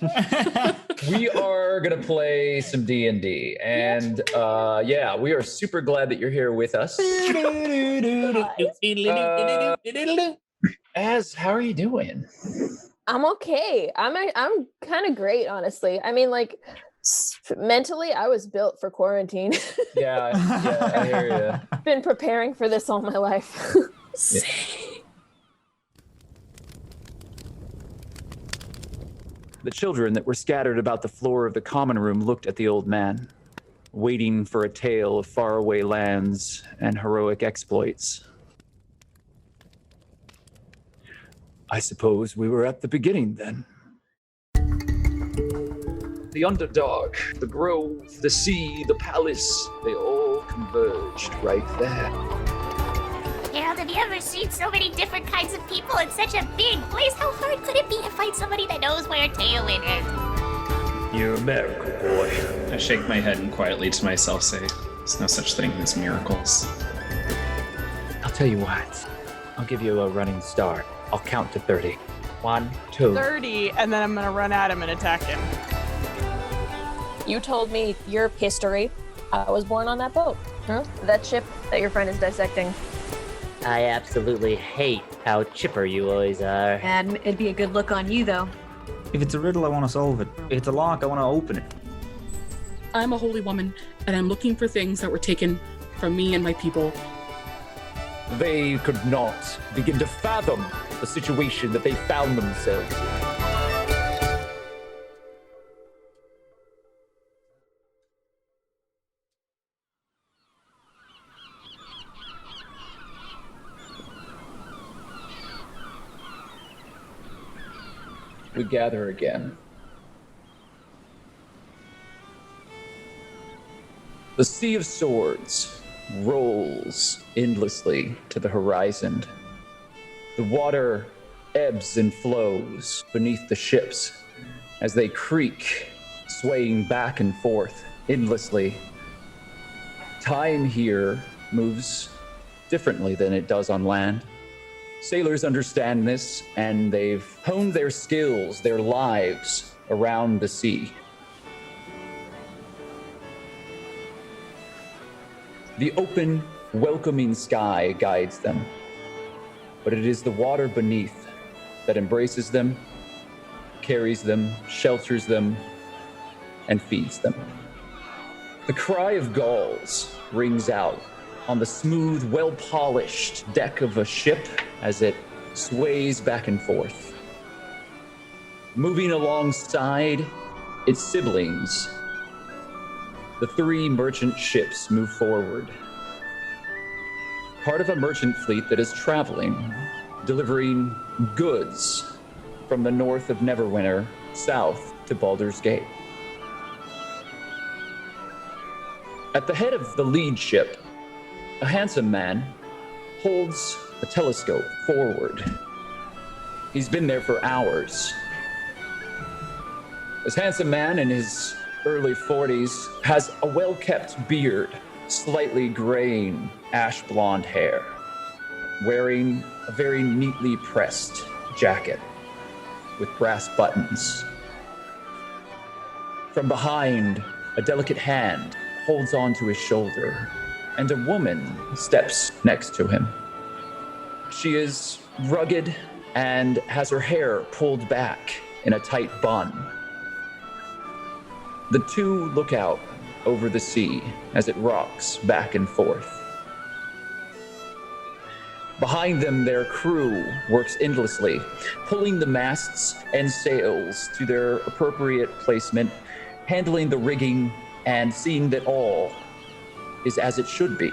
We are going to play some D&D. And we are super glad that you're here with us. Az, how are you doing? I'm okay. I'm kind of great, honestly. I mean, like, mentally, I was built for quarantine. Yeah, I hear you. Been preparing for this all my life. The children that were scattered about the floor of the common room looked at the old man, waiting for a tale of faraway lands and heroic exploits. I suppose we were at the beginning then. The underdog, the grove, the sea, the palace, they all converged right there. Harold, have you ever seen so many different kinds of people in such a big place? How hard could it be to find somebody that knows where Tailwind is? You're a miracle, boy. I shake my head and quietly to myself say, there's no such thing as miracles. I'll tell you what. I'll give you a running start. I'll count to 30. 1, 2. 30, and then I'm gonna run at him and attack him. You told me your history. I was born on that boat. Huh? That ship that your friend is dissecting. I absolutely hate how chipper you always are. And it'd be a good look on you, though. If it's a riddle, I want to solve it. If it's a lock, I want to open it. I'm a holy woman, and I'm looking for things that were taken from me and my people. They could not begin to fathom the situation that they found themselves in. We gather again. The Sea of Swords rolls endlessly to the horizon. The water ebbs and flows beneath the ships as they creak, swaying back and forth endlessly. Time here moves differently than it does on land. Sailors understand this, and they've honed their skills, their lives around the sea. The open, welcoming sky guides them, but it is the water beneath that embraces them, carries them, shelters them, and feeds them. The cry of gulls rings out on the smooth, well-polished deck of a ship as it sways back and forth. Moving alongside its siblings, the 3 merchant ships move forward. Part of a merchant fleet that is traveling, delivering goods from the north of Neverwinter south to Baldur's Gate. At the head of the lead ship, a handsome man holds a telescope forward. He's been there for hours. This handsome man in his early 40s has a well-kept beard, slightly graying ash blonde hair, wearing a very neatly pressed jacket with brass buttons. From behind, a delicate hand holds onto his shoulder, and a woman steps next to him. She is rugged and has her hair pulled back in a tight bun. The two look out over the sea as it rocks back and forth. Behind them, their crew works endlessly, pulling the masts and sails to their appropriate placement, handling the rigging, and seeing that all is as it should be.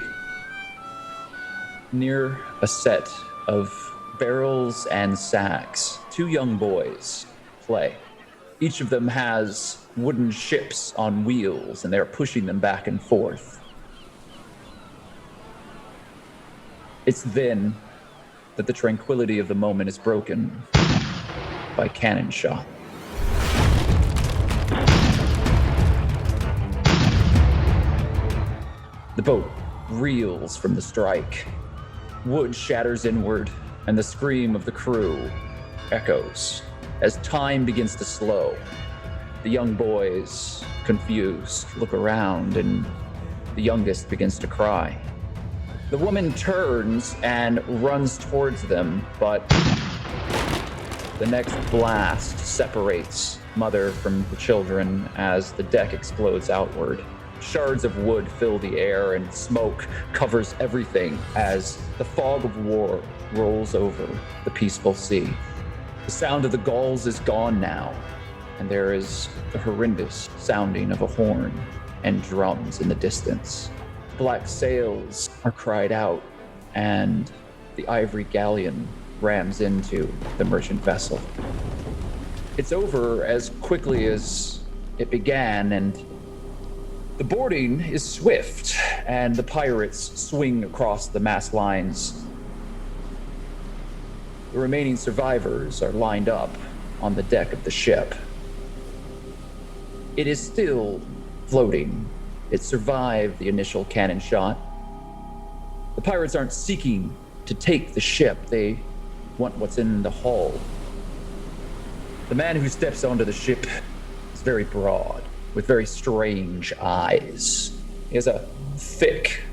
Near a set of barrels and sacks, 2 young boys play. Each of them has wooden ships on wheels, and they're pushing them back and forth. It's then that the tranquility of the moment is broken by cannon shot. The boat reels from the strike. Wood shatters inward, and the scream of the crew echoes as time begins to slow The young boys, confused, look around, and the youngest begins to cry. The woman turns and runs towards them, but the next blast separates mother from the children as the deck explodes outward. Shards of wood fill the air and smoke covers everything as the fog of war rolls over the peaceful sea. The sound of the gulls is gone now, and there is the horrendous sounding of a horn and drums in the distance. Black sails are cried out, and the ivory galleon rams into the merchant vessel. It's over as quickly as it began, and the boarding is swift, and the pirates swing across the mast lines. The remaining survivors are lined up on the deck of the ship. It is still floating. It survived the initial cannon shot. The pirates aren't seeking to take the ship. They want what's in the hull. The man who steps onto the ship is very broad, with very strange eyes. He has a thick,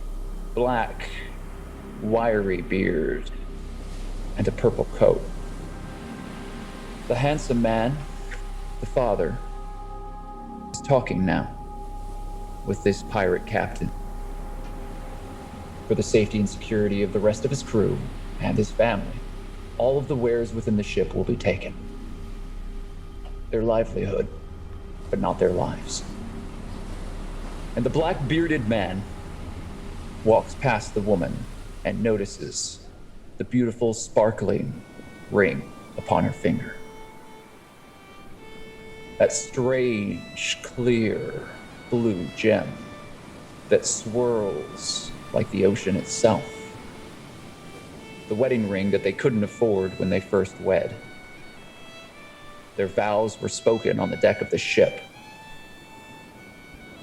black, wiry beard and a purple coat. The handsome man, the father, is talking now with this pirate captain. For the safety and security of the rest of his crew and his family, all of the wares within the ship will be taken. Their livelihood, but not their lives. And the black-bearded man walks past the woman and notices the beautiful sparkling ring upon her finger. That strange, clear, blue gem that swirls like the ocean itself. The wedding ring that they couldn't afford when they first wed. Their vows were spoken on the deck of the ship.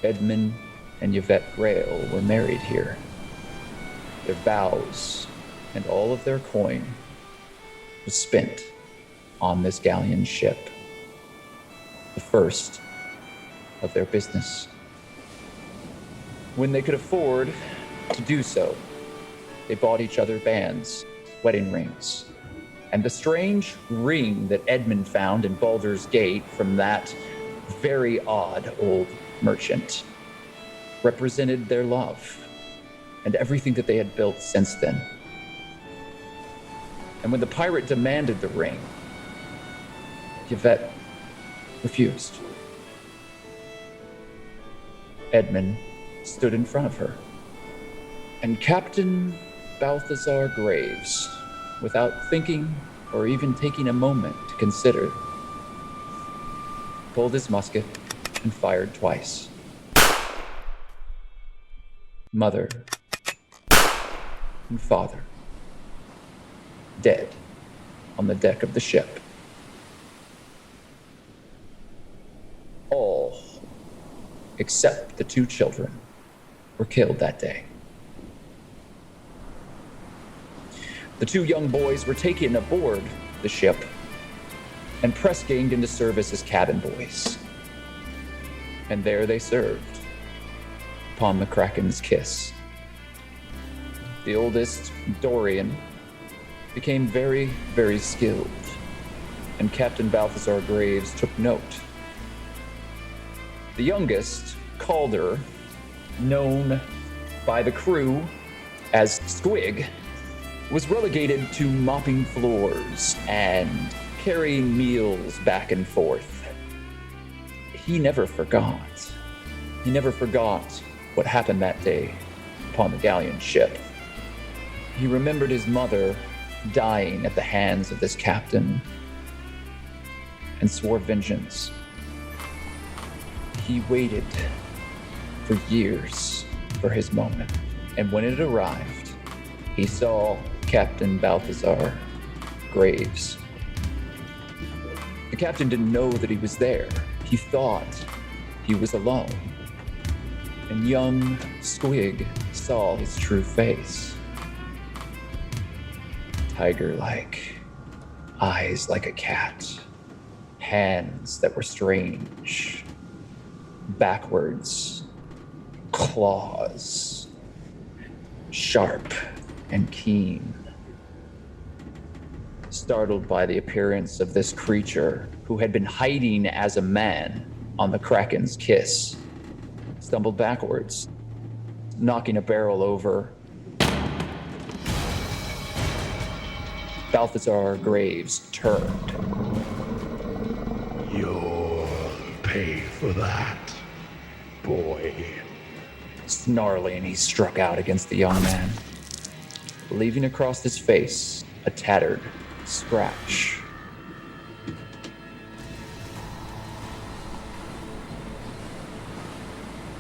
Edmund and Yvette Grail were married here. Their vows and all of their coin was spent on this galleon ship, the first of their business. When they could afford to do so, they bought each other bands, wedding rings, and the strange ring that Edmund found in Baldur's Gate from that very odd old merchant represented their love and everything that they had built since then. And when the pirate demanded the ring, Yvette refused. Edmund stood in front of her, and Captain Balthazar Graves, without thinking or even taking a moment to consider, pulled his musket and fired twice. Mother and father, dead on the deck of the ship. All, except the two children, were killed that day. The two young boys were taken aboard the ship and press-ganged into service as cabin boys. And there they served, upon the Kraken's kiss. The oldest, Dorian, became very, very skilled, and Captain Balthazar Graves took note. The youngest, Calder, known by the crew as Squig, was relegated to mopping floors and carrying meals back and forth. He never forgot. He never forgot what happened that day upon the galleon ship. He remembered his mother dying at the hands of this captain and swore vengeance. He waited for years for his moment, and when it arrived, he saw Captain Balthazar Graves. The captain didn't know that he was there. He thought he was alone. And young Squig saw his true face. Tiger-like, eyes like a cat, hands that were strange. Backwards. Claws. Sharp and keen. Startled by the appearance of this creature who had been hiding as a man on the Kraken's kiss, stumbled backwards, knocking a barrel over. Balthazar Graves turned. You'll pay for that, boy. Snarling, he struck out against the young man, leaving across his face a tattered scratch.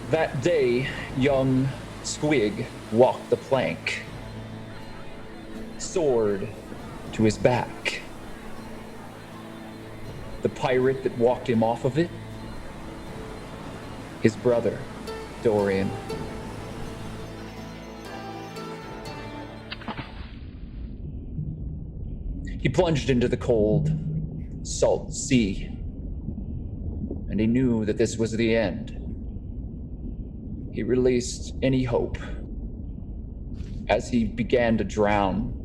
That day, young Squig walked the plank, sword to his back. The pirate that walked him off of it, his brother, Dorian. He plunged into the cold, salt sea, and he knew that this was the end. He released any hope. As he began to drown,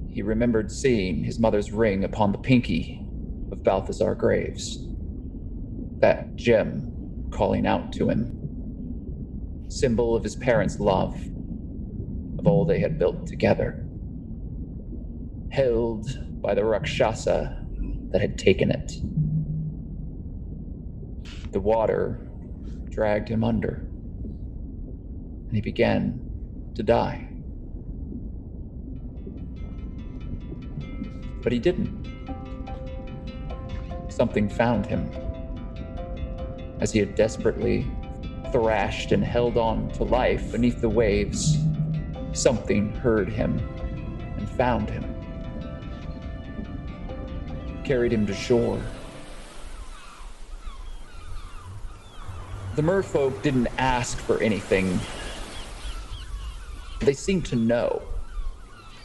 he remembered seeing his mother's ring upon the pinky of Balthazar Graves. That gem calling out to him. Symbol of his parents' love, of all they had built together. Held by the Rakshasa that had taken it. The water dragged him under, and he began to die. But he didn't. Something found him. As he had desperately thrashed and held on to life beneath the waves, something heard him and found him. Carried him to shore. The merfolk didn't ask for anything. They seemed to know.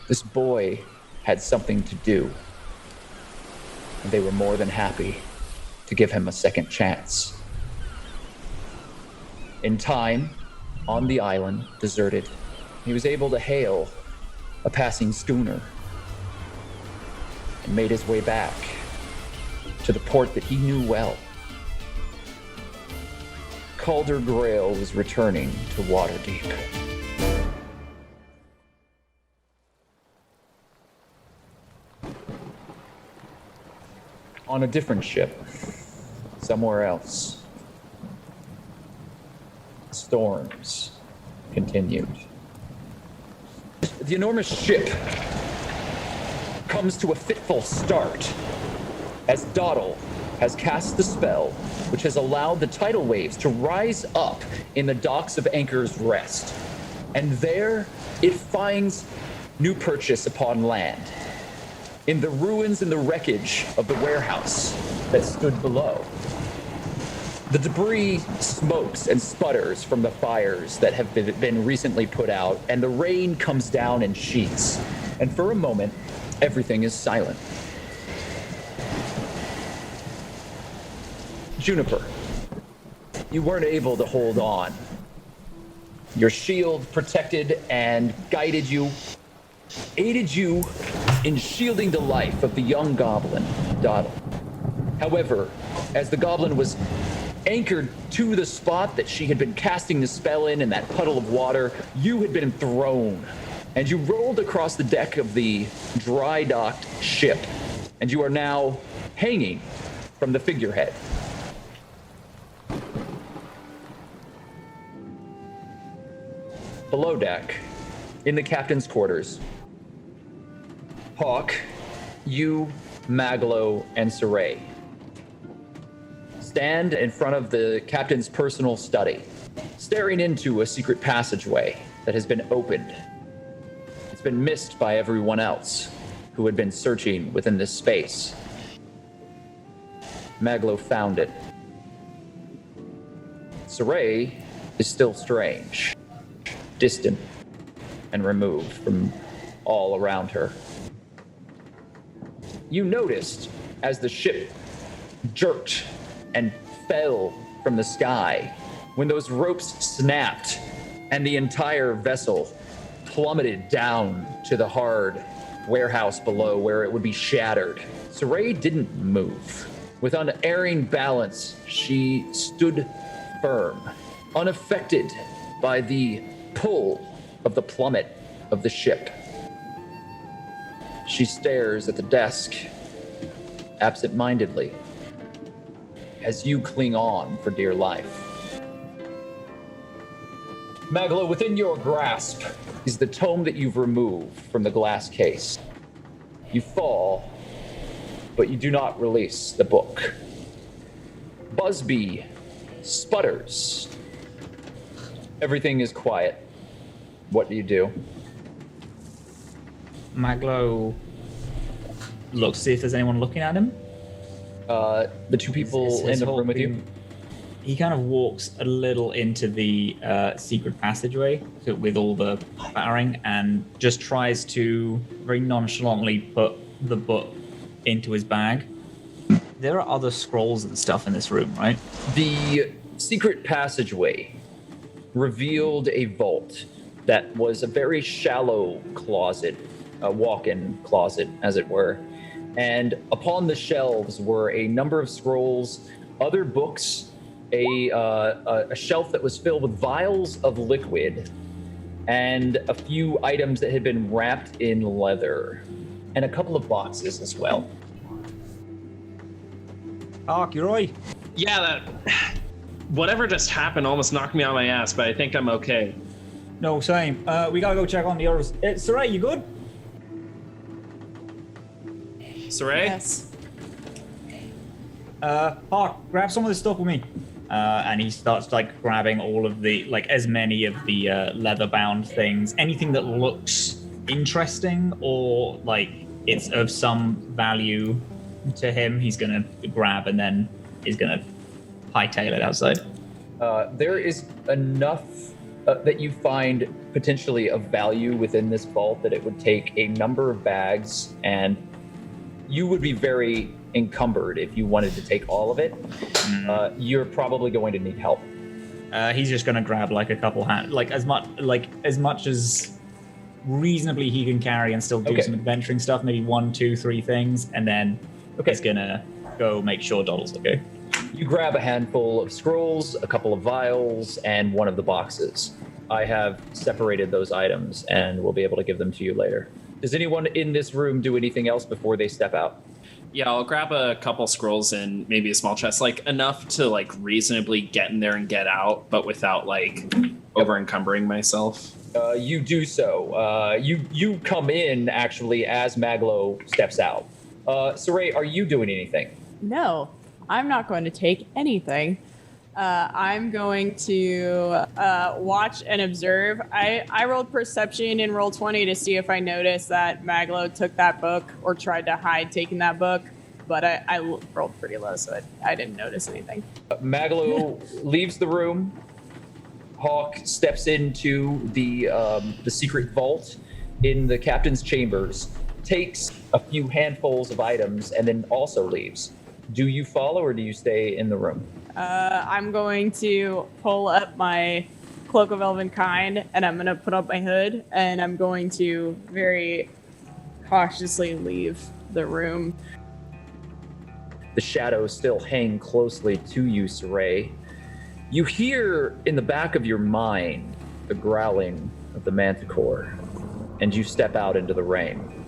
This boy had something to do. And they were more than happy to give him a second chance. In time, on the island, deserted, he was able to hail a passing schooner and made his way back to the port that he knew well. Calder Grail was returning to Waterdeep. On a different ship, somewhere else. Storms continued. The enormous ship comes to a fitful start as Dottle has cast the spell which has allowed the tidal waves to rise up in the docks of Anchor's Rest. And there it finds new purchase upon land, in the ruins and the wreckage of the warehouse that stood below. The debris smokes and sputters from the fires that have been recently put out, and the rain comes down in sheets. And for a moment, everything is silent. Juniper, you weren't able to hold on. Your shield protected and guided you, aided you in shielding the life of the young goblin, Dottle. However, as the goblin was anchored to the spot that she had been casting the spell in that puddle of water, you had been thrown, and you rolled across the deck of the dry-docked ship, and you are now hanging from the figurehead. Below deck, in the captain's quarters, Hawk, you, MacLeod, and Saray stand in front of the captain's personal study, staring into a secret passageway that has been opened. It's been missed by everyone else who had been searching within this space. MacLeod found it. Saray is still strange, distant, and removed from all around her. You noticed as the ship jerked and fell from the sky, when those ropes snapped and the entire vessel plummeted down to the hard warehouse below where it would be shattered. Saray didn't move. With unerring balance, she stood firm, unaffected by the pull of the plummet of the ship. She stares at the desk, absent-mindedly, as you cling on for dear life. MacLeod, within your grasp is the tome that you've removed from the glass case. You fall, but you do not release the book. Busby sputters. Everything is quiet. What do you do? MacLeod looks, see if there's anyone looking at him. The two people in the room with you? He kind of walks a little into the secret passageway with all the firing and just tries to very nonchalantly put the book into his bag. There are other scrolls and stuff in this room, right? The secret passageway revealed a vault that was a very shallow closet, a walk-in closet, as it were. And upon the shelves were a number of scrolls, other books, a shelf that was filled with vials of liquid, and a few items that had been wrapped in leather, and a couple of boxes as well. Ark, you're right. Yeah, that... Whatever just happened almost knocked me on my ass, but I think I'm okay. No, same. We gotta go check on the others. Saray, you good? Saray? Yes. Ark, grab some of this stuff with me. And he starts like grabbing all of the, like as many of the leather-bound things, anything that looks interesting or like it's of some value to him, he's gonna grab and then he's gonna hightail it outside. There is enough that you find potentially of value within this vault that it would take a number of bags, and you would be very encumbered if you wanted to take all of it. You're probably going to need help. He's just gonna grab like a couple like as much as reasonably he can carry and still do some adventuring stuff, maybe 1, 2, 3 things, and then he's gonna go make sure Doddle's okay. You grab a handful of scrolls, a couple of vials, and one of the boxes. I have separated those items and we'll be able to give them to you later. Does anyone in this room do anything else before they step out? Yeah, I'll grab a couple scrolls and maybe a small chest, like enough to like reasonably get in there and get out, but without like over encumbering myself. You do so. You come in actually as MacLeod steps out. Saray, are you doing anything? No, I'm not going to take anything. I'm going to watch and observe. I rolled perception in roll 20 to see if I noticed that MacLeod took that book or tried to hide taking that book, but I rolled pretty low, so I didn't notice anything. MacLeod leaves the room. Hawk steps into the secret vault in the captain's chambers, takes a few handfuls of items, and then also leaves. Do you follow or do you stay in the room? I'm going to pull up my Cloak of Elven Kind, and I'm going to put up my hood, and I'm going to very cautiously leave the room. The shadows still hang closely to you, Saray. You hear in the back of your mind the growling of the manticore, and you step out into the rain.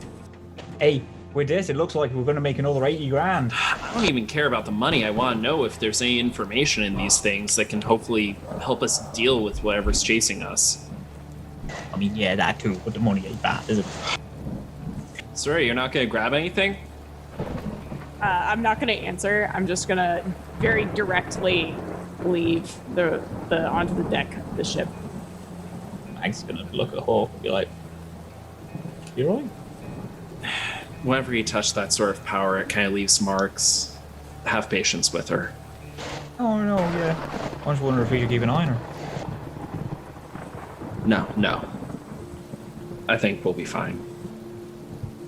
Hey, with this, it looks like we're going to make another 80 grand. I don't even care about the money. I want to know if there's any information in these things that can hopefully help us deal with whatever's chasing us. I mean, yeah, that too, but the money ain't bad, is it? Sorry, you're not going to grab anything? I'm not going to answer. I'm just going to very directly leave the onto the deck of the ship. Mag's going to look at Hawk and be like, "You right?" Whenever you touch that sort of power, it kind of leaves marks. Have patience with her. Oh, no, yeah. I was wondering if we should keep an eye on her. No. I think we'll be fine.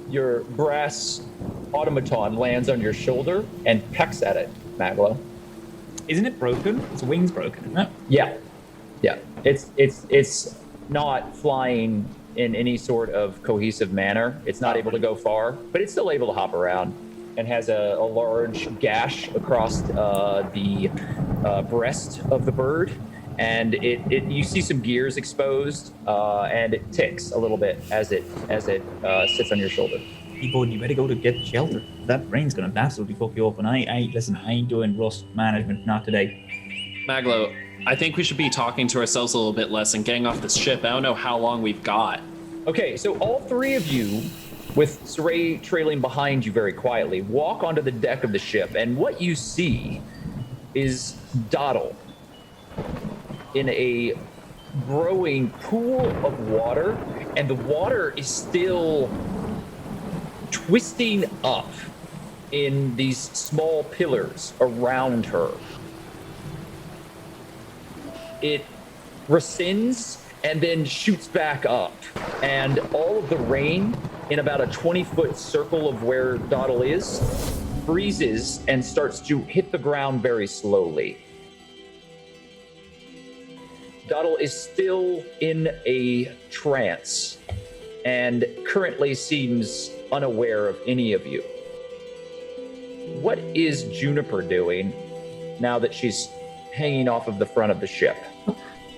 Your brass automaton lands on your shoulder and pecks at it, Maglo. Isn't it broken? Its wing's broken, isn't it? Yeah. It's not flying in any sort of cohesive manner. It's not able to go far, but it's still able to hop around and has a large gash across the breast of the bird. And you see some gears exposed, and it ticks a little bit as it sits on your shoulder. Hey, bud, you better go to get shelter. That rain's gonna absolutely fuck you up, and I ain't doing rust management, not today. Maglo, I think we should be talking to ourselves a little bit less and getting off this ship. I don't know how long we've got. Okay, so all three of you, with Saray trailing behind you very quietly, walk onto the deck of the ship, and what you see is Doddle in a growing pool of water, and the water is still twisting up in these small pillars around her. It rescinds and then shoots back up, and all of the rain in about a 20-foot circle of where Doddle is freezes and starts to hit the ground very slowly. Doddle is still in a trance and currently seems unaware of any of you. What is Juniper doing now that she's hanging off of the front of the ship?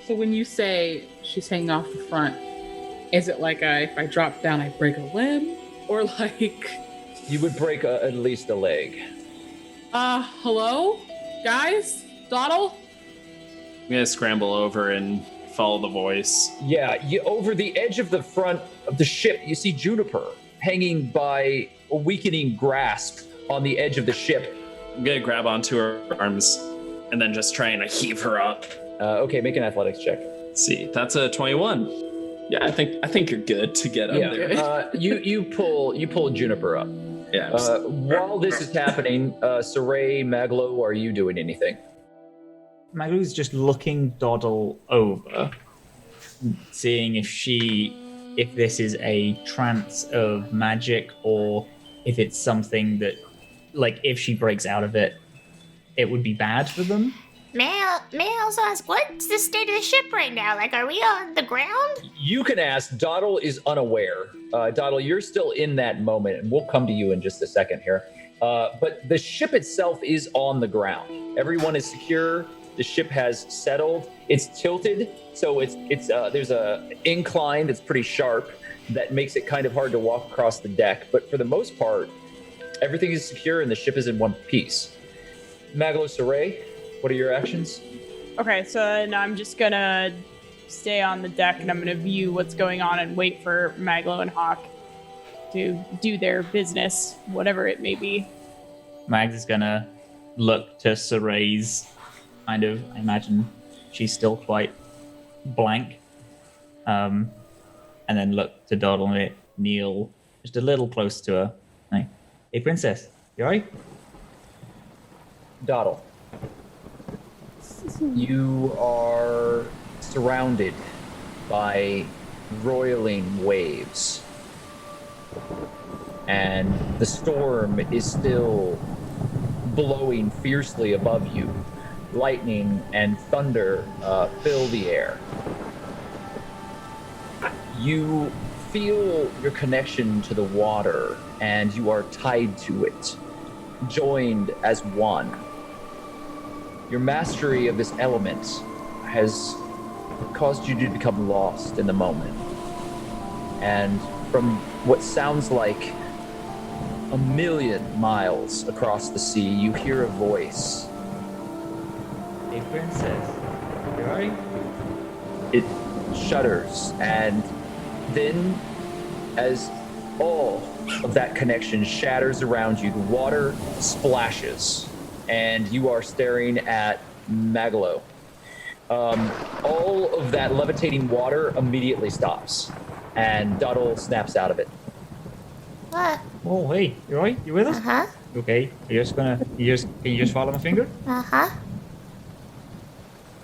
So when you say she's hanging off the front, is it like if I drop down, I break a limb? Or like... You would break at least a leg. Hello? Guys? Doddle? I'm gonna scramble over and follow the voice. Yeah, over the edge of the front of the ship, you see Juniper hanging by a weakening grasp on the edge of the ship. I'm gonna grab onto her arms and then just try and heave her up. Okay, make an athletics check. Let's see, that's a 21. Yeah, I think you're good to get up there. You pull Juniper up. Yeah. While this is happening, Saray, Maglo, are you doing anything? Maglo's just looking Doddle over, seeing if this is a trance of magic or if it's something that, like, if she breaks out of it, it would be bad for them. May I also ask, what's the state of the ship right now? Like, are we on the ground? You can ask. Doddle is unaware. Doddle, you're still in that moment, and we'll come to you in just a second here. But the ship itself is on the ground. Everyone is secure. The ship has settled. It's tilted, so it's there's a incline that's pretty sharp that makes it kind of hard to walk across the deck. But for the most part, everything is secure and the ship is in one piece. Maglo, Saray, what are your actions? Okay, so then I'm just gonna stay on the deck and I'm gonna view what's going on and wait for Maglo and Hawk to do their business, whatever it may be. Mags is gonna look to Saray's kind of, I imagine she's still quite blank. And then look to Doddle and kneel just a little close to her. Like, hey, princess, you alright? Doddle, you are surrounded by roiling waves. And the storm is still blowing fiercely above you. Lightning and thunder fill the air. You feel your connection to the water, and you are tied to it, joined as one. Your mastery of this element has caused you to become lost in the moment. And from what sounds like a million miles across the sea, you hear a voice. Hey, princess, you alright? It shudders, and then as all of that connection shatters around you, the water splashes, and you are staring at Maglo. All of that levitating water immediately stops, and Doddle snaps out of it. What? Oh, hey, you alright? You with us? Uh-huh. Okay, can you just follow my finger? Uh-huh.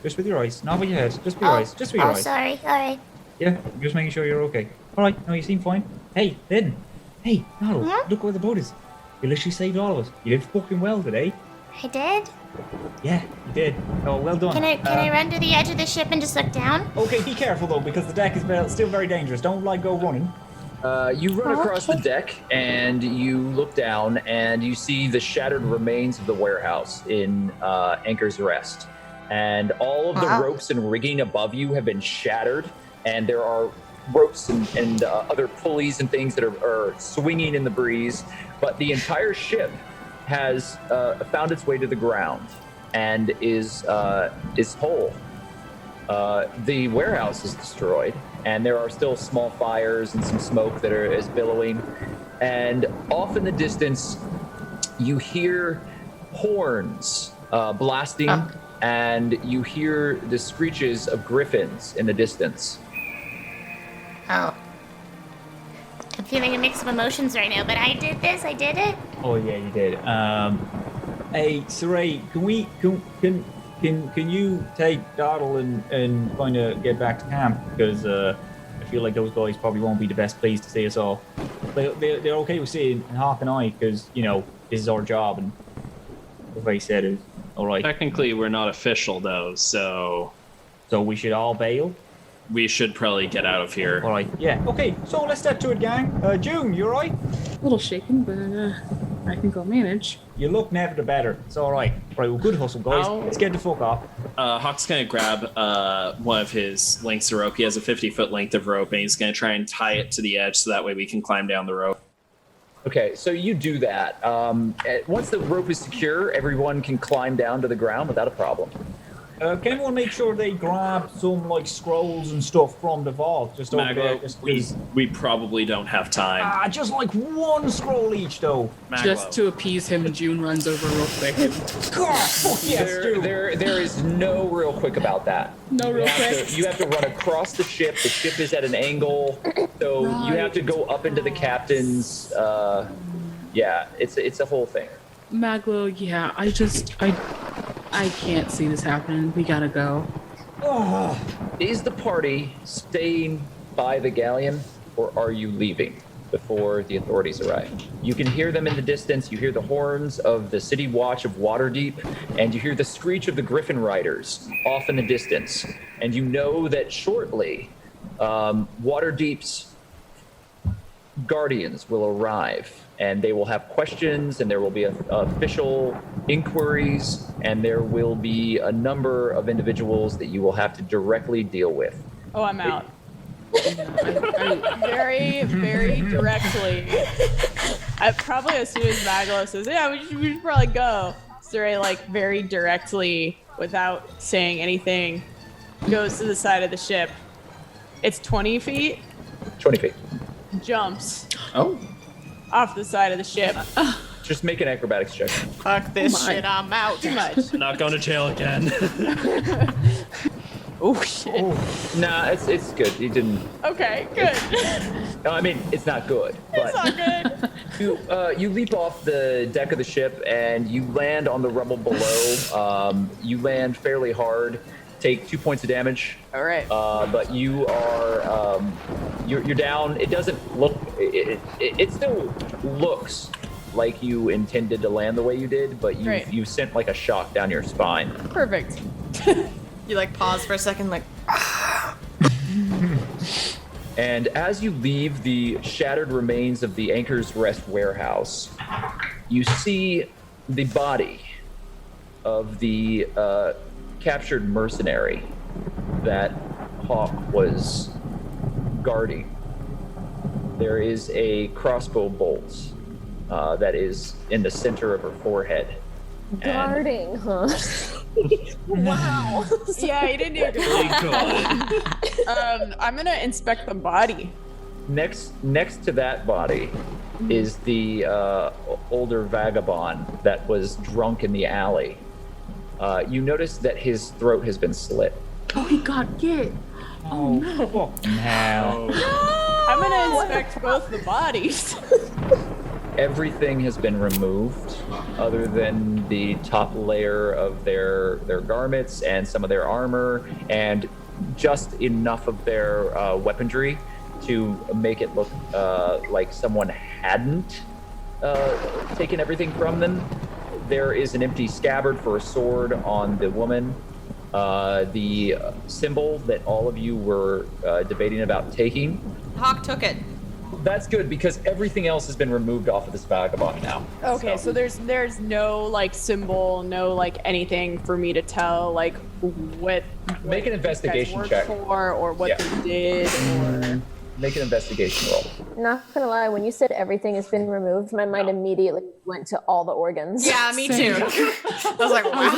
Just with your eyes, not with your head. Just with your eyes. Just with your eyes. Sorry. Alright. Yeah, just making sure you're okay. Alright, no, you seem fine. Hey, Lynn. Hey, Doddle, look where the boat is. You literally saved all of us. You did fucking well today. I did? Yeah, you did. Oh, well done. Can I run to the edge of the ship and just look down? Okay, be careful though, because the deck is still very dangerous. Don't go running. You run across the deck and you look down and you see the shattered remains of the warehouse in Anchor's Rest. And all of the ropes and rigging above you have been shattered, and there are ropes and other pulleys and things that are swinging in the breeze. But the entire ship has found its way to the ground and is whole. The warehouse is destroyed, and there are still small fires and some smoke that is billowing. And off in the distance, you hear horns blasting, and you hear the screeches of griffins in the distance. Oh. I'm feeling a mix of emotions right now, but I did this. I did it. Oh yeah, you did. Hey, Saray, can you take Doddle and kind of get back to camp? Because I feel like those guys probably won't be the best pleased to see us all. They're okay with seeing Hawk and I, because this is our job, and what they said is all right. Technically, we're not official though, so we should all bail. We should probably get out of here. All right. Yeah. Okay. So let's step to it, gang. June, you all right? A little shaken, but I think I'll manage. You look never the better. It's all right. Right. Well, good hustle, guys. Let's get the fuck off. Hawk's gonna grab one of his lengths of rope. He has a 50-foot length of rope, and he's gonna try and tie it to the edge so that way we can climb down the rope. Okay, so you do that. Once the rope is secure, everyone can climb down to the ground without a problem. Can everyone make sure they grab some scrolls and stuff from the vault? Just over there. We probably don't have time. Just one scroll each, though. Just to appease him, June runs over real quick. God, fuck yes, there is no real quick about that. No real quick. You have to run across the ship. The ship is at an angle, so you have to go up into the captain's. Yeah, it's a whole thing. MacLeod, yeah, I can't see this happening. We gotta go. Is the party staying by the galleon, or are you leaving before the authorities arrive? You can hear them in the distance. You hear the horns of the city watch of Waterdeep, and you hear the screech of the Griffin Riders off in the distance. And you know that shortly, Waterdeep's guardians will arrive, and they will have questions, and there will be official inquiries, and there will be a number of individuals that you will have to directly deal with. Oh, I'm out. Very, very directly. Probably as soon as Maglo says, yeah, we should probably go. Saray, very directly, without saying anything, goes to the side of the ship. It's 20 feet. 20 feet. Jumps. Oh. Off the side of the ship. Just make an acrobatics check. Fuck this shit, I'm out. Too much. Not going to jail again. Oh shit. Nah, it's good. You didn't. Okay, good. No, I mean it's not good. But It's not good. you leap off the deck of the ship and you land on the rubble below. You land fairly hard. Take 2 points of damage. All right. But you are you're down. It doesn't look. It still looks like you intended to land the way you did, but you sent a shock down your spine. Perfect. You pause for a second, And as you leave the shattered remains of the Anchor's Rest warehouse, you see the body of the captured mercenary that Hawk was guarding. There is a crossbow bolt that is in the center of her forehead. Guarding, huh? Wow. Yeah, you didn't do it. Really good. I'm gonna inspect the body. Next to that body is the older vagabond that was drunk in the alley. You notice that his throat has been slit. Oh, he got get. Oh no. Now. I'm gonna inspect both the bodies. Everything has been removed other than the top layer of their garments and some of their armor and just enough of their weaponry to make it look like someone hadn't taken everything from them. There is an empty scabbard for a sword on the woman. The symbol that all of you were debating about taking. Hawk took it. That's good because everything else has been removed off of this vagabond now. Okay, so there's no like symbol, no like anything for me to tell like what Make an investigation these guys check. worked for or what they did or Make an investigation roll. Not gonna lie, when you said everything has been removed, my mind immediately went to all the organs. Yeah, me too. I was like, wow.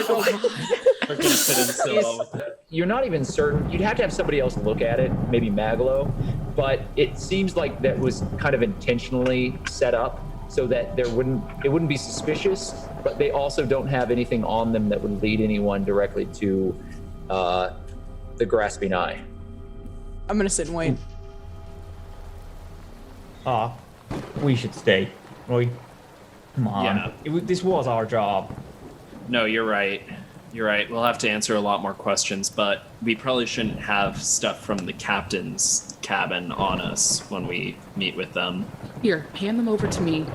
You're not even certain. You'd have to have somebody else look at it, maybe MacLeod, but it seems like that was kind of intentionally set up so that it wouldn't be suspicious, but they also don't have anything on them that would lead anyone directly to the grasping eye. I'm gonna sit and wait. We should stay, Roy. Come on. Yeah. This was our job. No, you're right. You're right. We'll have to answer a lot more questions, but we probably shouldn't have stuff from the captain's cabin on us when we meet with them. Here, hand them over to me.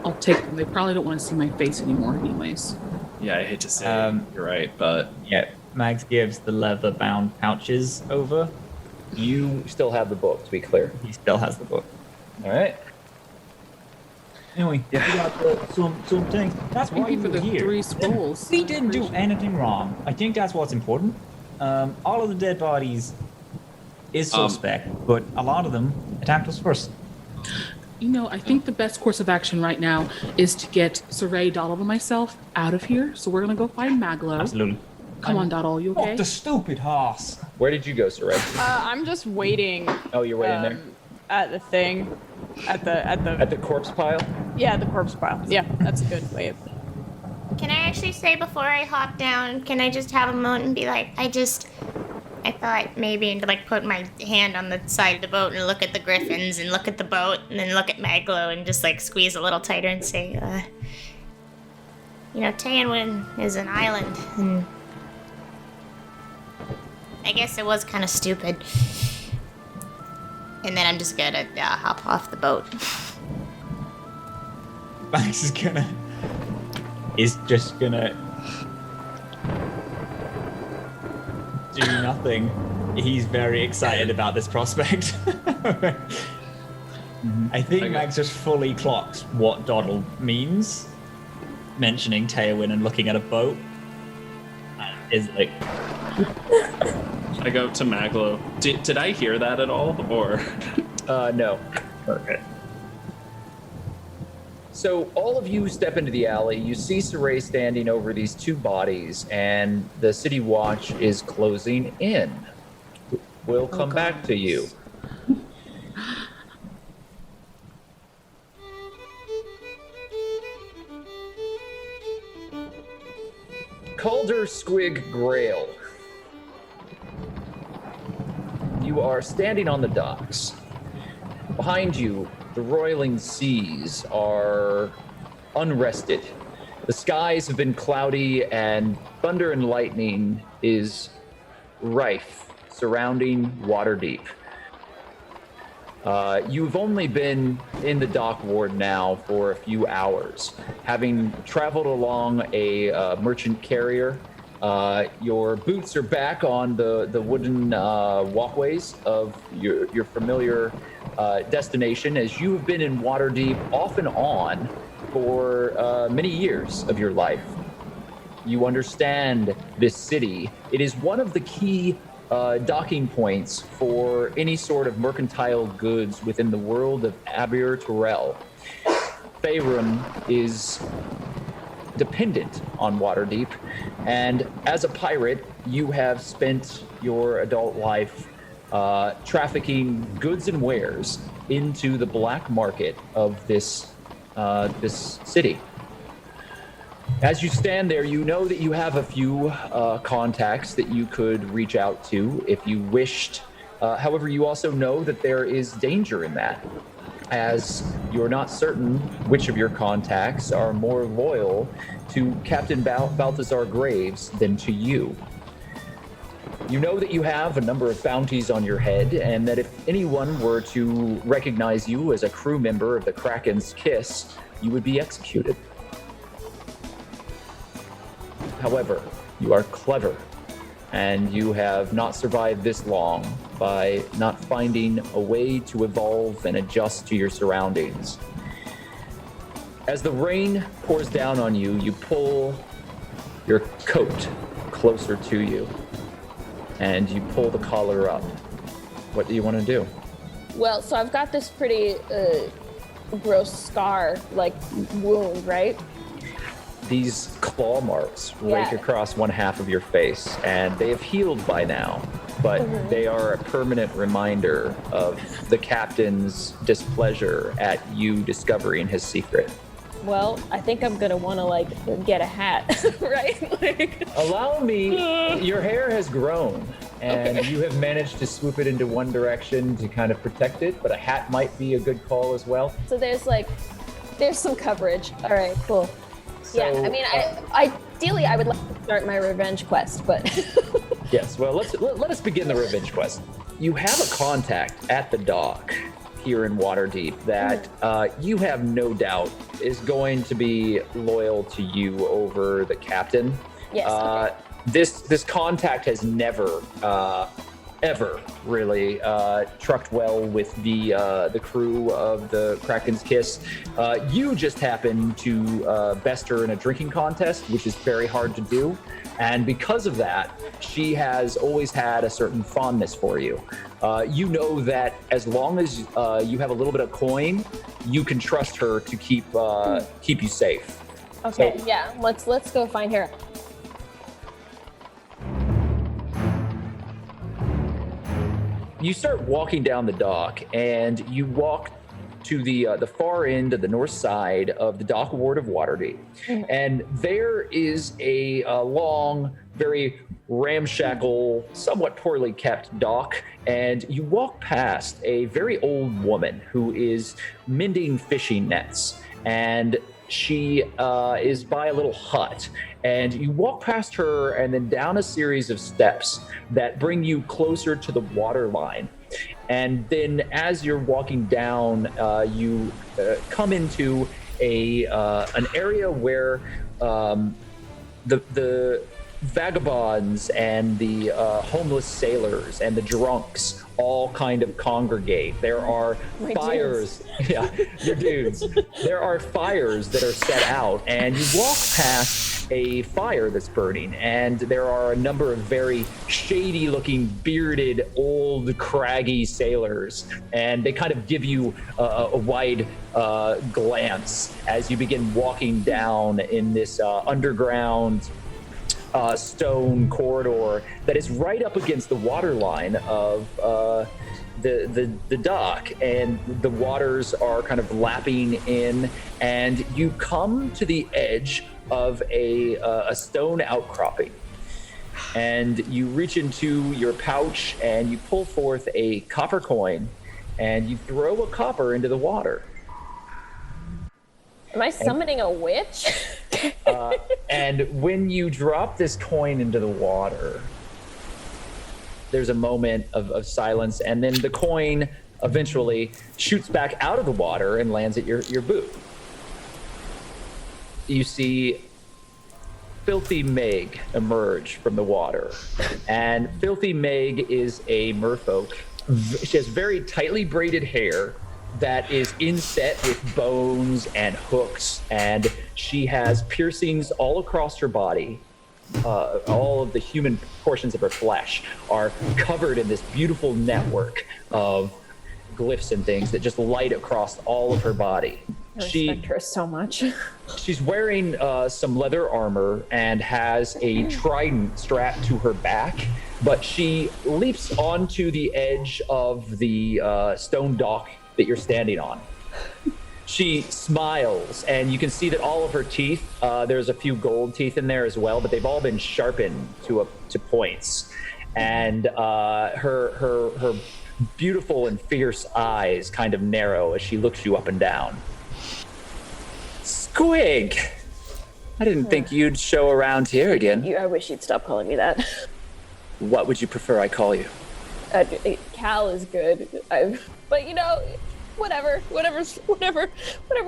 I'll take them. They probably don't want to see my face anymore anyways. Yeah, I hate to say you're right, but... Yeah, Mags gives the leather-bound pouches over. You still have the book, to be clear. He still has the book. All right. Anyway, we got some things. That's why Thank you for we're the here. 3 scrolls. We didn't do anything wrong. I think that's what's important. All of the dead bodies is suspect, but a lot of them attacked us first. You know, I think the best course of action right now is to get Saray, Doddle, and myself out of here. So we're gonna go find MacLeod. Absolutely. Come on, Doddle, you okay? Oh, the stupid horse. Where did you go, Saray? I'm just waiting. Oh, you're waiting there? At the thing. At the corpse pile? Yeah, the corpse pile. Yeah, that's a good way of Can I actually say before I hop down, can I just have a moment and be like, I thought maybe, and like put my hand on the side of the boat and look at the griffins and look at the boat and then look at MacLeod and just like squeeze a little tighter and say, you know, Tayanwin is an island and I guess it was kind of stupid. And then I'm just gonna hop off the boat. Max is just gonna do nothing. He's very excited about this prospect. I think Max just fully clocks what Doddle means, mentioning Tailwind and looking at a boat. Is like... I go to MacLeod. Did I hear that at all, or? No. Okay. So all of you step into the alley. You see Saray standing over these 2 bodies, and the city watch is closing in. We'll come back to you. Calder Grail. You are standing on the docks. Behind you, the roiling seas are unrested. The skies have been cloudy and thunder and lightning is rife surrounding Waterdeep. You've only been in the dock ward now for a few hours, having traveled along a merchant carrier. Your boots are back on the wooden walkways of your familiar destination, as you have been in Waterdeep off and on for many years of your life. You understand this city. It is one of the key docking points for any sort of mercantile goods within the world of Abir Terrell. Faerun is dependent on Waterdeep, and as a pirate, you have spent your adult life trafficking goods and wares into the black market of this city. As you stand there, you know that you have a few contacts that you could reach out to if you wished. However, you also know that there is danger in that, as you're not certain which of your contacts are more loyal to Captain Balthazar Graves than to you. You know that you have a number of bounties on your head, and that if anyone were to recognize you as a crew member of the Kraken's Kiss, you would be executed. However, you are clever, and you have not survived this long by not finding a way to evolve and adjust to your surroundings. As the rain pours down on you, you pull your coat closer to you, and you pull the collar up. What do you want to do? Well, so I've got this pretty gross scar, like wound, right? These claw marks rake across one half of your face, and they have healed by now, but they are a permanent reminder of the captain's displeasure at you discovering his secret. Well, I think I'm gonna want to like get a hat, right? Like... Allow me. Your hair has grown, and you have managed to swoop it into one direction to kind of protect it, but a hat might be a good call as well. So there's some coverage. All right, cool. So, yeah, I mean, ideally, I would like to start my revenge quest, but... Yes, well, let us begin the revenge quest. You have a contact at the dock here in Waterdeep that you have no doubt is going to be loyal to you over the captain. Yes. Okay. This contact has never ever really trucked well with the crew of the Kraken's Kiss. You just happened to best her in a drinking contest, which is very hard to do. And because of that, she has always had a certain fondness for you. You know that as long as you have a little bit of coin, you can trust her to keep you safe. Okay, so, yeah, let's go find her. You start walking down the dock, and you walk to the far end of the north side of the dock ward of Waterdeep. And there is a long, very ramshackle, somewhat poorly kept dock, and you walk past a very old woman who is mending fishing nets, and she is by a little hut. And you walk past her and then down a series of steps that bring you closer to the water line. And then as you're walking down, you come into an area where the vagabonds and the homeless sailors and the drunks all kind of congregate. There are fires. Yeah, your dudes. There are fires that are set out, and you walk past a fire that's burning, and there are a number of very shady-looking, bearded, old, craggy sailors, and they kind of give you a wide glance as you begin walking down in this underground stone corridor that is right up against the water line of the dock, and the waters are kind of lapping in, and you come to the edge of a stone outcropping, and you reach into your pouch and you pull forth a copper coin, and you throw a copper into the water. Am I summoning a witch? And when you drop this coin into the water, there's a moment of silence, and then the coin eventually shoots back out of the water and lands at your boot. You see Filthy Meg emerge from the water. And Filthy Meg is a merfolk. She has very tightly braided hair that is inset with bones and hooks, and she has piercings all across her body. All of the human portions of her flesh are covered in this beautiful network of glyphs and things that just light across all of her body. I respect her so much. She's wearing some leather armor and has a trident strapped to her back, but she leaps onto the edge of the stone dock that you're standing on. She smiles, and you can see that all of her teeth, there's a few gold teeth in there as well, but they've all been sharpened to points. And her beautiful and fierce eyes kind of narrow as she looks you up and down. Squig! I didn't think you'd show around here again. I wish you'd stop calling me that. What would you prefer I call you? Cal is good. But you know, Whatever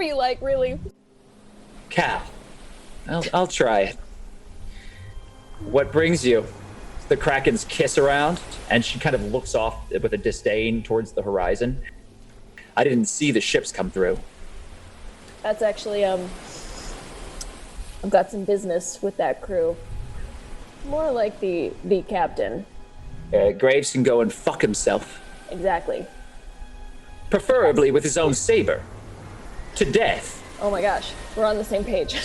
you like, really. Cal, I'll try it. What brings you? The Kraken's kiss around, and she kind of looks off with a disdain towards the horizon. I didn't see the ships come through. That's actually, I've got some business with that crew. More like the captain. Graves can go and fuck himself. Exactly. Preferably with his own saber. To death. Oh my gosh, we're on the same page.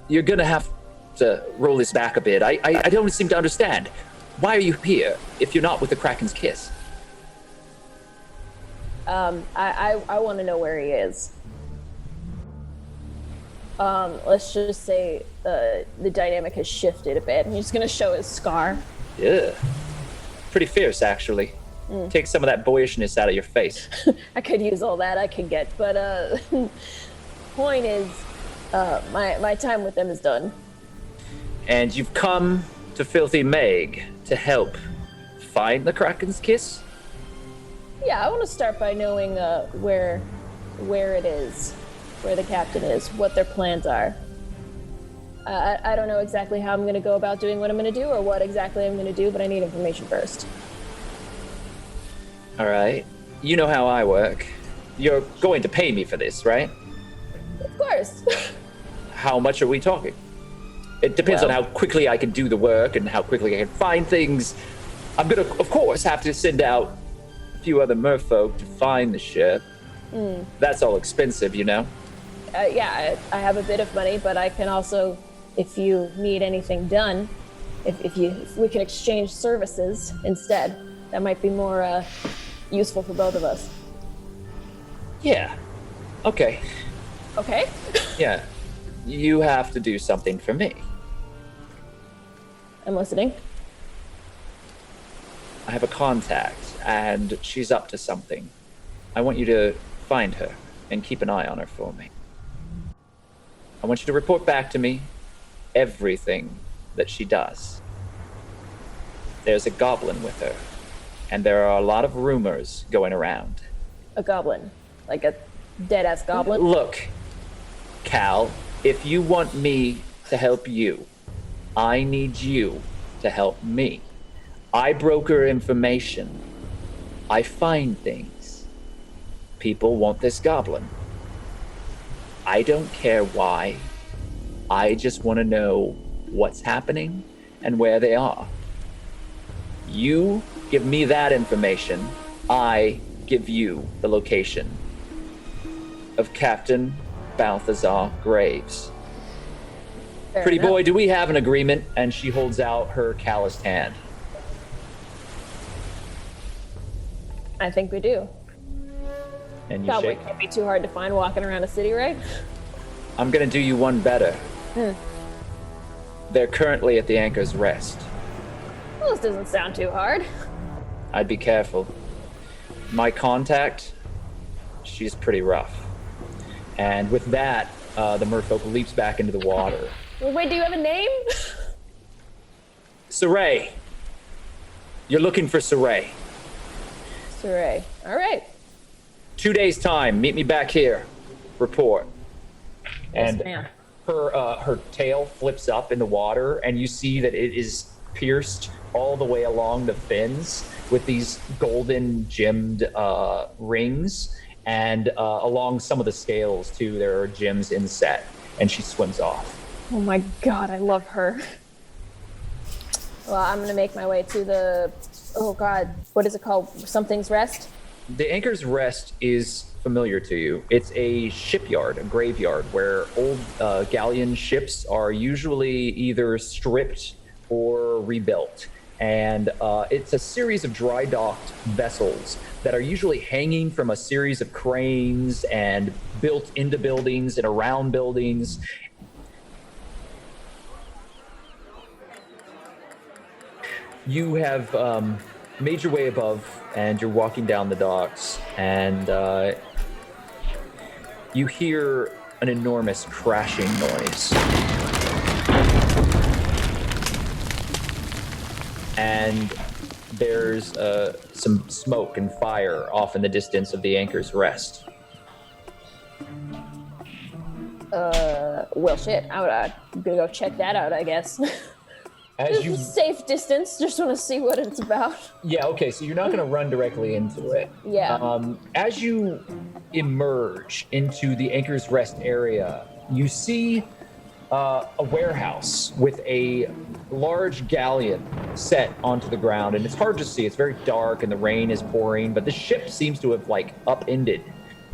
You're gonna have to roll this back a bit. I don't seem to understand. Why are you here if you're not with the Kraken's kiss? I want to know where he is. Let's just say the dynamic has shifted a bit, and he's gonna show his scar. Yeah. Pretty fierce, actually. Take some of that boyishness out of your face. I could use all that I could get, but point is, my time with them is done. And you've come to Filthy Meg to help find the Kraken's kiss? Yeah, I want to start by knowing where it is, where the captain is, what their plans are. I don't know exactly how I'm going to go about doing what I'm going to do or what exactly I'm going to do, but I need information first. All right. You know how I work. You're going to pay me for this, right? Of course. How much are we talking? It depends on how quickly I can do the work and how quickly I can find things. I'm going to, of course, have to send out a few other merfolk to find the ship. That's all expensive, you know? Yeah, I have a bit of money, but I can also, if you need anything done, if we can exchange services instead, that might be more useful for both of us. Yeah. Okay. Okay? Yeah. You have to do something for me. I'm listening. I have a contact, and she's up to something. I want you to find her and keep an eye on her for me. I want you to report back to me everything that she does. There's a goblin with her, and there are a lot of rumors going around. A goblin? Like a dead-ass goblin? Look, Cal, if you want me to help you, I need you to help me. I broker information. I find things. People want this goblin. I don't care why. I just want to know what's happening and where they are. You give me that information. I give you the location of Captain Balthazar Graves. Fair Pretty enough. boy, do we have an agreement? And she holds out her calloused hand. I think we do. And you Probably shake. can't be too hard to find walking around a city, right? I'm gonna do you one better. They're currently at the Anchor's Rest. Well, this doesn't sound too hard. I'd be careful. My contact, she's pretty rough. And with that, the merfolk leaps back into the water. Well, wait, do you have a name? Saray. You're looking for Saray. Saray. All right. 2 days' time, meet me back here. Report. And ma'am. her tail flips up in the water, and you see that it is pierced all the way along the fins with these golden gemmed rings, and along some of the scales too. There are gems inset, and she swims off. Oh my god, I love her. Well, I'm gonna make my way to the, oh god, what is it called? Something's Rest? The Anchor's Rest is familiar to you. It's a shipyard, a graveyard, where old galleon ships are usually either stripped or rebuilt. And it's a series of dry docked vessels that are usually hanging from a series of cranes and built into buildings and around buildings. You have made your way above, and you're walking down the docks, and you hear an enormous crashing noise. And there's some smoke and fire off in the distance of the Anchor's Rest. Well, shit. I'm gonna go check that out, I guess. As you Safe distance. Just want to see what it's about. Yeah, okay, so you're not going to run directly into it. Yeah. As you emerge into the Anchor's Rest area, you see a warehouse with a large galleon set onto the ground, and it's hard to see. It's very dark, and the rain is pouring, but the ship seems to have, upended.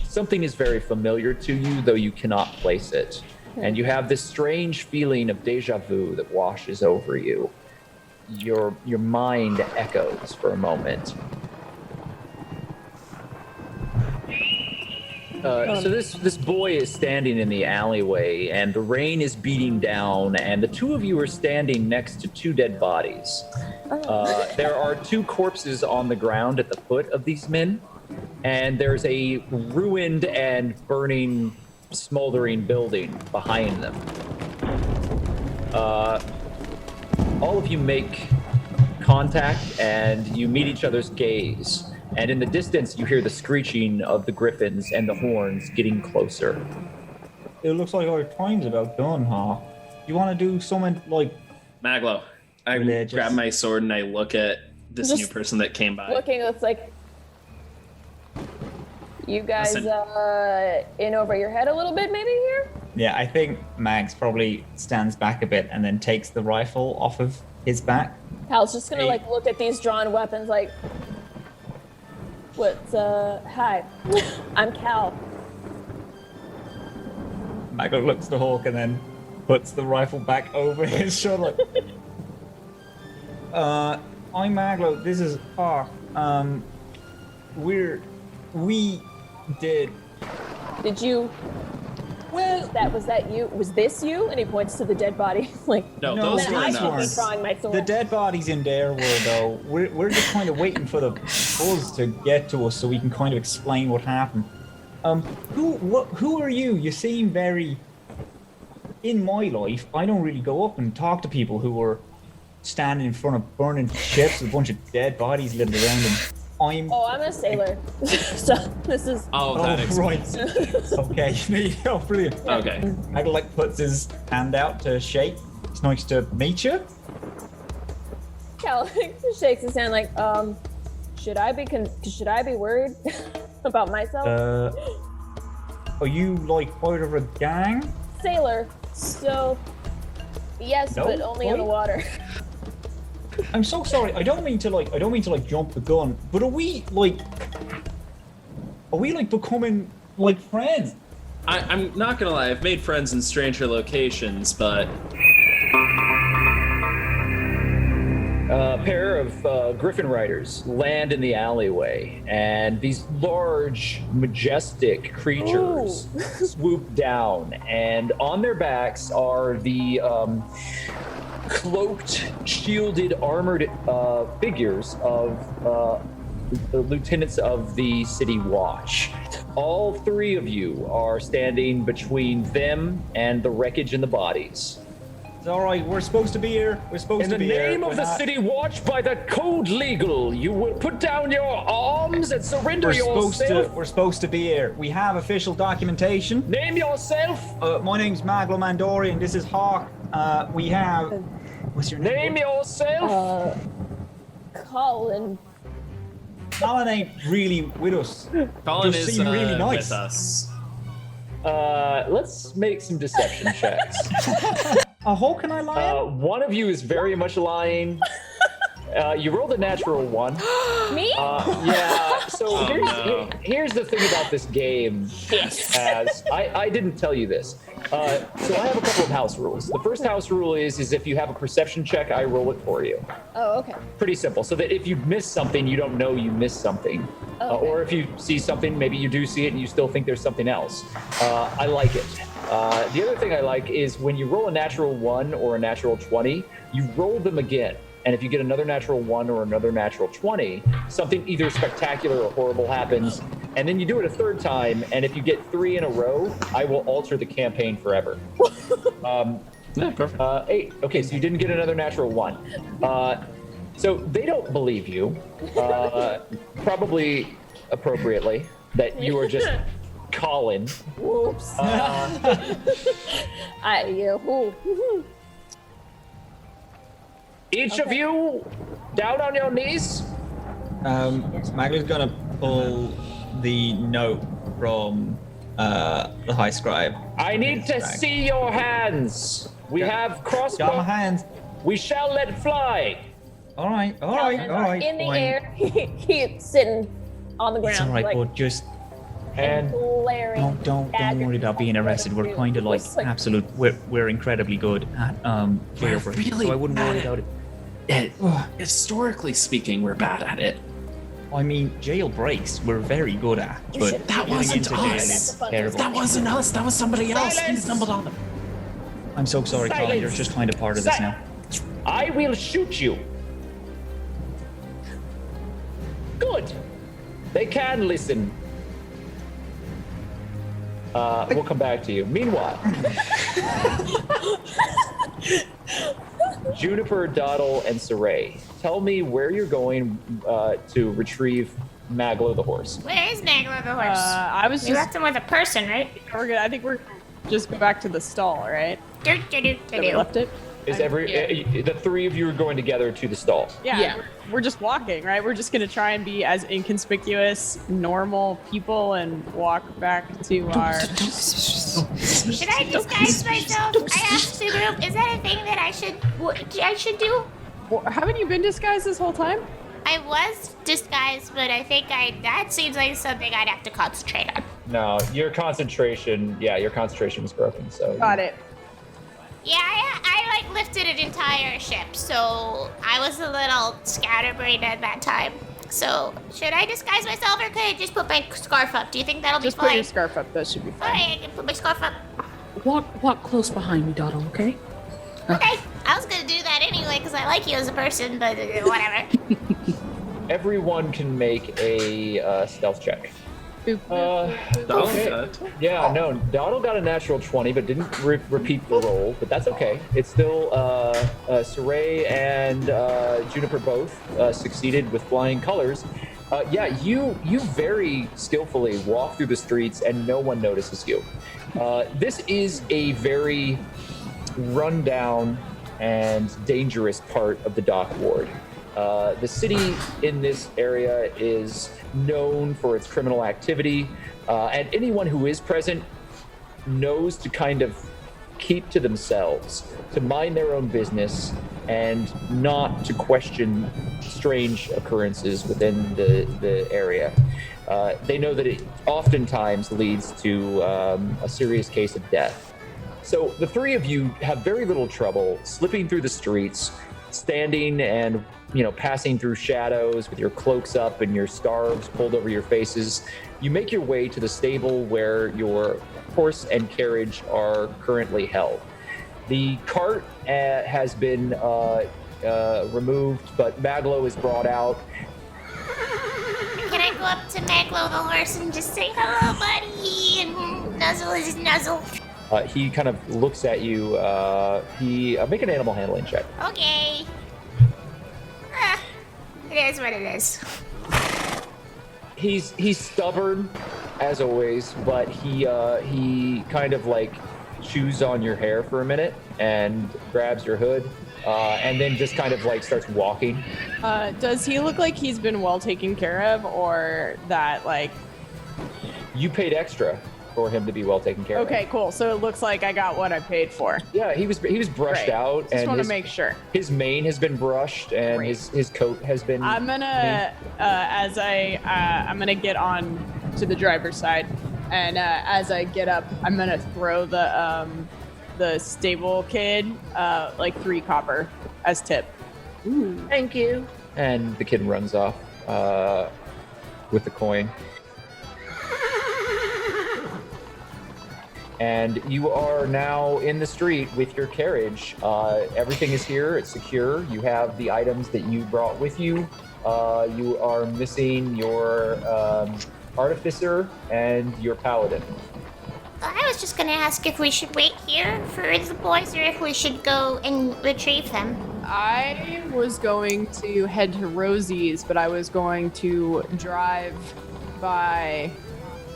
Something is very familiar to you, though you cannot place it. And you have this strange feeling of deja vu that washes over you. Your mind echoes for a moment. So this boy is standing in the alleyway, and the rain is beating down, and the two of you are standing next to two dead bodies. There are two corpses on the ground at the foot of these men, and there's a ruined and burning, smoldering building behind them. All of you make contact, and you meet each other's gaze. And in the distance, you hear the screeching of the griffins and the horns getting closer. It looks like our time's about done, huh? You want to do something like... MacLeod, I religious? grab my sword and I look at this Just new person that came by. Looking, it's like you guys Listen. in over your head a little bit, maybe here. Yeah, I think Mags probably stands back a bit and then takes the rifle off of his back. Cal's just gonna look at these drawn weapons, like, what's hi, I'm Cal. Mago looks to Hawk and then puts the rifle back over his shoulder. I'm Maglo. This is Hawk. We did. Did you? Well, was that you? Was this you? And he points to the dead body, like. No, No, those then were I not. should be drawing my sword. the dead bodies in there were though. We're just kind of waiting for the buzz to get to us so we can kind of explain what happened. Who are you? You seem very. In my life, I don't really go up and talk to people who are standing in front of burning ships with a bunch of dead bodies littered around them. I'm a sailor. So this is. Oh, that explains. right. Okay, oh, brilliant. Okay. Maglo puts his hand out to shake. It's nice to meet you. Cal shakes his hand like, should I be worried about myself? Are you like part of a gang? Sailor, so yes, No? but only in the water. I'm so sorry. I don't mean to jump the gun, but are we becoming like friends? I'm not gonna lie, I've made friends in stranger locations, but A pair of griffin riders land in the alleyway, and these large, majestic creatures swoop down, and on their backs are the cloaked, shielded, armored figures of the lieutenants of the city watch. All three of you are standing between them and the wreckage and the bodies. It's all right. We're supposed to be here. We're supposed In to the be here. name of We're the not- city watch, by the code legal, you will put down your arms and surrender yourself. We're supposed to be here. We have official documentation. Name yourself. My name's Maglo Mandori, and this is Hawk. We have. What's your name? Name yourself. Colin. Colin ain't really with us. Colin Just is seem really nice. with us. Let's make some deception checks. How can I lie? One of you is very much lying. You rolled a natural one. Me? Yeah. So here's the thing about this game. Yes. As I didn't tell you this. So I have a couple of house rules. The first house rule is if you have a perception check, I roll it for you. Oh, okay. Pretty simple. So that if you miss something, you don't know you missed something. Okay. Or if you see something, maybe you do see it and you still think there's something else. I like it. The other thing I like is when you roll a natural 1 or a natural 20, you roll them again. And if you get another natural 1 or another natural 20, something either spectacular or horrible happens. And then you do it a third time, and if you get 3 in a row, I will alter the campaign forever. Yeah, perfect. 8. Okay, so you didn't get another natural 1. So they don't believe you, probably appropriately, that you are just Colin. Whoops. Each of you, down on your knees. MacLeod's gonna pull the note from the High Scribe. I need to see your hands. We have crossbows. Got my hands. We shall let fly. All right. In the air, he's sitting on the ground. It's all right, like, bud. Just and glaring. don't worry about being arrested. We're kind of like absolute. We're incredibly good at jailbreak, really so I wouldn't worry bad about it. Historically speaking, we're bad at it. I mean, jailbreaks we're very good at, but That getting wasn't into jail us. is terrible. That wasn't us. That was somebody else. He Silence! stumbled on them. I'm so sorry, Colin. You're Silence! just kind of part of this now. I will shoot you. Good. They can listen. We'll come back to you. Meanwhile, Juniper, Doddle, and Saray, tell me where you're going to retrieve MacLeod the horse. Where is MacLeod the horse? I was We just. left him with a person, right? We're good. I think we're just go back to the stall, right? Do, do, do, do, That we do. left it. Is the three of you are going together to the stall? Yeah. We're just walking, right? We're just gonna try and be as inconspicuous, normal people, and walk back to our. Should I disguise myself? I asked the group, is that a thing that I should do? Haven't you been disguised this whole time? I was disguised, but I think that seems like something I'd have to concentrate on. No, your concentration was broken. So Got it. Yeah, I like lifted an entire ship, so I was a little scatterbrained at that time. So, should I disguise myself or could I just put my scarf up? Do you think that'll Just be put fine? your scarf up. That should be fine. Alright, I can put my scarf up. Walk close behind me, Doddle, okay? Okay, I was gonna do that anyway because I like you as a person, but whatever. everyone can make a stealth check. Okay. Yeah, no, Doddle got a natural 20, but didn't repeat the roll, but that's okay. It's still Saray and Juniper both succeeded with flying colors. Yeah, you very skillfully walk through the streets and no one notices you. This is a very rundown and dangerous part of the dock ward. The city in this area is known for its criminal activity, and anyone who is present knows to kind of keep to themselves, to mind their own business, and not to question strange occurrences within the area. They know that it oftentimes leads to a serious case of death. So the three of you have very little trouble slipping through the streets, standing and passing through shadows with your cloaks up and your scarves pulled over your faces. You make your way to the stable where your horse and carriage are currently held. The cart has been removed, but MacLeod is brought out. Can I go up to MacLeod the horse and just say hello, buddy, and nuzzle his nuzzle? He kind of looks at you. Make an animal handling check. Okay. It is what it is. He's stubborn as always, but he kind of like chews on your hair for a minute and grabs your hood, and then just kind of like starts walking. Does he look like he's been well taken care of, or that like? You paid extra for him to be well taken care of. Okay, cool. So it looks like I got what I paid for. Yeah, he was brushed Great. out. Just want to make sure. His mane has been brushed and Great. his coat has been. I'm gonna I'm gonna get on to the driver's side, and as I get up, I'm gonna throw the stable kid like 3 copper as tip. Ooh. Thank you. And the kid runs off with the coin. And you are now in the street with your carriage. Everything is here. It's secure. You have the items that you brought with you. You are missing your artificer and your paladin. I was just gonna ask if we should wait here for the boys or if we should go and retrieve them. I was going to head to Rosie's, but I was going to drive by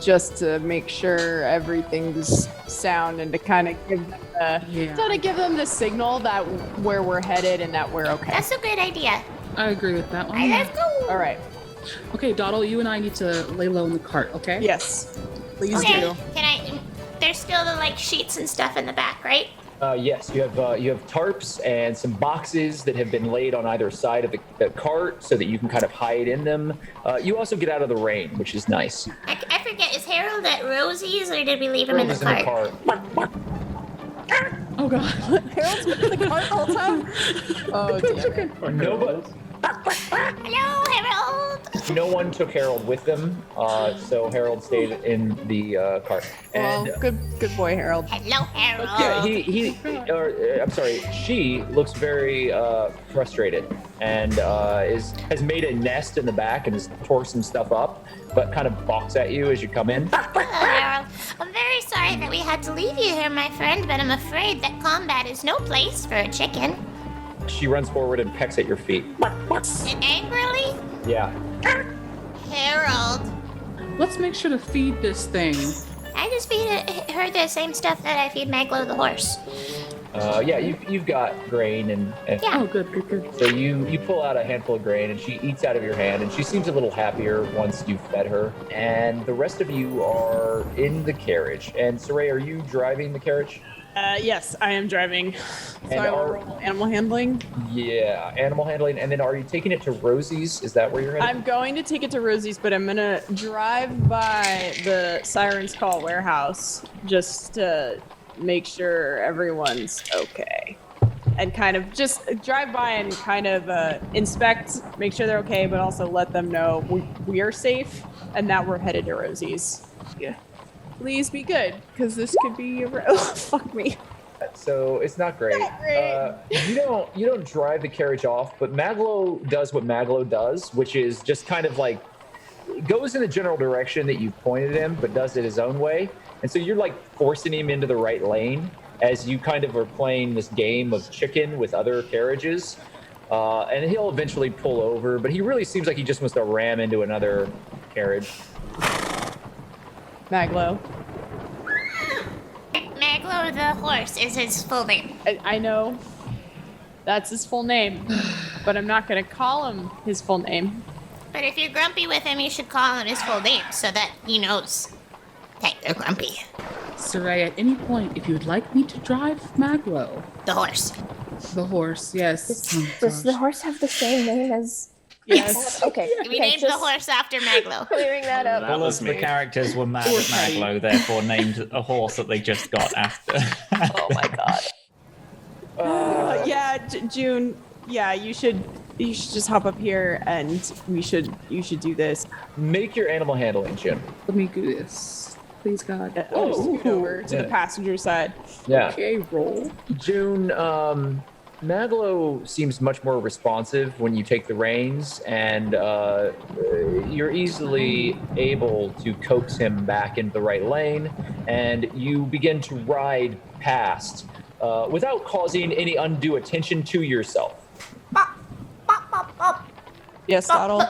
just to make sure everything's sound and to kind of give them the signal that where we're headed and that we're okay. That's a good idea. I agree with that one. Let's go. All right. Okay, Doddle, you and I need to lay low in the cart, okay? Yes. Please Okay. do. Can I? There's still the like sheets and stuff in the back, right? Yes, you have tarps and some boxes that have been laid on either side of the cart so that you can kind of hide in them. You also get out of the rain, which is nice. I forget. Is Harold at Rosie's or did we leave him in the Is in the cart? Oh god. Harold's been in the cart the whole time? Oh, damn it. Hello, Harold. No one took Harold with them, so Harold stayed in the cart. And Well, good boy, Harold. Hello, Harold. she looks very frustrated and has made a nest in the back and has tore some stuff up, but kind of balks at you as you come in. Hello, Harold. I'm very sorry that we had to leave you here, my friend, but I'm afraid that combat is no place for a chicken. She runs forward and pecks at your feet. And angrily? Yeah. Harold. Let's make sure to feed this thing. I just feed her the same stuff that I feed MacLeod the horse. Yeah, you've got grain and Yeah. Oh, good. so you pull out a handful of grain and she eats out of your hand and she seems a little happier once you've fed her. And the rest of you are in the carriage. And Saray, are you driving the carriage? Yes, I am driving. So And I will roll animal handling. Yeah, animal handling. And then are you taking it to Rosie's? Is that where you're headed? I'm going to take it to Rosie's, but I'm going to drive by the Siren's Call warehouse just to make sure everyone's okay. And kind of just drive by and kind of inspect, make sure they're okay, but also let them know we are safe and that we're headed to Rosie's. Yeah. Please be good, because this could be fuck me. So it's not great. Not great. You don't drive the carriage off, but MacLeod does what MacLeod does, which is just kind of like goes in the general direction that you've pointed him, but does it his own way. And so you're like forcing him into the right lane as you kind of are playing this game of chicken with other carriages. And he'll eventually pull over, but he really seems like he just wants to ram into another carriage. Maglo. MacLeod the horse is his full name. I know that's his full name, but I'm not going to call him his full name. But if you're grumpy with him, you should call him his full name so that he knows that you're grumpy. Saray, at any point, if you would like me to drive Maglo. The horse. The horse, yes. Does the horse have the same name as? Yes. Okay. We named the horse after MacLeod. Clearing that up. All of the characters were mad at Maglo, therefore named a horse that they just got after. Oh my god. Yeah, June. Yeah, you should just hop up here and you should do this. Make your animal handling, Jim. Let me do this. Please, God. I'll just scoot over to the Yeah. passenger side. Yeah. Okay, roll. June, Maglo seems much more responsive when you take the reins, and you're easily able to coax him back into the right lane, and you begin to ride past without causing any undue attention to yourself. Yes, Doddle.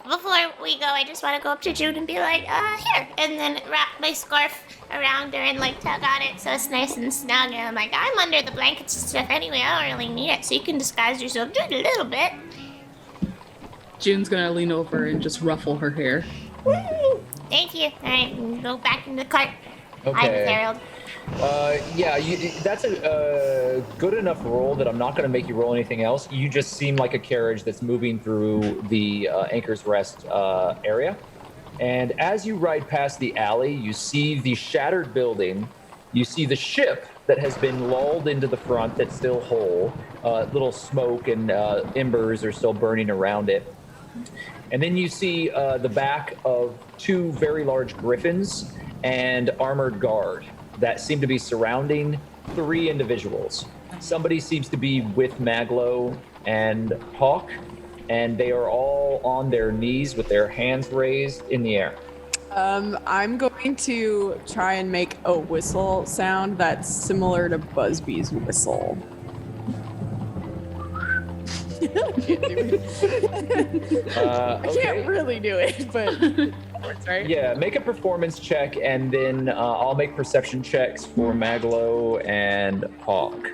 Before we go, I just want to go up to June and be like, here. And then wrap my scarf around her and like tug on it so it's nice and snug. And I'm like, I'm under the blankets and stuff anyway. I don't really need it. So you can disguise yourself just a little bit. June's gonna lean over and just ruffle her hair. Thank you. All right, go back in the cart. Okay. Hi, Harold. Yeah, that's a good enough roll that I'm not going to make you roll anything else. You just seem like a carriage that's moving through the Anchor's Rest area. And as you ride past the alley, you see the shattered building. You see the ship that has been lulled into the front that's still whole. Little smoke and embers are still burning around it. And then you see the back of two very large griffins and armored guard that seem to be surrounding three individuals. Somebody seems to be with Maglo and Hawk, and they are all on their knees with their hands raised in the air. I'm going to try and make a whistle sound that's similar to Busby's whistle. Can't do it. I Okay. can't really do it, but right? Yeah, make a performance check, and then I'll make perception checks for Maglo and Hawk.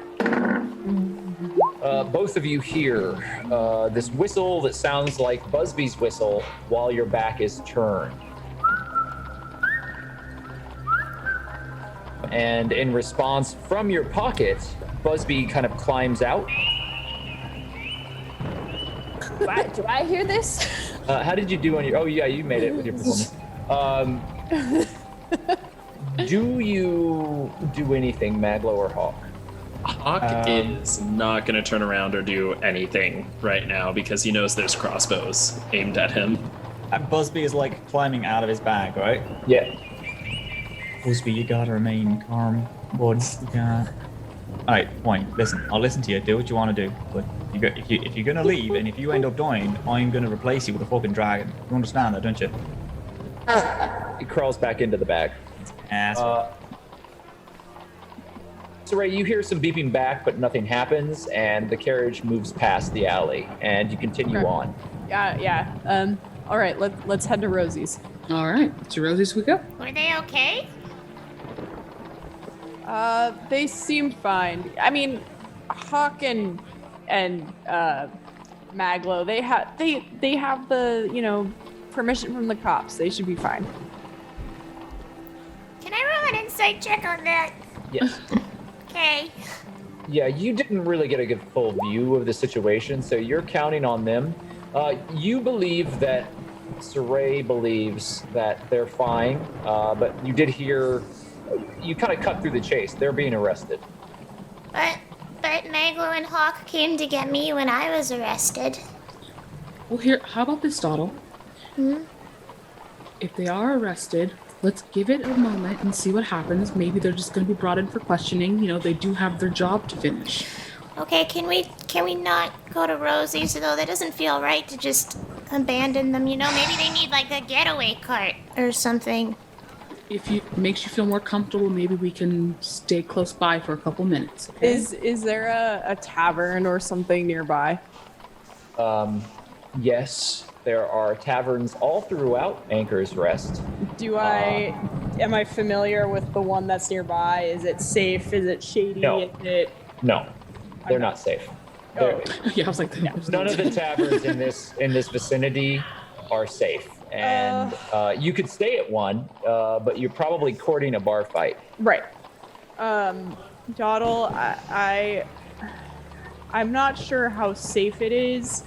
Both of you hear this whistle that sounds like Busby's whistle while your back is turned. And in response from your pocket, Busby kind of climbs out. Do I hear this? How did you do on your? Oh yeah, you made it with your performance. Do you do anything, Maglo or Hawk? Hawk is not going to turn around or do anything right now because he knows there's crossbows aimed at him. And Busby is like climbing out of his bag, right? Yeah. Busby, you gotta remain calm. Woods, you got. Alright, point. Listen, I'll listen to you. Do what you want to do. But if you're gonna leave and if you end up dying, I'm gonna replace you with a fucking dragon. You understand that, don't you? He crawls back into the bag. So Ray, you hear some beeping back, but nothing happens, and the carriage moves past the alley, and you continue on. Yeah. All right, let's head to Rosie's. All right, to Rosie's we go. Were they okay? They seem fine. I mean, Hawk and Maglo, they have the permission from the cops. They should be fine. Can I roll an insight check on that? Yes. Okay. Yeah, you didn't really get a good full view of the situation, so you're counting on them. You believe that Saray believes that they're fine, but you did hear, you kind of cut through the chase. They're being arrested. But Maglo and Hawk came to get me when I was arrested. Well, here, how about this, Dottle? If they are arrested, let's give it a moment and see what happens. Maybe they're just going to be brought in for questioning. They do have their job to finish. Okay, can we not go to Rosie's though? That doesn't feel right to just abandon them. Maybe they need like a getaway cart or something. If it makes you feel more comfortable, maybe we can stay close by for a couple minutes. Okay? Is there a tavern or something nearby? Yes, there are taverns all throughout Anchor's Rest. Am I familiar with the one that's nearby? Is it safe? Is it shady? No. No, they're not safe. Oh. Yeah, I was like, None of the taverns in this vicinity are safe, and you could stay at one, but you're probably courting a bar fight. Right. Dottle, I'm not sure how safe it is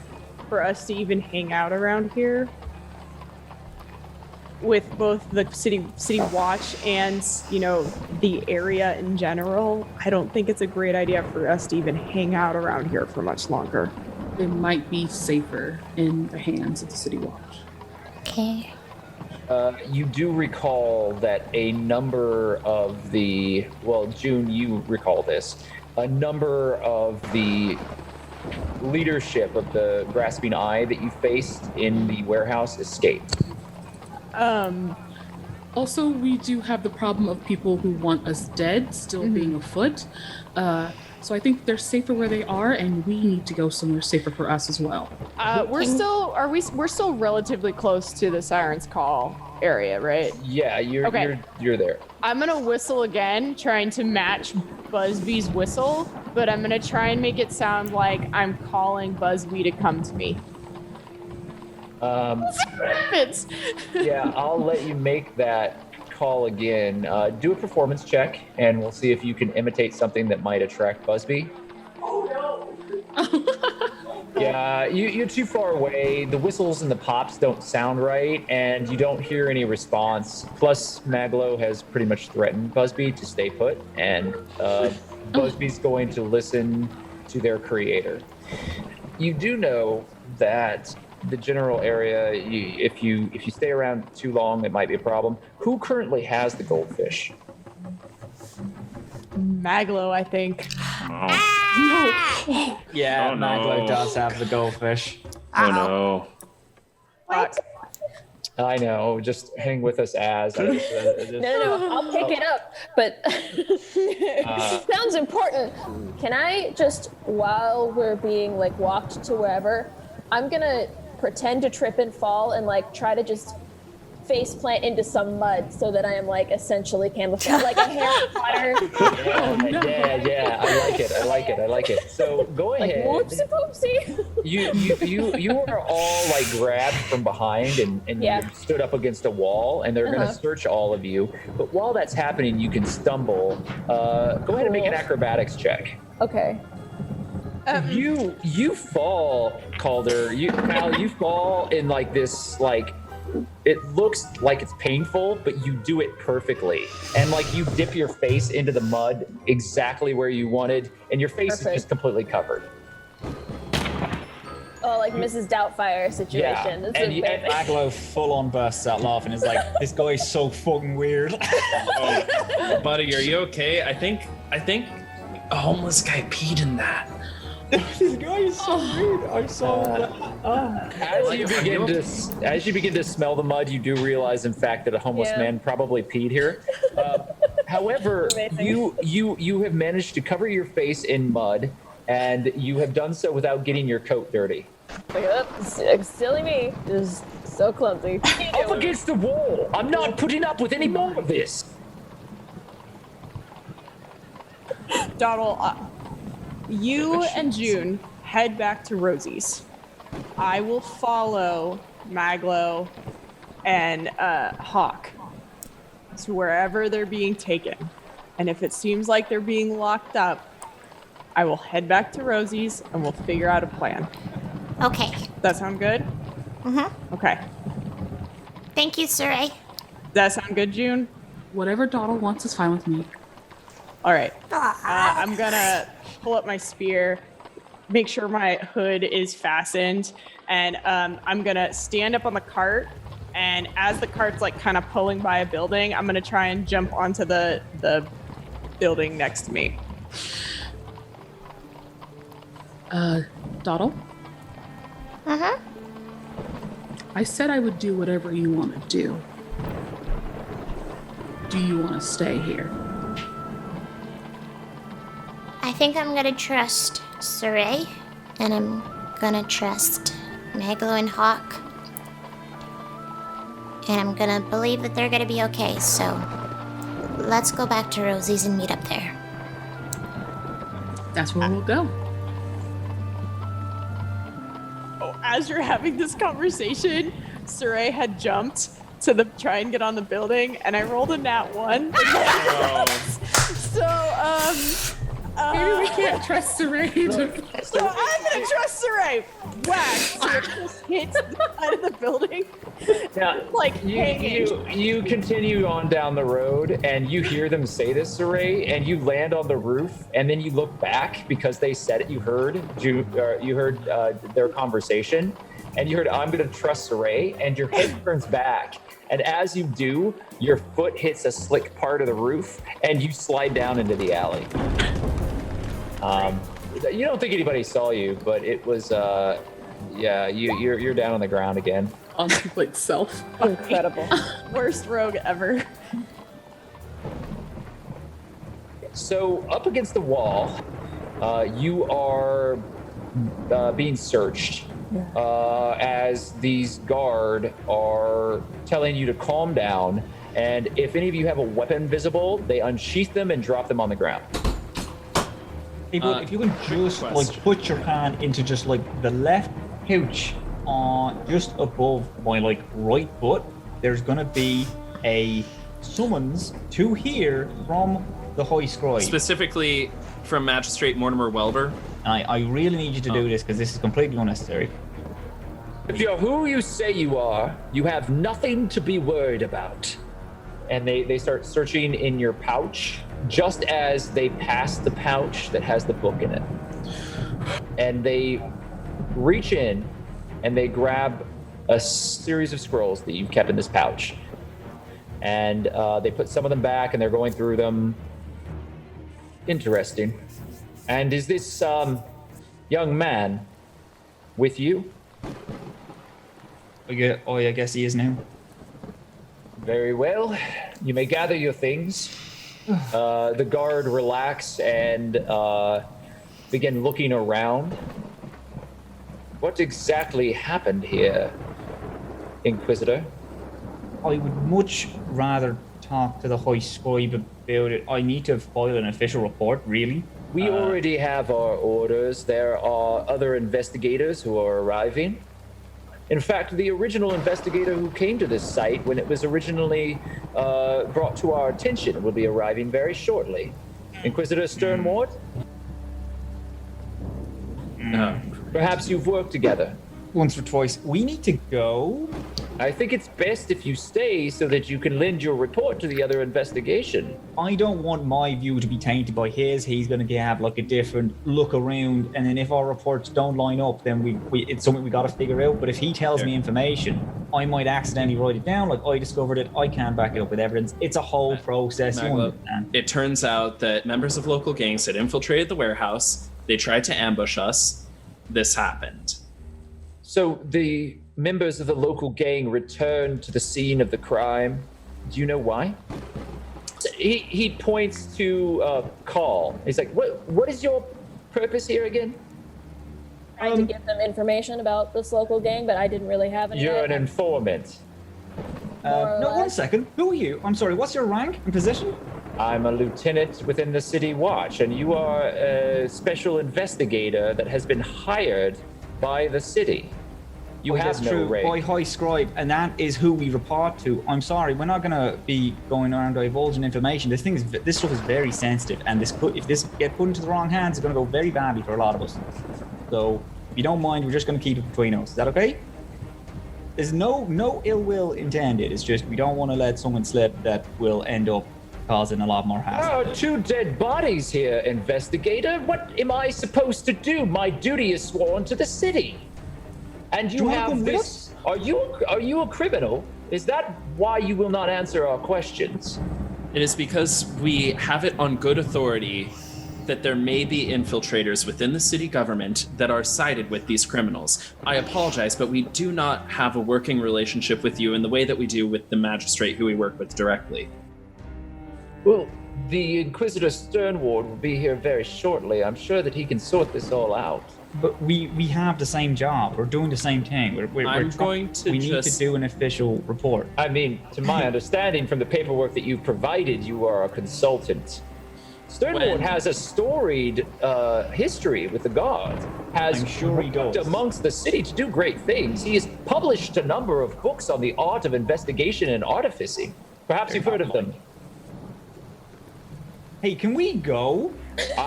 for us to even hang out around here with both the city watch and the area in general. I don't think it's a great idea for us to even hang out around here for much longer. It might be safer in the hands of the City Watch. Okay. You do recall that a number of June, you recall this, a number of the leadership of the Grasping Eye that you faced in the warehouse escaped. Also, we do have the problem of people who want us dead still being afoot. So I think they're safer where they are, and we need to go somewhere safer for us as well. We're still relatively close to the Siren's Call area, right? Yeah, you're there. I'm gonna whistle again, trying to match Busby's whistle, but I'm gonna try and make it sound like I'm calling Busby to come to me. Yeah, I'll let you make that call again. Do a performance check, and we'll see if you can imitate something that might attract Busby. Oh no! Yeah, you're too far away. The whistles and the pops don't sound right, and you don't hear any response. Plus, Maglo has pretty much threatened Busby to stay put, and Busby's going to listen to their creator. You do know that the general area, if you stay around too long, it might be a problem. Who currently has the goldfish? Maglo, I think. Yeah, Oh, Maglo no. does have the goldfish. Oh no. What? I know. Just hang with us as. No, I'll pick it up. But sounds important. Can I just, while we're being like walked to wherever, I'm gonna pretend to trip and fall and like try to just face plant into some mud so that I am like essentially camouflaged, like a Harry Potter. Yeah. I like it. So go ahead. Whoopsie poopsie. You are all like grabbed from behind and you stood up against a wall, and they're gonna search all of you. But while that's happening, you can stumble. Go ahead and make an acrobatics check. Okay. You fall, Calder. You fall in like this like. It looks like it's painful, but you do it perfectly. And like you dip your face into the mud exactly where you wanted, and your face is just completely covered. Oh, like Mrs. Doubtfire situation. Yeah. And MacLeod full on bursts out laughing. It's like, this guy is so fucking weird. Oh, buddy, are you okay? I think a homeless guy peed in that. This guy is so weird. I'm so As you begin to smell the mud, you do realize, in fact, that a homeless man probably peed here. However, you have managed to cover your face in mud, and you have done so without getting your coat dirty. Silly me. This is so clumsy. Up against the wall. I'm not putting up with any more of this. Donald, you and June head back to Rosie's. I will follow MacLeod and Hawk to wherever they're being taken. And if it seems like they're being locked up, I will head back to Rosie's and we'll figure out a plan. Okay. That sound good? Mm-hmm. Okay. Thank you, Saray. Does that sound good, June? Whatever Donald wants is fine with me. All right. I'm gonna pull up my spear, make sure my hood is fastened, and I'm gonna stand up on the cart. And as the cart's like kind of pulling by a building, I'm gonna try and jump onto the building next to me. Donald? Uh-huh. I said I would do whatever you want to do. Do you want to stay here? I think I'm gonna trust Saray, and I'm gonna trust MacLeod and Hawk, and I'm gonna believe that they're gonna be okay, so let's go back to Rosie's and meet up there. That's where we'll go. Oh, as you're having this conversation, Saray had jumped to try and get on the building, and I rolled a nat 1. So, maybe we can't trust Saray. So I'm gonna trust Saray. Whack! So it just hits the side of the building. Now, like hanging. You continue on down the road, and you hear them say this, Saray, and you land on the roof, and then you look back because they said it. You heard their conversation, and you heard, "I'm gonna trust Saray," and your head turns back. And as you do, your foot hits a slick part of the roof, and you slide down into the alley. You don't think anybody saw you, but it was, you're down on the ground again. On complete self. Incredible. Worst rogue ever. So up against the wall, you are being searched. As these guard are telling you to calm down, and if any of you have a weapon visible, they unsheath them and drop them on the ground. If you can just like put your hand into just like the left pouch on just above my like right foot, there's gonna be a summons to here from the High Scribe. Specifically from Magistrate Mortimer Welber. I really need you to do this because this is completely unnecessary. If you're who you say you are, you have nothing to be worried about. And they start searching in your pouch, just as they pass the pouch that has the book in it. And they reach in and they grab a series of scrolls that you've kept in this pouch. And they put some of them back and they're going through them. Interesting. And is this young man with you? I guess he is now. Very well. You may gather your things. The guard relax and begin looking around. What exactly happened here, Inquisitor? I would much rather talk to the High Scribe about it. I need to file an official report, really. We already have our orders. There are other investigators who are arriving. In fact, the original investigator who came to this site when it was originally brought to our attention will be arriving very shortly. Inquisitor Sternward? Perhaps you've worked together. Once or twice. We need to go. I think it's best if you stay so that you can lend your report to the other investigation. I don't want my view to be tainted by his. He's going to have like a different look around, and then if our reports don't line up, then we it's something we got to figure out. But if he tells me information, I might accidentally write it down, like I discovered it. I can't back it up with evidence. It's a whole process. It turns out that members of local gangs had infiltrated the warehouse. They tried to ambush us. This happened. So the members of the local gang returned to the scene of the crime. Do you know why? He points to Call. He's like, what is your purpose here again? Trying to give them information about this local gang, but I didn't really have any. You're an informant. No, 1 second. Who are you? I'm sorry, what's your rank and position? I'm a lieutenant within the City Watch, and you are a special investigator that has been hired by the city. You have that's no true. rank. By High Scribe, and that is who we report to. I'm sorry, we're not going to be going around divulging information. This stuff is very sensitive, and if this get put into the wrong hands, it's going to go very badly for a lot of us. So, if you don't mind, we're just going to keep it between us. Is that okay? There's no ill will intended. It's just we don't want to let someone slip that will end up causing a lot more hassle. There are 2 dead bodies here, investigator. What am I supposed to do? My duty is sworn to the city. And you have this. Are you a criminal? Is that why you will not answer our questions? It is because we have it on good authority that there may be infiltrators within the city government that are sided with these criminals. I apologize, but we do not have a working relationship with you in the way that we do with the magistrate who we work with directly. Well, the Inquisitor Sternward will be here very shortly. I'm sure that he can sort this all out. But we have the same job. We're doing the same thing. We need to do an official report. I mean, to my understanding from the paperwork that you've provided, you are a consultant. Sternward has a storied history with the Guard. I'm sure he does. Amongst the city to do great things. He has published a number of books on the art of investigation and artificing. Perhaps you've heard of them. Hey, can we go?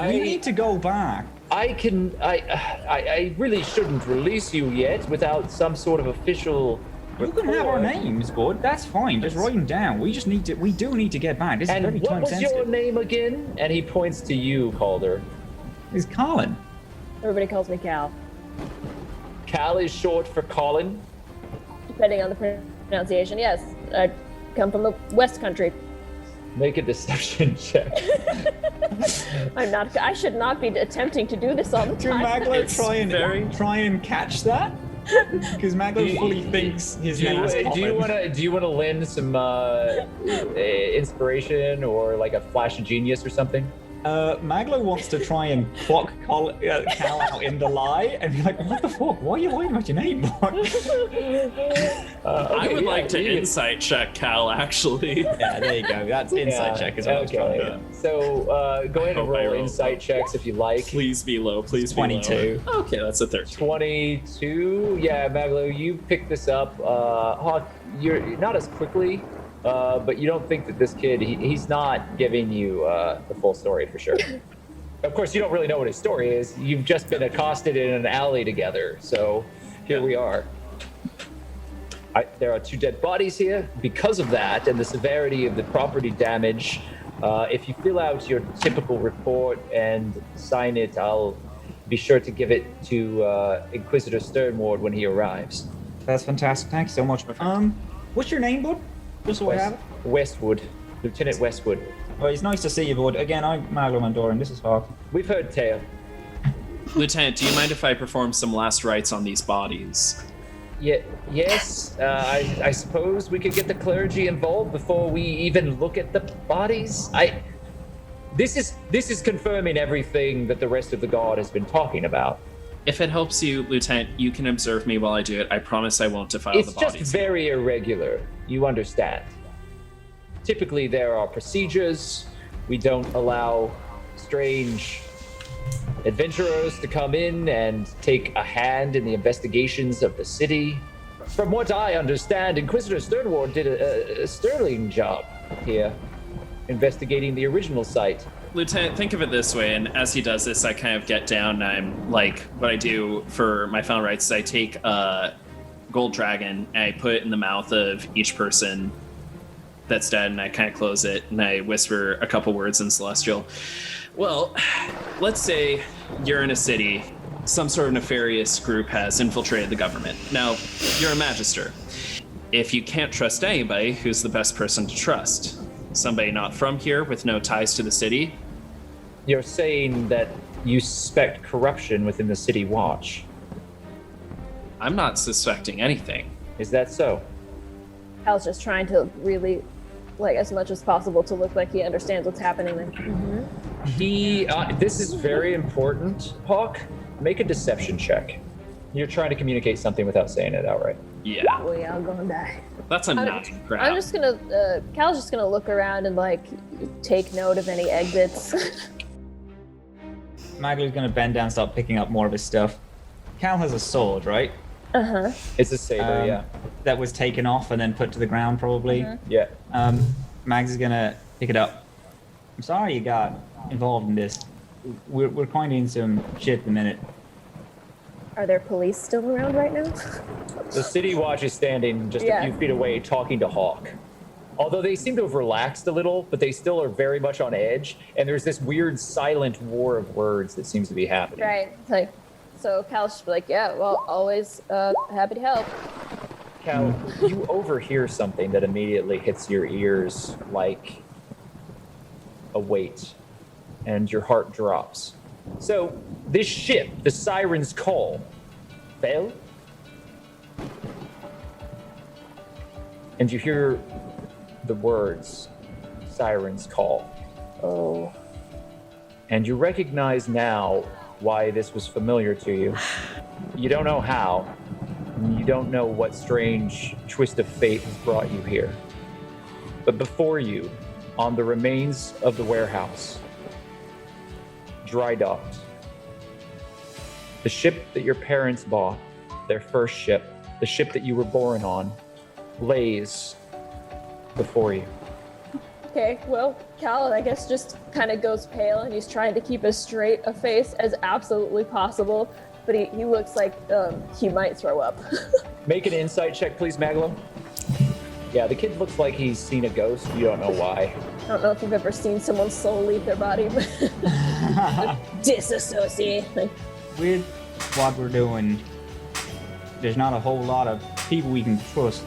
We need to go back. I really shouldn't release you yet without some sort of official report. You can have our names, bud. That's fine. Just write them down. We do need to get back. This is very time sensitive. And what was your name again? And he points to you, Calder. It's Colin. Everybody calls me Cal. Cal is short for Colin? Depending on the pronunciation, yes. I come from the West Country. Make a deception check. I should not be attempting to do this all the time. MacLeod try and catch that? Because MacLeod fully thinks his name is Colin. Do you want to lend some inspiration or like a flash of genius or something? MacLeod wants to try and pluck Cal out in the lie and be like, what the fuck? Why are you lying about your name? I would like to insight check Cal, actually. Yeah, there you go. That's insight check is what I was trying to do. So go ahead and roll insight checks if you like. Please be low. Please be 22. Low. Okay, that's a 13. 22. Yeah, MacLeod, you picked this up. Hawk, you're not as quickly. But you don't think that this kid, he's not giving you the full story for sure. Of course, you don't really know what his story is. You've just been accosted in an alley together. So here we are. There are 2 dead bodies here. Because of that and the severity of the property damage, if you fill out your typical report and sign it, I'll be sure to give it to Inquisitor Sternward when he arrives. That's fantastic. Thanks so much. What's your name, bud? Just so I have it. Westwood. Lieutenant Westwood. Well, it's nice to see you, bud. Again, I'm MacLeod Mandoran. This is Hawk. We've heard tale. Lieutenant, do you mind if I perform some last rites on these bodies? Yes. I suppose we could get the clergy involved before we even look at the bodies. This is confirming everything that the rest of the guard has been talking about. If it helps you, Lieutenant, you can observe me while I do it. I promise I won't defile It's the bodies. just very irregular. You understand. Typically, there are procedures. We don't allow strange adventurers to come in and take a hand in the investigations of the city. From what I understand, Inquisitor Sternward did a sterling job here, investigating the original site. Lieutenant, think of it this way, and as he does this, I kind of get down, and I'm like, what I do for my final rites is I take a gold dragon, and I put it in the mouth of each person that's dead, and I kind of close it, and I whisper a couple words in Celestial. Well, let's say you're in a city, some sort of nefarious group has infiltrated the government. Now, you're a magister. If you can't trust anybody, who's the best person to trust? Somebody not from here with no ties to the city? You're saying that you suspect corruption within the city watch. I'm not suspecting anything. Is that so? Hal's just trying to really, like, as much as possible to look like he understands what's happening. Like, This is very important, Hawk. Make a deception check. You're trying to communicate something without saying it outright. Yeah. we all gonna die. That's a 9, crap. I'm just gonna, Cal's just gonna look around and, like, take note of any exits. MacLeod's gonna bend down, start picking up more of his stuff. Cal has a sword, right? Uh-huh. It's a saber, yeah. That was taken off and then put to the ground, probably. Yeah. Mags is gonna pick it up. I'm sorry you got involved in this. We're finding some shit at the minute. Are there police still around right now? The city watch is standing just a few feet away talking to Hawk. Although they seem to have relaxed a little, but they still are very much on edge, and there's this weird silent war of words that seems to be happening. Right. Like, so Cal's just like, yeah, well, always happy to help. Cal, you overhear something that immediately hits your ears like a weight, and your heart drops. So, this ship, the Siren's Call, fell? And you hear the words, Siren's Call. Oh. And you recognize now why this was familiar to you. You don't know how. You don't know what strange twist of fate has brought you here. But before you, on the remains of the warehouse, dry docked, the ship that your parents bought, their first ship, the ship that you were born on, lays before you. Okay, well, Cal, I guess, just kind of goes pale, and he's trying to keep as straight a face as absolutely possible, but he looks like he might throw up. Make an insight check, please, MacLeod. Yeah, the kid looks like he's seen a ghost. You don't know why. I don't know if you've ever seen someone's soul leave their body, but disassociate. Like, With what we're doing, there's not a whole lot of people we can trust.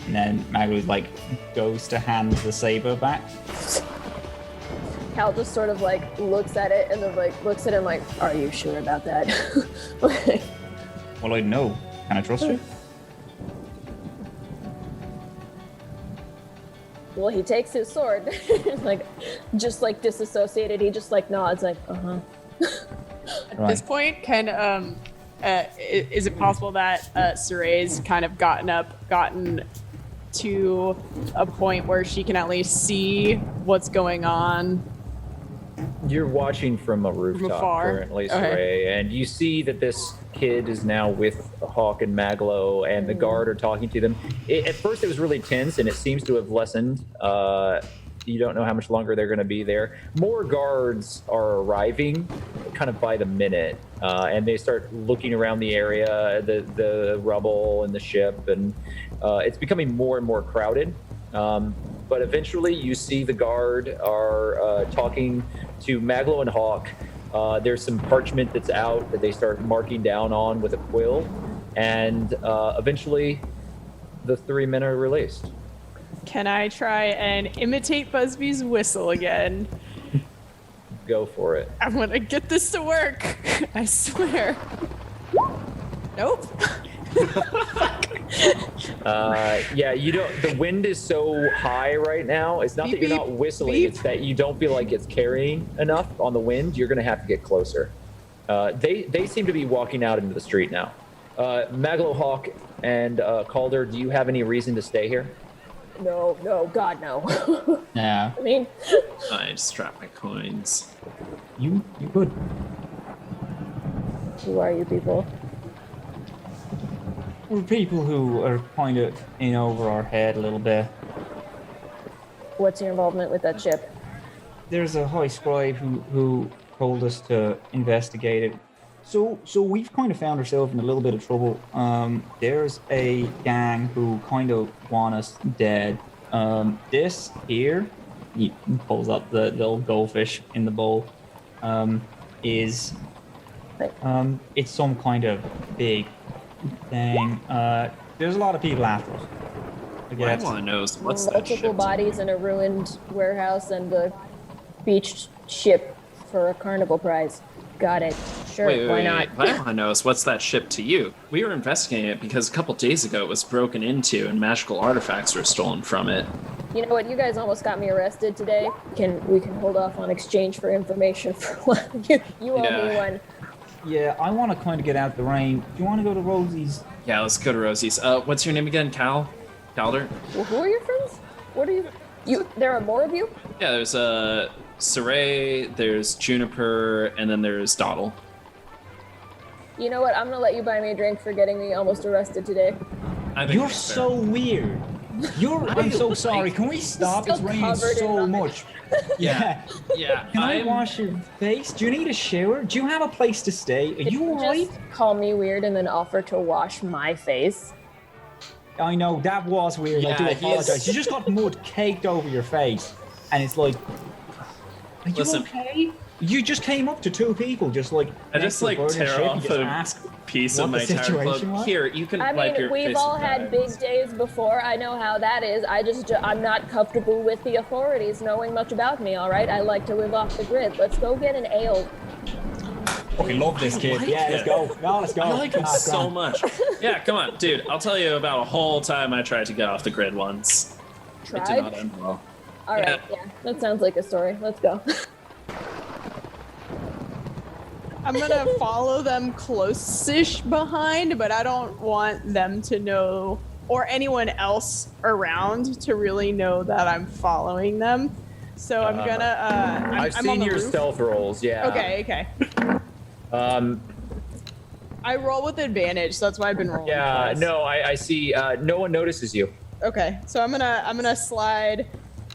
And then MacLeod like goes to hand the saber back. Cal just sort of like looks at it and then like looks at him like, "Are you sure about that?" Like, Well, I know. Can I trust you? well, he takes his sword, like just like disassociated. He just like nods, like, "Uh-huh." At this point, can is it possible that Saray's kind of gotten to a point where she can at least see what's going on? You're watching from a rooftop afar? currently, Okay. Saray, and you see that this kid is now with Hawk and MacLeod, and the guard are talking to them. At first, it was really tense, and it seems to have lessened. You don't know how much longer they're going to be there. More guards are arriving, kind of by the minute, and they start looking around the area, the rubble and the ship, and it's becoming more and more crowded. But eventually, you see the guard are talking to MacLeod and Hawk. There's some parchment that's out that they start marking down on with a quill, and eventually, the 3 men are released. Can I try and imitate Busby's whistle again? Go for it. I'm gonna get this to work. I swear. Nope. Yeah, you don't. The wind is so high right now. It's not Beep, that you're beep, not whistling; beep. it's that you don't feel like it's carrying enough on the wind. You're gonna have to get closer. They seem to be walking out into the street now. Maglo Hawk and Calder, do you have any reason to stay here? No, God, no. Yeah. I mean, I just dropped my coins. You good. who are you people? We're people who are kind of in over our head a little bit. What's your involvement with that ship? There's a high scribe who told us to investigate it. So we've kind of found ourselves in a little bit of trouble. There's a gang who kind of want us dead. This here, he pulls up the little goldfish in the bowl, is it's some kind of big thing. There's a lot of people after us. I What I guess. want to know is what's that Multiple ship? bodies in a ruined warehouse and a beached ship for a carnival prize. Got it. Sure, why not? What I want to know is what's that ship to you? We were investigating it because a couple days ago it was broken into and magical artifacts were stolen from it. You know what? You guys almost got me arrested today. We can hold off on exchange for information for one. You owe me one. Yeah, I want to kind of get out the rain. Do you want to go to Rosie's? Yeah, let's go to Rosie's. What's your name again? Calder? Well, who are your friends? What are you? There are more of you? Yeah, there's Saray, there's Juniper, and then there's Dottle. You know what? I'm gonna let you buy me a drink for getting me almost arrested today. I think You're that's so weird. I'm so sorry. Can we stop? Still It's raining covered in so mud. much. Yeah. Yeah. Can I wash your face? Do you need a shower? Do you have a place to stay? Are Did you alright? just call me weird and then offer to wash my face? I know, that was weird. I do Yeah, apologize. You just got mud caked over your face. And it's like, are you Listen. okay? You just came up to two people, just like, I next just to a like burning tear ship and off just a ask piece what of the my tire situation cloak. was? Here, you can I wipe mean, your we've face all with had that. big days before. I know how that is. I'm not comfortable with the authorities knowing much about me, all right? I like to live off the grid. Let's go get an ale. Fucking love this kid. like Yeah, let's him. go. No, let's go. I like him Ah, so grand. much. Yeah, come on, dude. I'll tell you about a whole time I tried to get off the grid once. It did Tried? not end well. All right, yeah, that sounds like a story. Let's go. I'm gonna follow them close-ish behind, but I don't want them to know, or anyone else around to really know that I'm following them. So I'm gonna. I've I'm seen on the your roof. stealth rolls. Yeah. Okay. Um. I roll with advantage, so that's why I've been rolling. Yeah. twice. No, I see. No one notices you. Okay, so I'm gonna slide,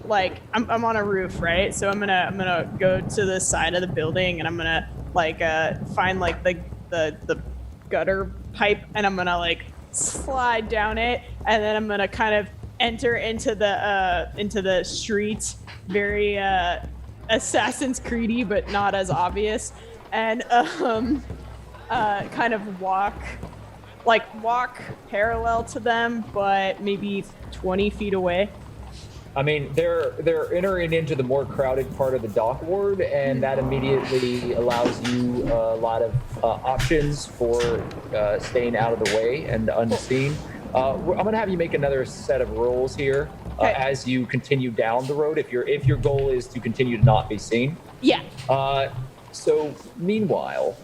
like I'm on a roof, right? So I'm gonna go to the side of the building and I'm gonna like find like the gutter pipe and I'm gonna like slide down it and then I'm gonna kind of enter into the street, very Assassin's Creedy but not as obvious, and kind of walk parallel to them, but maybe 20 feet away. I mean, they're entering into the more crowded part of the dock ward, and that immediately allows you a lot of options for staying out of the way and unseen. I'm gonna have you make another set of rolls here Okay. as you continue down the road. If your goal is to continue to not be seen. Yeah. So meanwhile,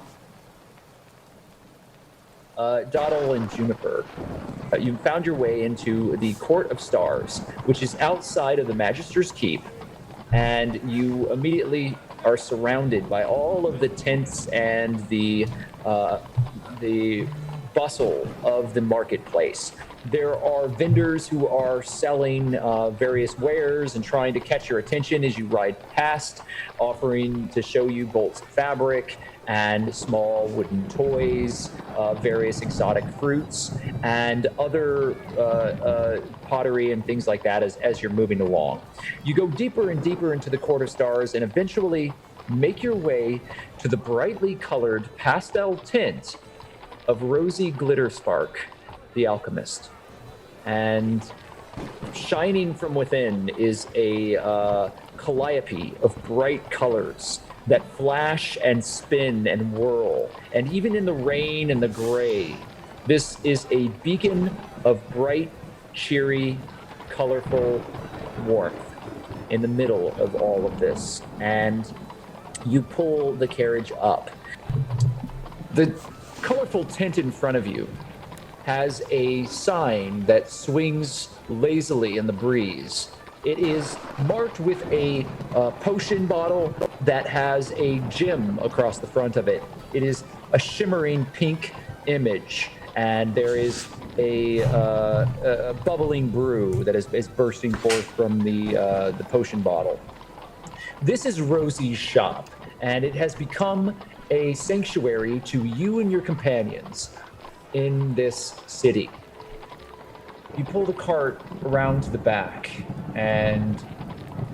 Dottle and Juniper, you found your way into the Court of Stars, which is outside of the Magister's Keep, and you immediately are surrounded by all of the tents and the bustle of the marketplace. There are vendors who are selling various wares and trying to catch your attention as you ride past, offering to show you bolts of fabric and small wooden toys, various exotic fruits, and other pottery and things like that as you're moving along. You go deeper and deeper into the Court of Stars and eventually make your way to the brightly colored pastel tint of Rosy Glitterspark, the alchemist. And shining from within is a calliope of bright colors that flash and spin and whirl. And even in the rain and the gray, this is a beacon of bright, cheery, colorful warmth in the middle of all of this, and you pull the carriage up. The colorful tent in front of you has a sign that swings lazily in the breeze. It is marked with a potion bottle that has a gem across the front of it. It is a shimmering pink image, and there is a bubbling brew that is bursting forth from the potion bottle. This is Rosie's shop, and it has become a sanctuary to you and your companions in this city. You pull the cart around to the back, and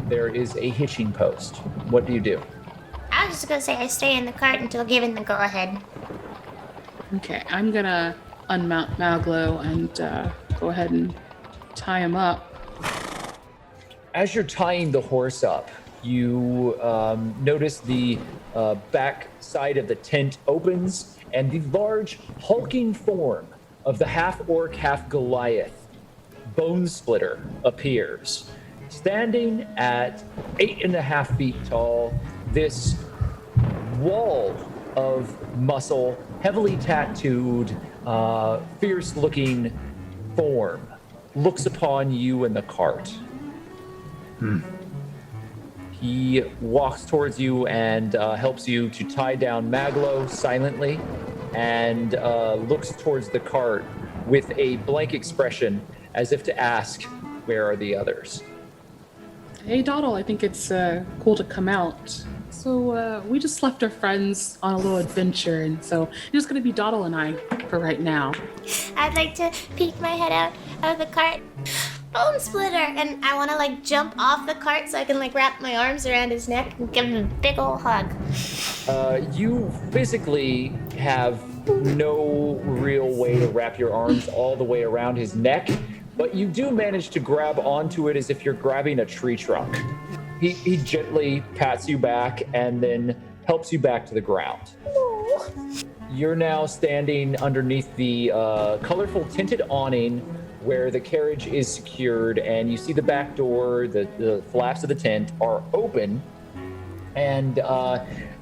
there is a hitching post. What do you do? I was just gonna say I stay in the cart until given the go-ahead. Okay, I'm gonna unmount MacLeod and go ahead and tie him up. As you're tying the horse up, you notice the back side of the tent opens, and the large, hulking form of the half-orc, half-Goliath Bone Splitter appears. Standing at 8.5 feet tall, this wall of muscle, heavily tattooed, fierce-looking form looks upon you in the cart. He walks towards you and helps you to tie down MacLeod silently, and looks towards the cart with a blank expression as if to ask, where are the others? Hey, Doddle, I think it's cool to come out. So we just left our friends on a little adventure, and so it's just going to be Doddle and I for right now. I'd like to peek my head out of the cart. Bone Splitter! And I want to, like, jump off the cart so I can, like, wrap my arms around his neck and give him a big ol' hug. You physically have no real way to wrap your arms all the way around his neck, but you do manage to grab onto it as if you're grabbing a tree trunk. He gently pats you back and then helps you back to the ground. You're now standing underneath the colorful tinted awning where the carriage is secured, and you see the back door, the flaps of the tent are open, and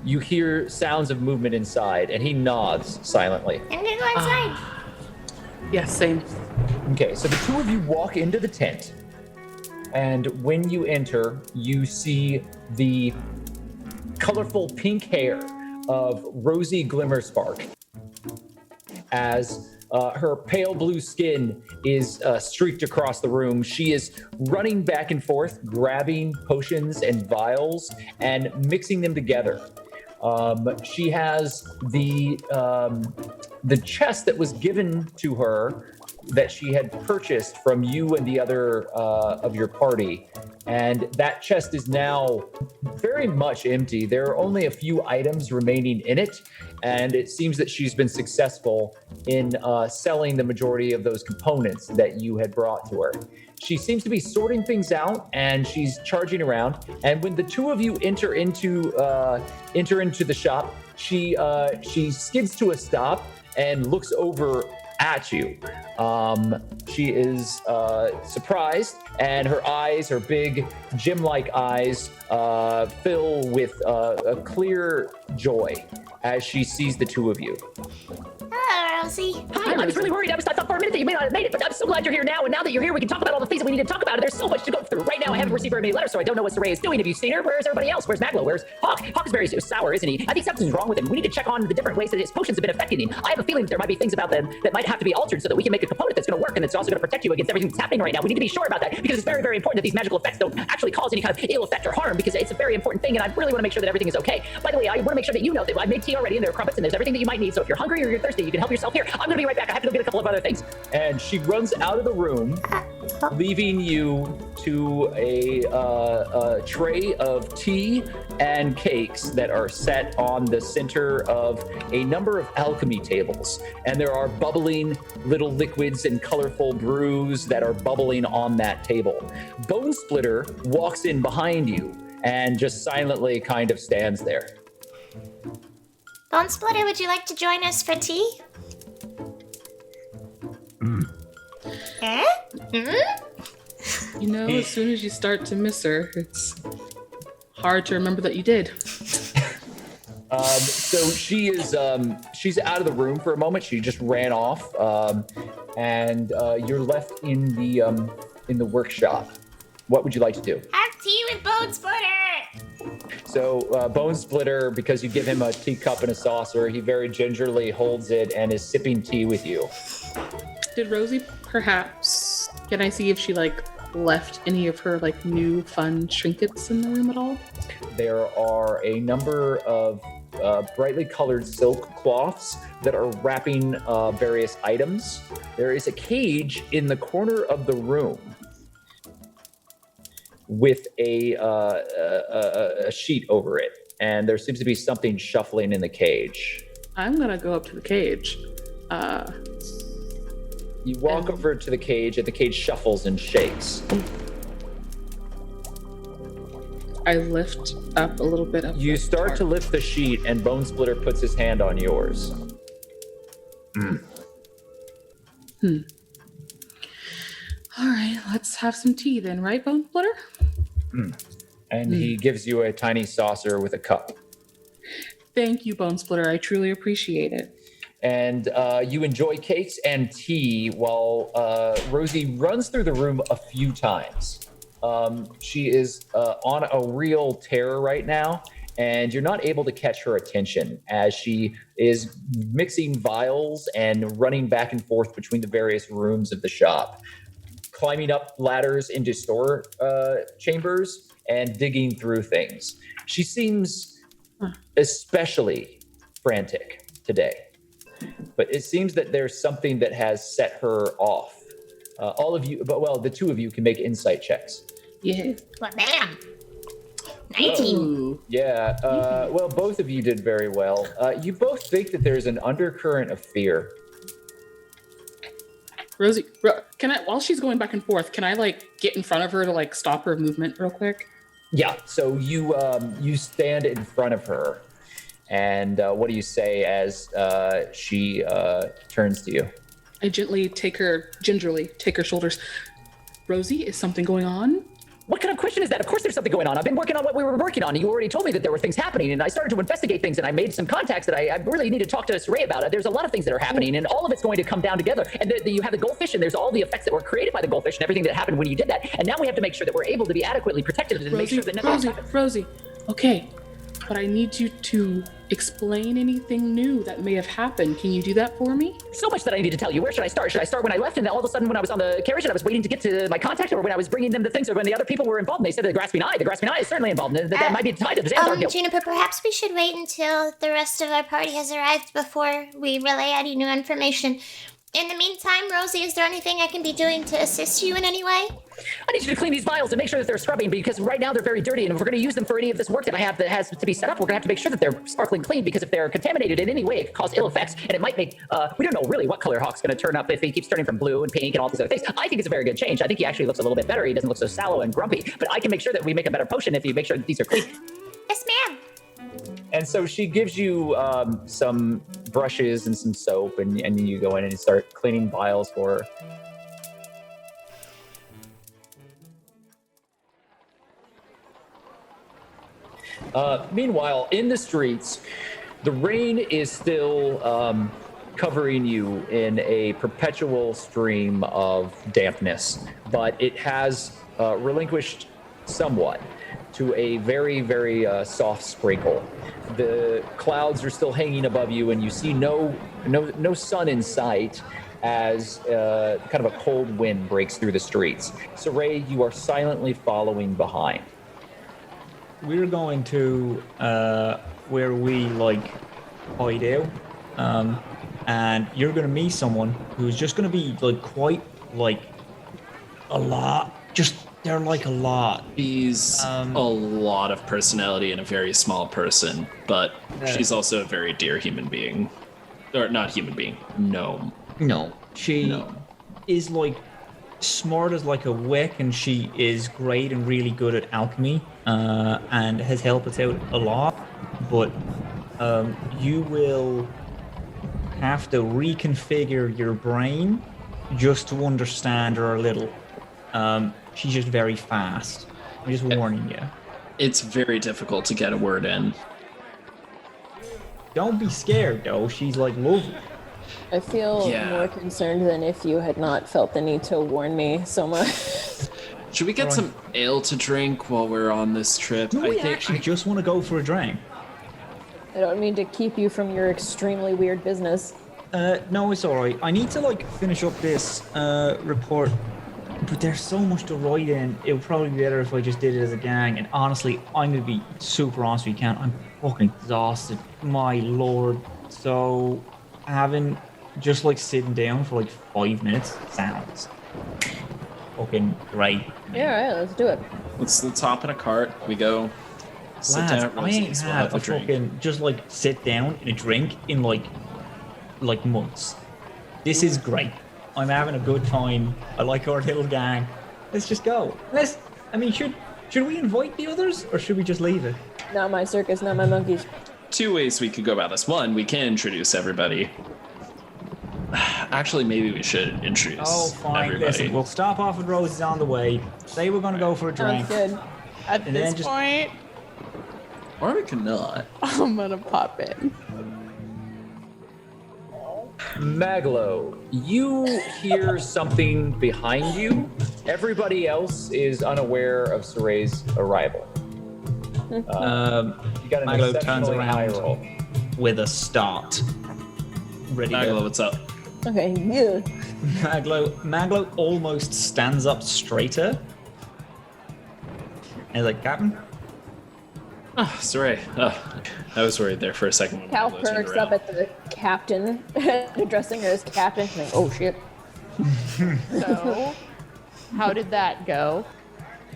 you hear sounds of movement inside, and he nods silently. I'm gonna go inside. Yes, same. Okay, so the two of you walk into the tent, and when you enter, you see the colorful pink hair of Rosie Glimmerspark as her pale blue skin is streaked across the room. She is running back and forth, grabbing potions and vials and mixing them together. She has the chest that was given to her that she had purchased from you and the other of your party. And that chest is now very much empty. There are only a few items remaining in it, and it seems that she's been successful in selling the majority of those components that you had brought to her. She seems to be sorting things out, and she's charging around. And when the two of you enter into the shop, she skids to a stop and looks over at you. She is surprised, and her eyes, her big gem-like eyes, fill with a clear joy as she sees the two of you. Hello, Rosie. Hi, I was really worried. I thought for a minute that you may not have made it, but I'm so glad you're here now. And now that you're here, we can talk about all the things that we need to talk about. There's so much to go through. Right now, I haven't received very many letters, so I don't know what Saray is doing. Have you seen her? Where's everybody else? Where's MacLeod? Where's Hawk? Hawk is very sour, isn't he? I think something's wrong with him. We need to check on the different ways that his potions have been affecting him. I have a feeling that there might be things about them that might have to be altered so that we can make a component that's going to work and that's also going to protect you against everything that's happening right now. We need to be sure about that because it's very, very important that these magical effects don't actually cause any kind of ill effect or harm, because it's a very important thing, and I really want to make sure that everything is okay. By the way, I want to make sure that you know that I made tea already, and there are crumpets, and there's everything that you might need. So if you're hungry or you're thirsty, you can help yourself here. I'm going to be right back. I have to go get a couple of other things. And she runs out of the room, leaving you to a tray of tea and cakes that are set on the center of a number of alchemy tables. And there are bubbling little liquids and colorful brews that are bubbling on that table. Bone Splitter walks in behind you and just silently kind of stands there. Bone Splitter, would you like to join us for tea? Eh? You know, as soon as you start to miss her, it's hard to remember that you did. So she is she's out of the room for a moment. She just ran off, and you're left in the workshop. What would you like to do? Have tea with Bone Splitter! So Bone Splitter, because you give him a teacup and a saucer, he very gingerly holds it and is sipping tea with you. Did Rosie perhaps, can I see if she left any of her new fun trinkets in the room at all? There are a number of brightly colored silk cloths that are wrapping various items. There is a cage in the corner of the room with a sheet over it, and there seems to be something shuffling in the cage. I'm gonna go up to the cage. You walk over to the cage, and the cage shuffles and shakes. I lift up a little bit of You start to lift the sheet, and Bone Splitter puts his hand on yours. All right, let's have some tea then, right, Bone Splitter? And he gives you a tiny saucer with a cup. Thank you, Bone Splitter. I truly appreciate it. And you enjoy cakes and tea while Rosie runs through the room a few times. She is on a real tear right now, and you're not able to catch her attention as she is mixing vials and running back and forth between the various rooms of the shop, climbing up ladders into store chambers and digging through things. She seems especially frantic today, but it seems that there's something that has set her off. All of you, the two of you can make insight checks. Yeah. Well, bam! 19. Yeah, both of you did very well. You both think that there's an undercurrent of fear. Rosie, can I, while she's going back and forth, can I get in front of her to stop her movement real quick? Yeah, so you stand in front of her, and what do you say as she turns to you? I gingerly take her shoulders. Rosie, is something going on? What kind of question is that? Of course there's something going on. I've been working on what we were working on. You already told me that there were things happening, and I started to investigate things, and I made some contacts that I really need to talk to Saray about it. There's a lot of things that are happening, and all of it's going to come down together. And you have the goldfish, and there's all the effects that were created by the goldfish and everything that happened when you did that. And now we have to make sure that we're able to be adequately protected and make sure that nothing happens. Rosie, okay. But I need you to explain anything new that may have happened. Can you do that for me? So much that I need to tell you. Where should I start? Should I start when I left and all of a sudden when I was on the carriage and I was waiting to get to my contact, or when I was bringing them the things, or when the other people were involved and they said the grasping eye? The grasping eye is certainly involved. That might be tied to the Xanathar guild. Juniper, perhaps we should wait until the rest of our party has arrived before we relay any new information. In the meantime, Rosie, is there anything I can be doing to assist you in any way? I need you to clean these vials and make sure that they're scrubbing, because right now they're very dirty, and if we're going to use them for any of this work that I have that has to be set up, we're going to have to make sure that they're sparkling clean, because if they're contaminated in any way, it could cause ill effects, and it might make, we don't know really what color Hawk's going to turn up if he keeps turning from blue and pink and all these other things. I think it's a very good change. I think he actually looks a little bit better. He doesn't look so sallow and grumpy, but I can make sure that we make a better potion if you make sure that these are clean. Yes, ma'am. And so she gives you some brushes and some soap, and you go in and start cleaning vials for her. Meanwhile, in the streets, the rain is still covering you in a perpetual stream of dampness, but it has relinquished somewhat to a very, very soft sprinkle. The clouds are still hanging above you, and you see no sun in sight as kind of a cold wind breaks through the streets. Saray, you are silently following behind. We're going to where we hide out, and you're going to meet someone who's just going to be quite a lot. They're a lot. She's a lot of personality and a very small person, but she's also a very dear human being. Or not human being, gnome. No, she is smart as a wick, and she is great and really good at alchemy, and has helped us out a lot. But you will have to reconfigure your brain just to understand her a little. She's just very fast. I'm just warning you. It's very difficult to get a word in. Don't be scared, though. She's like lovely. I feel Yeah. more concerned than if you had not felt the need to warn me so much. Should we get some ale to drink while we're on this trip? Do we actually just want to go for a drink? I don't mean to keep you from your extremely weird business. No, it's alright. I need to finish up this report, but there's so much to write in. It would probably be better if I just did it as a gang. And honestly, I'm gonna be super honest with you, Count. I'm fucking exhausted. My lord. So having just sitting down for 5 minutes sounds fucking great. Yeah, all right, let's do it. Let's hop in a cart. We go. Sit Lads, down at I ain't Rosie's. We'll had have a a drink. fucking just sit down and a drink in months. This is great. I'm having a good time. I like our little gang. Let's just go. Should we invite the others or should we just leave it? Not my circus, not my monkeys. 2 ways we could go about this. One, we can introduce everybody. Actually, maybe we should introduce Oh, fine. everybody. Listen, we'll stop off at Rosie's on the way. Say we're gonna go for a drink. Sounds good. At And then this just- point, Or we could not. I'm gonna pop in. MacLeod, you hear something behind you. Everybody else is unaware of Saray's arrival. You got an MacLeod turns exceptionally high around roll. with a start. Ready to MacLeod, what's up? Okay, yeah. Maglo almost stands up straighter. And he's like, Captain? Oh, sorry. Oh, I was worried there for a second. when Cal MacLeod turned perks around. up at the captain, addressing her as captain. Like, oh shit. So, how did that go?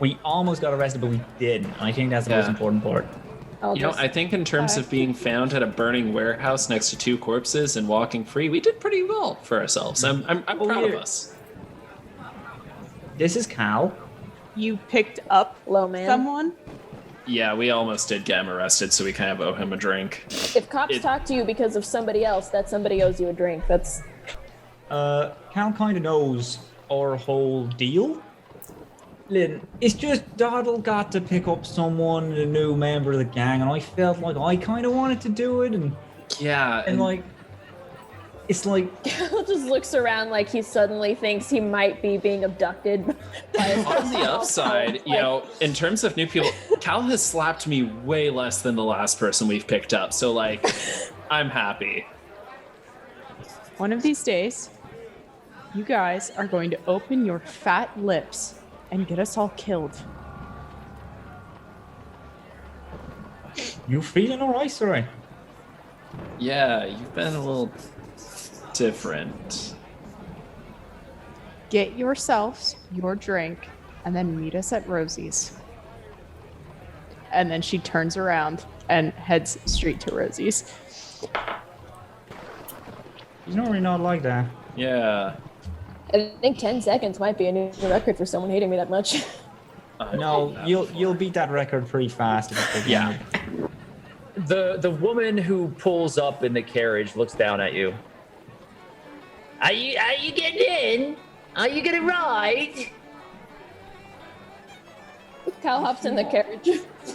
We almost got arrested, but we didn't. And I think that's the most Yeah. important part. I think in terms of being found at a burning warehouse next to 2 corpses and walking free, we did pretty well for ourselves. I'm proud of us. This is Cal. You picked up Low man. someone? Yeah, we almost did get him arrested, so we kind of owe him a drink. If cops talk to you because of somebody else, that somebody owes you a drink. That's Cal kind of knows our whole deal. Lynn, it's just Doddle got to pick up someone, a new member of the gang, and I felt like I kind of wanted to do it, and yeah, it's like Cal just looks around like he suddenly thinks he might be being abducted. On the upside, in terms of new people, Cal has slapped me way less than the last person we've picked up, so I'm happy. One of these days, you guys are going to open your fat lips and get us all killed. You feeling alright, Sarai? Yeah, you've been a little different. Get yourselves your drink and then meet us at Rosie's. And then she turns around and heads straight to Rosie's. He's normally not like that. Yeah. I think 10 seconds might be a new record for someone hating me that much. No, you'll beat that record pretty fast. Yeah. The woman who pulls up in the carriage looks down at you. Are you getting in? Are you gonna ride? Cal hops in the carriage.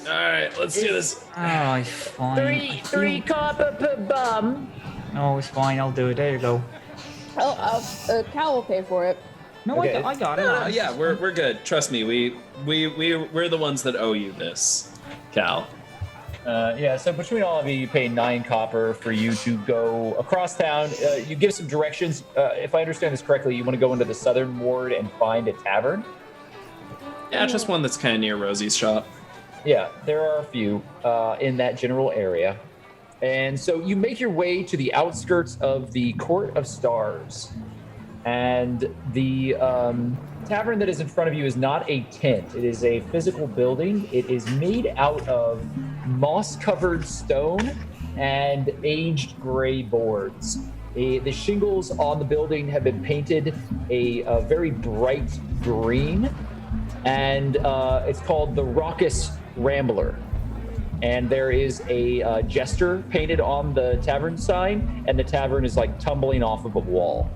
All right, let's do this. Oh, it's fine. Three copper per bum. No, it's fine. I'll do it. There you go. Cal will pay for it. No, Okay. I got it. No, yeah, we're good. Trust me, we're the ones that owe you this, Cal. So between all of you, you pay 9 copper for you to go across town. You give some directions. If I understand this correctly, you want to go into the southern ward and find a tavern. Yeah, just one that's kind of near Rosie's shop. Yeah, there are a few in that general area. And so you make your way to the outskirts of the Court of Stars. And the tavern that is in front of you is not a tent. It is a physical building. It is made out of moss-covered stone and aged gray boards. The shingles on the building have been painted a very bright green, and it's called the Raucous Rambler. And there is a jester painted on the tavern sign, and the tavern is tumbling off of a wall.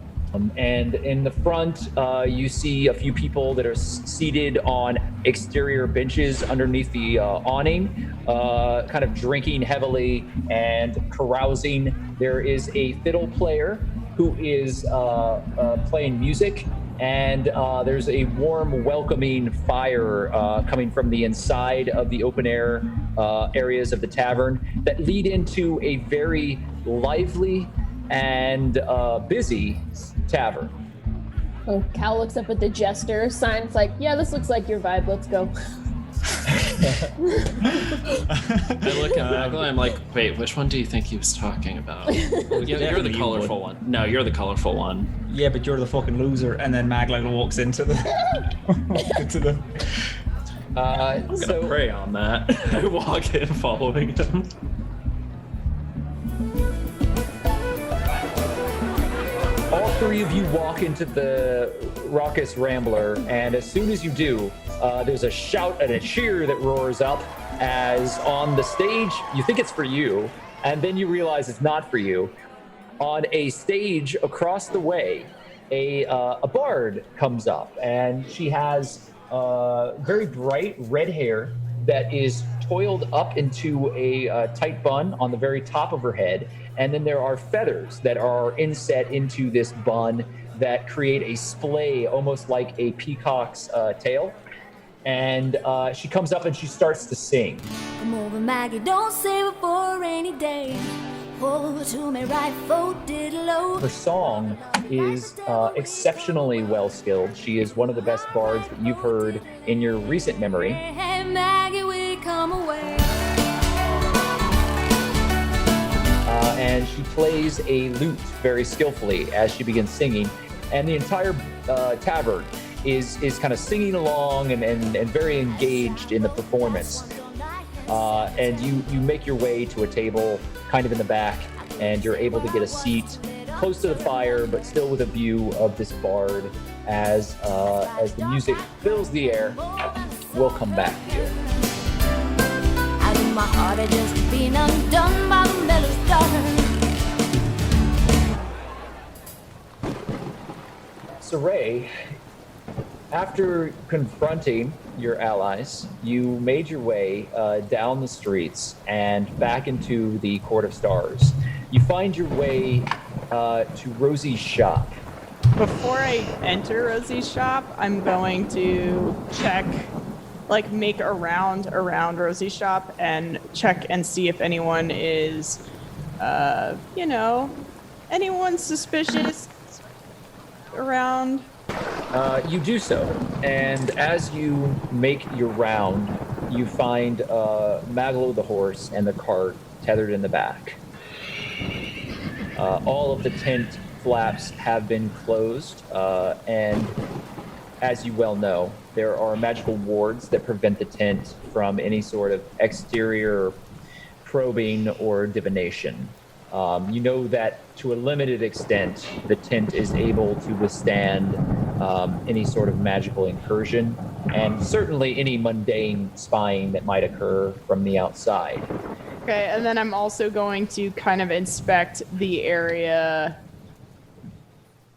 And in the front, you see a few people that are seated on exterior benches underneath the awning, kind of drinking heavily and carousing. There is a fiddle player who is playing music, and there's a warm, welcoming fire coming from the inside of the open air areas of the tavern that lead into a very lively and busy tavern. Oh, Cal looks up at the jester. Sign's like, yeah, this looks like your vibe. Let's go. I look at MacLeod, I'm like, wait, which one do you think he was talking about? You're the colorful one. No, you're the colorful one. Yeah, but you're the fucking loser. And then MacLeod walks into the... I'm gonna pray on that. I walk in following him. All three of you walk into the raucous Rambler, and as soon as you do, there's a shout and a cheer that roars up as on the stage, you think it's for you, and then you realize it's not for you. On a stage across the way, a bard comes up, and she has very bright red hair that is toiled up into a tight bun on the very top of her head. And then there are feathers that are inset into this bun that create a splay, almost like a peacock's tail. And she comes up and she starts to sing. Come over, Maggie, don't save it for a rainy day. Over to me, right foot, diddle-o. Her song is exceptionally well-skilled. She is one of the best bards that you've heard in your recent memory. Hey, Maggie, we come away. And she plays a lute very skillfully as she begins singing. And the entire tavern is kind of singing along and very engaged in the performance. And you make your way to a table kind of in the back, and you're able to get a seat close to the fire, but still with a view of this bard as the music fills the air. We'll come back to you. Out of my heart, I just been undone by the miller's daughter. So Ray, after confronting your allies, you made your way down the streets and back into the Court of Stars. You find your way to Rosie's shop. Before I enter Rosie's shop, I'm going to check, make a round around Rosie's shop and check and see if anyone is, anyone suspicious around. You do so, and as you make your round, you find MacLeod the horse and the cart tethered in the back. All of the tent flaps have been closed, and as you well know, there are magical wards that prevent the tent from any sort of exterior probing or divination. You know that to a limited extent, the tent is able to withstand any sort of magical incursion, and certainly any mundane spying that might occur from the outside. Okay, and then I'm also going to kind of inspect the area,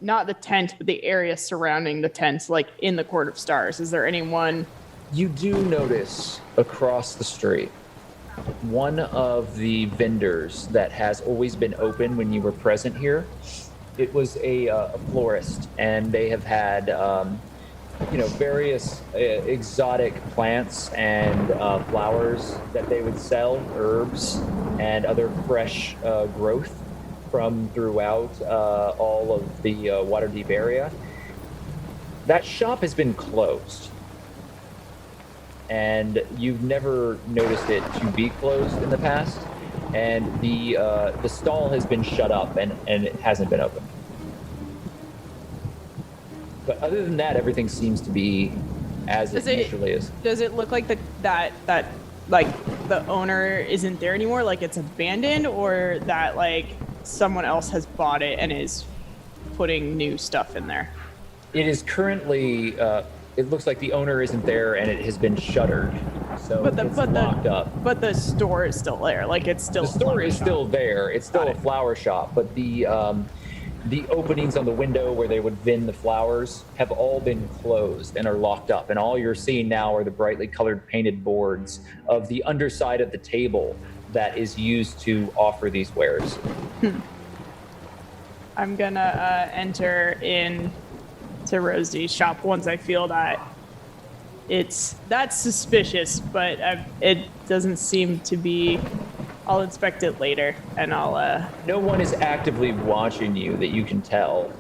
not the tent, but the area surrounding the tent, in the Court of Stars. Is there anyone? You do notice across the street one of the vendors that has always been open when you were present here. It was a florist, and they have had various exotic plants and flowers that they would sell, herbs and other fresh growth from throughout all of the Waterdeep area. That shop has been closed, and you've never noticed it to be closed in the past, and the stall has been shut up and it hasn't been open. But other than that, everything seems to be as it initially is. Does it look like that the owner isn't there anymore, like it's abandoned, or that someone else has bought it and is putting new stuff in there? It is currently it looks like the owner isn't there and it has been shuttered, so it's locked up. But the store is still there, it's still. The store is still there. It's still a flower shop, but the The openings on the window where they would vin the flowers have all been closed and are locked up. And all you're seeing now are the brightly colored painted boards of the underside of the table that is used to offer these wares. I'm gonna enter in to Rosie's shop once I feel that that's suspicious, but it doesn't seem to be. I'll inspect it later, and I'll. No one is actively watching you that you can tell.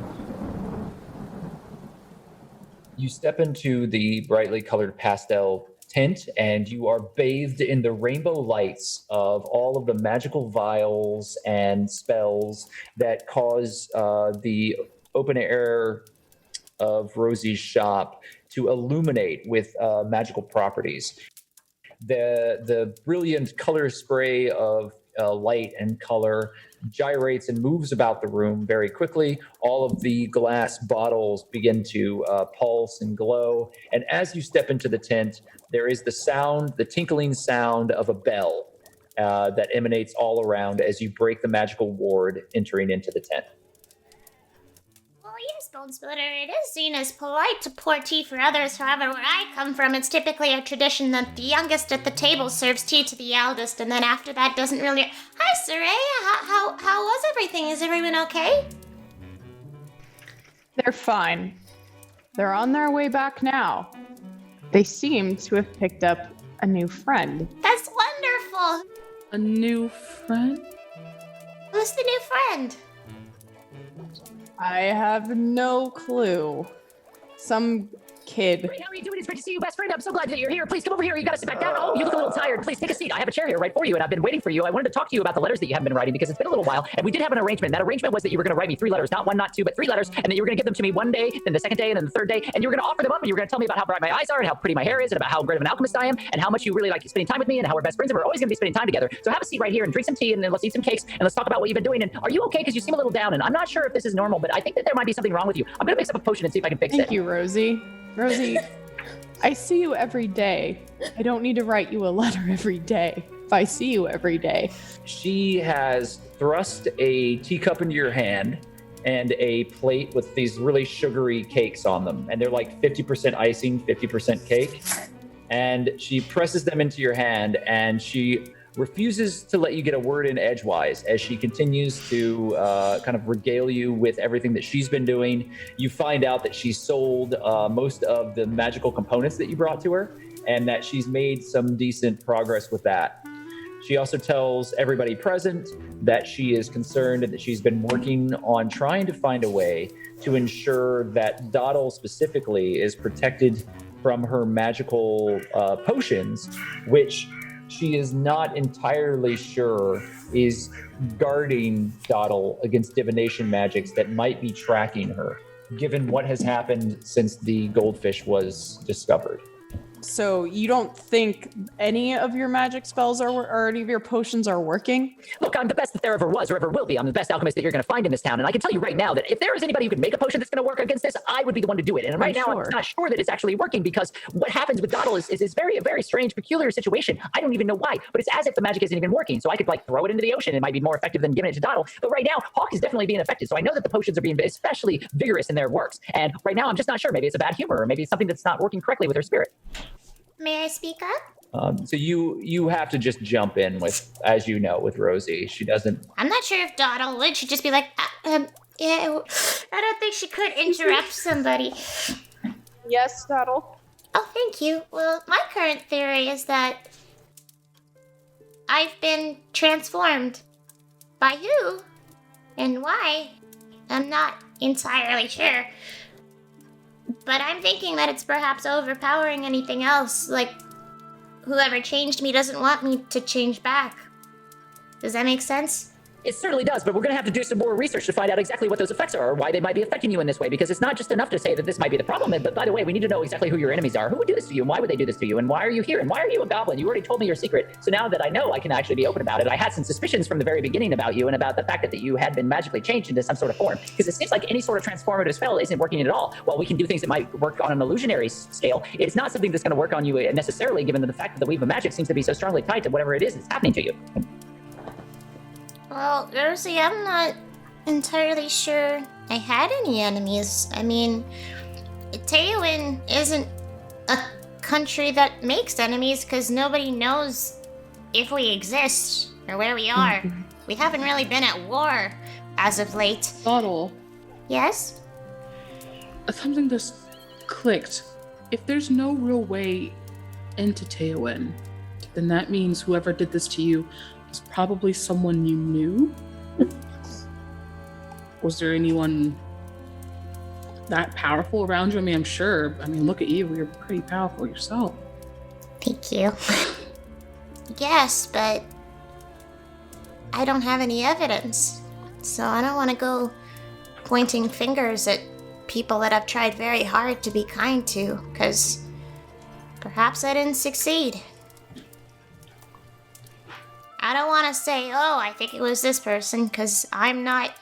You step into the brightly colored pastel tent, and you are bathed in the rainbow lights of all of the magical vials and spells that cause the open air of Rosie's shop to illuminate with magical properties. The brilliant color spray of light and color gyrates and moves about the room very quickly. All of the glass bottles begin to pulse and glow. And as you step into the tent, there is the tinkling sound of a bell that emanates all around as you break the magical ward entering into the tent. Well, yes, Bone Splitter, it is seen as polite to pour tea for others. However, where I come from, it's typically a tradition that the youngest at the table serves tea to the eldest, and then after that doesn't really... Hi, Soraya. How was everything? Is everyone okay? They're fine. They're on their way back now. They seem to have picked up a new friend. That's wonderful. A new friend? Who's the new friend? I have no clue. Some kid. Great, how are you doing? It's great to see you, best friend. I'm so glad that you're here. Please come over here. You gotta sit back down. Oh, you look a little tired. Please take a seat. I have a chair here right for you, and I've been waiting for you. I wanted to talk to you about the letters that you have been writing because it's been a little while, and we did have an arrangement. That arrangement was that you were gonna write me 3 letters, not 1, not 2, but 3 letters, and that you were gonna give them to me one day, then the second day, and then the third day, and you were gonna offer them up, and you were gonna tell me about how bright my eyes are, and how pretty my hair is, and about how great of an alchemist I am, and how much you really like spending time with me, and how we're best friends, and we're always gonna be spending time together. So have a seat right here and drink some tea, and then let's eat some cakes, and let's talk about what you've been doing. And are you okay? Because you seem a little down, and I'm not sure if this is normal, but I think that there might be something wrong with you. I'm gonna mix up a potion and see if I can fix it. Thank you, Rosie. Rosie, I see you every day. I don't need to write you a letter every day if I see you every day. She has thrust a teacup into your hand and a plate with these really sugary cakes on them. And they're like 50% icing, 50% cake. And she presses them into your hand, and she refuses to let you get a word in edgewise as she continues to kind of regale you with everything that she's been doing. You find out that she sold most of the magical components that you brought to her, and that she's made some decent progress with that. She also tells everybody present that she is concerned and that she's been working on trying to find a way to ensure that Dottle specifically is protected from her magical potions, which she is not entirely sure is guarding Dottle against divination magics that might be tracking her, given what has happened since the goldfish was discovered. So you don't think any of your magic spells or any of your potions are working? Look, I'm the best that there ever was or ever will be. I'm the best alchemist that you're going to find in this town. And I can tell you right now that if there is anybody who can make a potion that's going to work against this, I would be the one to do it. And right now, I'm not sure that it's actually working, because what happens with Dottle is very, a very strange, peculiar situation. I don't even know why, but it's as if the magic isn't even working. So I could like throw it into the ocean. It might be more effective than giving it to Dottle. But right now, Hawk is definitely being affected. So I know that the potions are being especially vigorous in their works. And right now, I'm just not sure. Maybe it's a bad humor, or maybe it's something that's not working correctly with her spirit. May I speak up? So you have to just jump in with, as you know, with Rosie. She doesn't. I'm not sure if Dottle would. She'd just be like, yeah, I don't think she could interrupt somebody. Yes, Dottle. Oh, thank you. Well, my current theory is that I've been transformed. By who and why, I'm not entirely sure. But I'm thinking that it's perhaps overpowering anything else. Like, whoever changed me doesn't want me to change back. Does that make sense? It certainly does, but we're going to have to do some more research to find out exactly what those effects are, or why they might be affecting you in this way, because it's not just enough to say that this might be the problem. But by the way, we need to know exactly who your enemies are. Who would do this to you, and why would they do this to you, and why are you here, and why are you a goblin? You already told me your secret, so now that I know, I can actually be open about it. I had some suspicions from the very beginning about you, and about the fact that you had been magically changed into some sort of form, because it seems like any sort of transformative spell isn't working at all. While we can do things that might work on an illusionary scale, it's not something that's going to work on you necessarily, given the fact that the weave of magic seems to be so strongly tied to whatever it is that's happening to you. Well, Rosie, I'm not entirely sure I had any enemies. I mean, Teiwin isn't a country that makes enemies because nobody knows if we exist or where we are. We haven't really been at war as of late. Bottle. Yes? Something just clicked. If there's no real way into Teiwin, then that means whoever did this to you is probably someone you knew. Was there anyone that powerful around you? I mean, I'm sure. I mean, look at you. You're pretty powerful yourself. Thank you. Yes, but I don't have any evidence. So I don't want to go pointing fingers at people that I've tried very hard to be kind to, because perhaps I didn't succeed. I don't want to say, oh, I think it was this person, because I'm not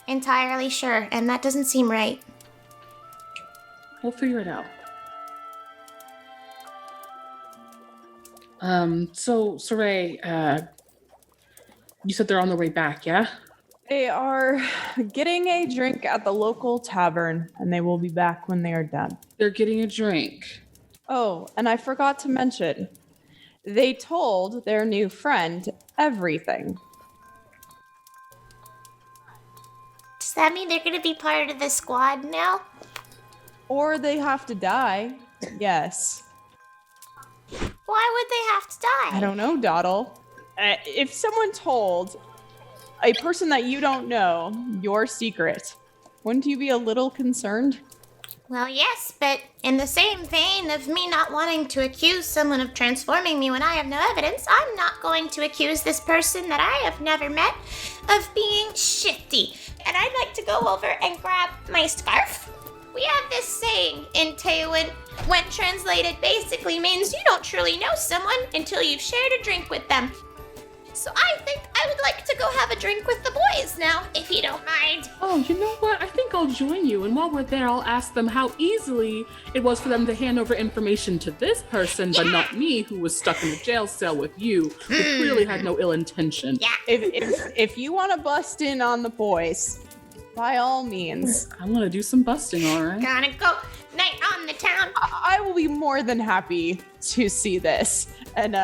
entirely sure, and that doesn't seem right. We'll figure it out. So, Saray, you said they're on their way back, yeah? They are getting a drink at the local tavern, and they will be back when they are done. They're getting a drink. Oh, and I forgot to mention, they told their new friend everything. Does that mean they're going to be part of the squad now? Or they have to die. Yes. Why would they have to die? I don't know, Doddle. If someone told a person that you don't know your secret, wouldn't you be a little concerned? Well, yes, but in the same vein of me not wanting to accuse someone of transforming me when I have no evidence, I'm not going to accuse this person that I have never met of being shifty. And I'd like to go over and grab my scarf. We have this saying in Teiwin, when translated basically means you don't truly know someone until you've shared a drink with them. So I think I would like to go have a drink with the boys now, if you don't mind. Oh, you know what? I think I'll join you. And while we're there, I'll ask them how easily it was for them to hand over information to this person, but not me, who was stuck in a jail cell with you, who clearly had no ill intention. Yeah. If you want to bust in on the boys, by all means. I want to do some busting, all right? Gonna go night on the town. I will be more than happy to see this. And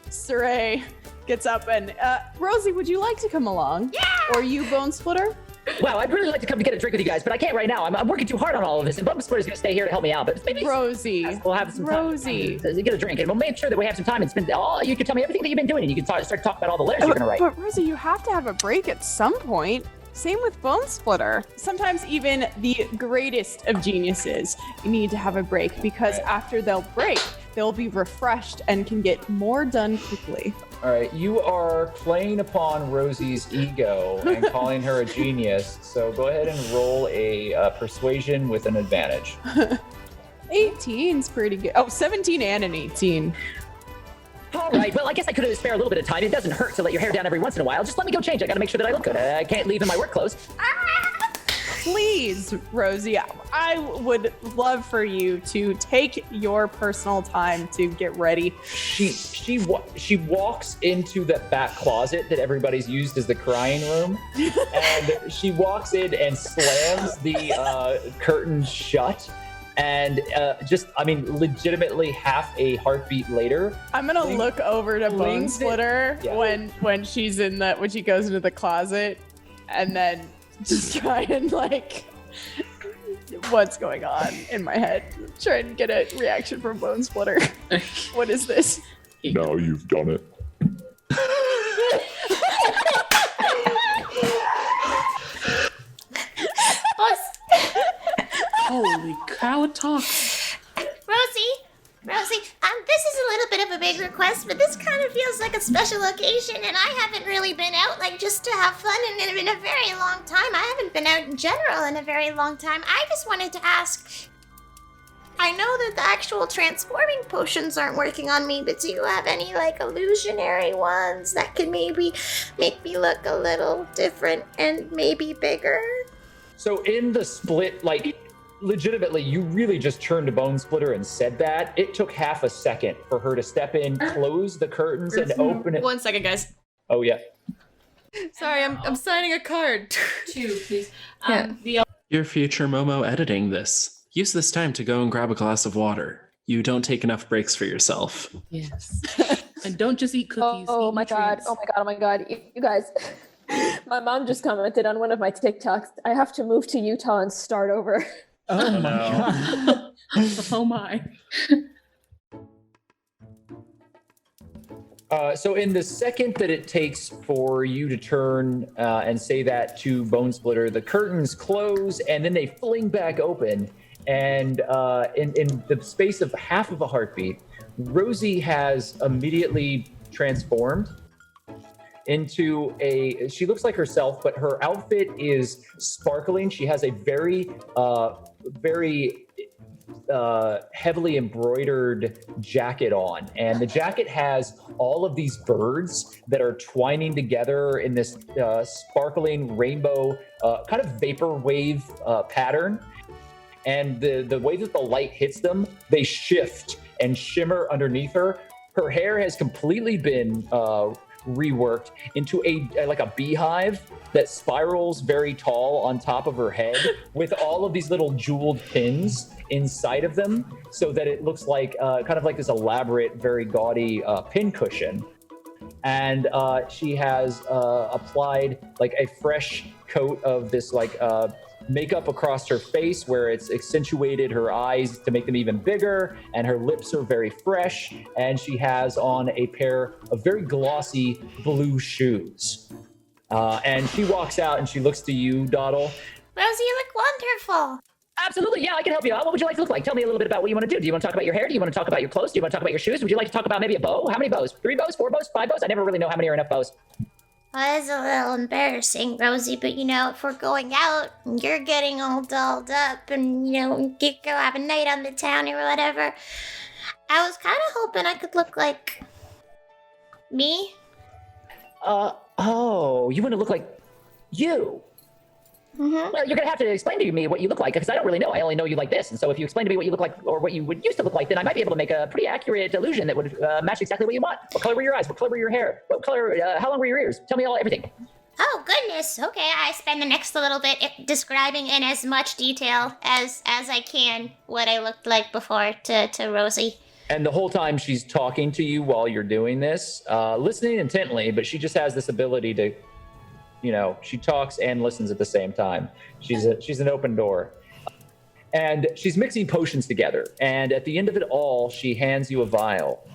Saray gets up and, Rosie, would you like to come along? Yeah! Or you, Bone Splitter? Wow, I'd really like to come to get a drink with you guys, but I can't right now. I'm working too hard on all of this, and Bone Splitter's gonna stay here to help me out. But maybe Rosie, we'll have some time to get a drink, and we'll make sure that we have some time and spend. Oh, you can tell me everything that you've been doing, and you can start to talk about all the letters you're gonna write. But Rosie, you have to have a break at some point. Same with Bone Splitter. Sometimes even the greatest of geniuses need to have a break, because after they'll break, they'll be refreshed and can get more done quickly. All right, you are playing upon Rosie's ego and calling her a genius, so go ahead and roll a persuasion with an advantage. 18's pretty good. Oh, 17 and an 18. All right, well, I guess I could spare a little bit of time. It doesn't hurt to let your hair down every once in a while. Just let me go change. I gotta make sure that I look good. I can't leave in my work clothes. Please, Rosie, I would love for you to take your personal time to get ready. She walks into that back closet that everybody's used as the crying room, and she walks in and slams the curtain shut. And legitimately half a heartbeat later, I'm gonna look over to Bone Splitter when she's when she goes into the closet, and then just try and what's going on in my head. Try and get a reaction from Bone Splitter. What is this? Now you've done it. Holy cow, it talks. Rosie, this is a little bit of a big request, but this kind of feels like a special occasion, and I haven't really been out, just to have fun in a very long time. I haven't been out in general in a very long time. I just wanted to ask, I know that the actual transforming potions aren't working on me, but do you have any, illusionary ones that can maybe make me look a little different and maybe bigger? So in the split, legitimately, you really just turned to Bone Splitter and said that. It took half a second for her to step in, close the curtains, and open it. 1 second, guys. Oh, yeah. Sorry, I'm signing a card. 2, please. Yeah. Your future Momo editing this. Use this time to go and grab a glass of water. You don't take enough breaks for yourself. Yes. And don't just eat cookies. Oh eat my god! nutrients. Oh my god! Oh my god! You guys, my mom just commented on one of my TikToks. I have to move to Utah and start over. Oh my god. Oh my. So in the second that it takes for you to turn and say that to Bone Splitter, the curtains close and then they fling back open. And in the space of half of a heartbeat, Rosie has immediately transformed into she looks like herself, but her outfit is sparkling. She has a very heavily embroidered jacket on, and the jacket has all of these birds that are twining together in this sparkling rainbow kind of vapor wave pattern. And the way that the light hits them, they shift and shimmer underneath her. Her hair has completely been reworked into like a beehive that spirals very tall on top of her head with all of these little jeweled pins inside of them, so that it looks like kind of like this elaborate, very gaudy pin cushion. And she has applied like a fresh coat of this like makeup across her face, where it's accentuated her eyes to make them even bigger, and her lips are very fresh, and she has on a pair of very glossy blue shoes. And she walks out and she looks to you, Dawdle. Rosie, you look wonderful. Absolutely, yeah, I can help you out. What would you like to look like? Tell me a little bit about what you want to do. Do you want to talk about your hair? Do you want to talk about your clothes? Do you want to talk about your shoes? Would you like to talk about maybe a bow? How many bows? 3 bows? 4 bows? 5 bows? I never really know how many are enough bows. Well, it's a little embarrassing, Rosie, but if we're going out and you're getting all dolled up and, go have a night on the town or whatever, I was kind of hoping I could look like me. Oh, you want to look like you? Mm-hmm. Well, you're going to have to explain to me what you look like, because I don't really know. I only know you like this. And so if you explain to me what you look like, or what you would used to look like, then I might be able to make a pretty accurate illusion that would match exactly what you want. What color were your eyes? What color were your hair? What color, how long were your ears? Tell me everything. Oh, goodness. Okay, I spend the next little bit describing in as much detail as I can what I looked like before to Rosie. And the whole time she's talking to you while you're doing this, listening intently, but she just has this ability to, she talks and listens at the same time. She's an open door. And she's mixing potions together. And at the end of it all, she hands you a vial.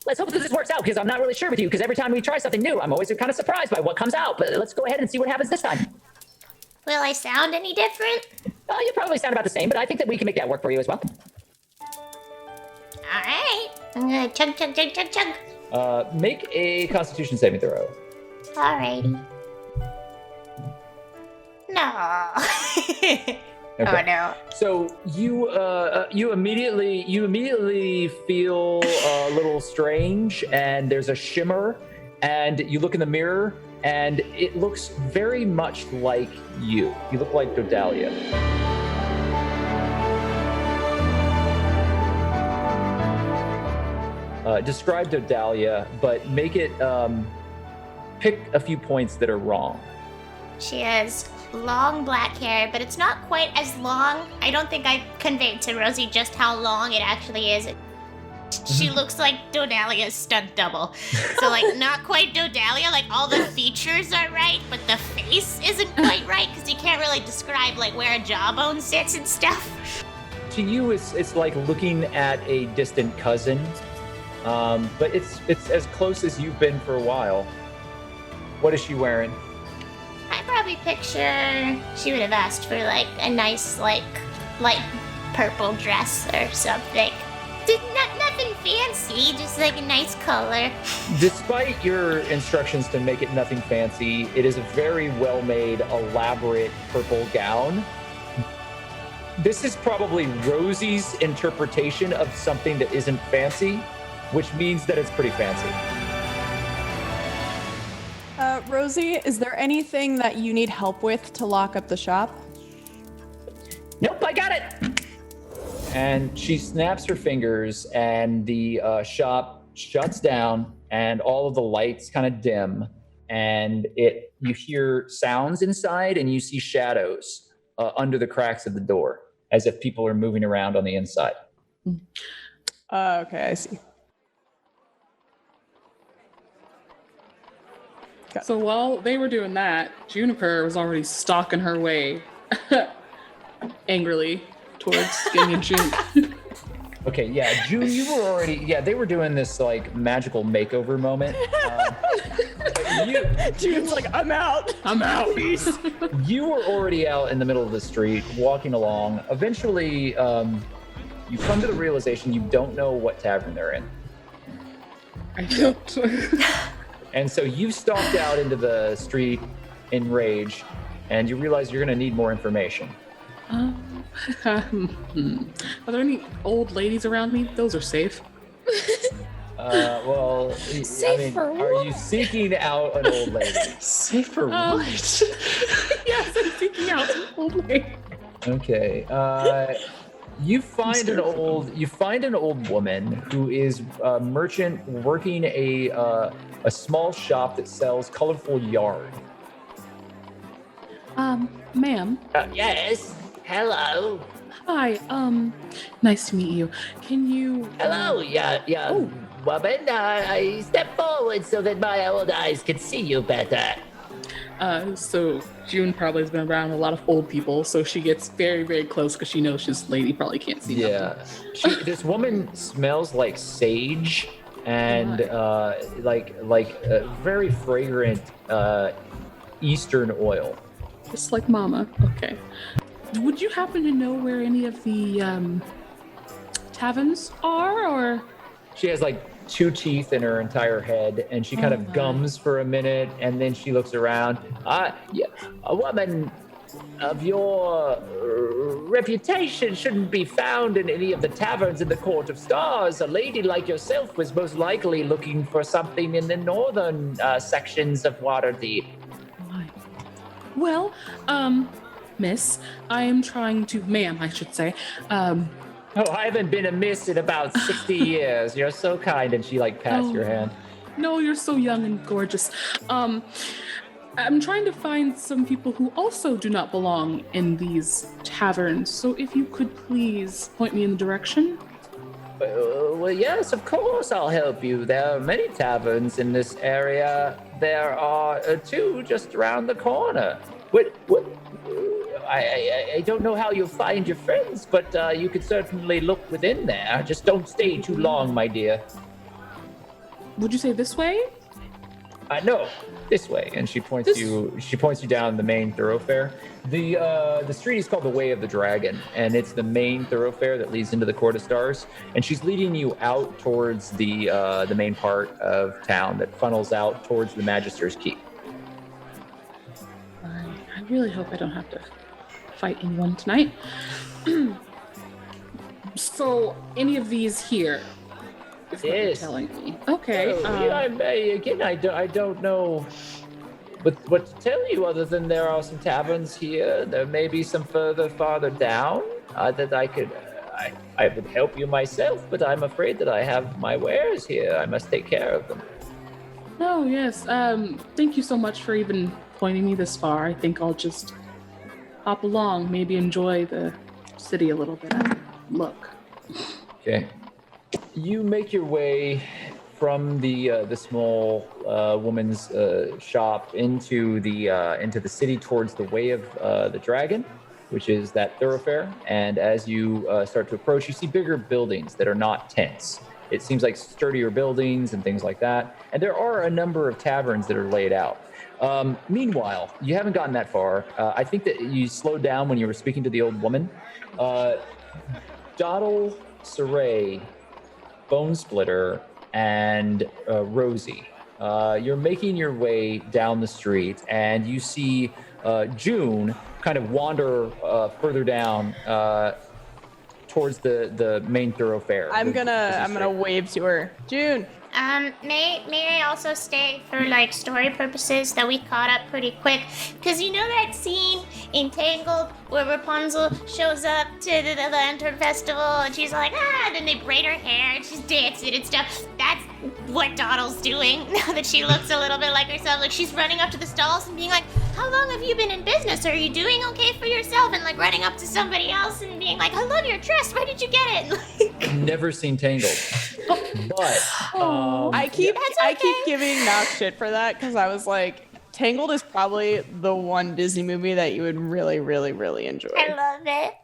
Let's hope that this works out, because I'm not really sure with you, because every time we try something new, I'm always kind of surprised by what comes out. But let's go ahead and see what happens this time. Will I sound any different? You probably sound about the same, but I think that we can make that work for you as well. All right. I'm going to chug, chug, chug, chug, chug. Make a Constitution saving throw. All righty. No. Okay. Oh no. So you immediately feel a little strange, and there's a shimmer, and you look in the mirror, and it looks very much like you. You look like Dodalia. Describe Dodalia, but make it pick a few points that are wrong. She has long black hair, but it's not quite as long. I don't think I conveyed to Rosie just how long it actually is. She looks like Dodalia's stunt double. So, not quite Dodalia. All the features are right, but the face isn't quite right, because you can't really describe, where a jawbone sits and stuff. To you, it's like looking at a distant cousin, but it's as close as you've been for a while. What is she wearing? I probably picture she would have asked for a nice light purple dress or something. Nothing fancy, just a nice color. Despite your instructions to make it nothing fancy, it is a very well-made, elaborate purple gown. This is probably Rosie's interpretation of something that isn't fancy, which means that it's pretty fancy. Rosie, is there anything that you need help with to lock up the shop? Nope, I got it. And she snaps her fingers, and the shop shuts down, and all of the lights kind of dim. and you hear sounds inside, and you see shadows under the cracks of the door, as if people are moving around on the inside. Okay, I see. So while they were doing that, Juniper was already stalking her way angrily towards getting a June. Okay, yeah, June, you were already, they were doing this like magical makeover moment. June's like, I'm out. Peace. You were already out in the middle of the street, walking along. Eventually, you come to the realization you don't know what tavern they're in. I don't. And so you stalked out into the street in rage, and you realize you're going to need more information. Are there any old ladies around me? Those are safe. Well, Safe for are what? you seeking out an old lady? Safe for what? Yes, I'm seeking out an old lady. Okay. You find an old woman who is a merchant working a small shop that sells colorful yarn. Ma'am. Yes. Hello. Hi. Nice to meet you. Can you? Hello. Yeah. Woman, I step forward so that my old eyes can see you better. So June probably has been around a lot of old people, so she gets very, very close because she knows this lady probably can't see nothing. This woman smells like sage and very fragrant Eastern oil. Just like Mama. Okay. Would you happen to know where any of the taverns are, or? She has like 2 teeth in her entire head, and she kind of gums for a minute, and then she looks around. A woman of your reputation shouldn't be found in any of the taverns in the Court of Stars. A lady like yourself was most likely looking for something in the northern sections of Waterdeep. Well, miss, I am trying to, ma'am, I should say. I haven't been a miss in about 60 years. You're so kind. And she pats your hand. No, you're so young and gorgeous. I'm trying to find some people who also do not belong in these taverns. So if you could please point me in the direction. Well, yes, of course I'll help you. There are many taverns in this area. There are 2 just around the corner. I don't know how you'll find your friends, but you could certainly look within there. Just don't stay too long, my dear. Would you say this way? No, this way. And she points you down the main thoroughfare. The street is called the Way of the Dragon, and it's the main thoroughfare that leads into the Court of Stars. And she's leading you out towards the main part of town that funnels out towards the Magister's Keep. I really hope I don't have to fight anyone tonight. So, any of these here? Is what you're telling me. Okay. I don't know what to tell you other than there are some taverns here. There may be some farther down that I would help you myself, but I'm afraid that I have my wares here. I must take care of them. Oh, yes. Thank you so much for even pointing me this far. I think I'll just hop along, maybe enjoy the city a little bit. Look. Okay. You make your way from the small woman's shop into the city towards the Way of the Dragon, which is that thoroughfare. And as you start to approach, you see bigger buildings that are not tents. It seems like sturdier buildings and things like that. And there are a number of taverns that are laid out. Meanwhile, you haven't gotten that far. I think that you slowed down when you were speaking to the old woman. Doddle, Saray, Bone Splitter, and Rosie. You're making your way down the street, and you see June kind of wander further down towards the main thoroughfare. I'm gonna wave to her. June, May I also stay for like story purposes that we caught up pretty quick? Cause you know that scene in Tangled where Rapunzel shows up to the Lantern Festival and she's like, and then they braid her hair and she's dancing and stuff. That's what Donald's doing now that she looks a little bit like herself. Like she's running up to the stalls and being like, how long have you been in business? Are you doing okay for yourself? And like running up to somebody else and being like, I love your dress. Where did you get it? Like, Never seen Tangled, but I keep giving Knox shit for that because I was like, Tangled is probably the one Disney movie that you would really, really, really enjoy. I love it.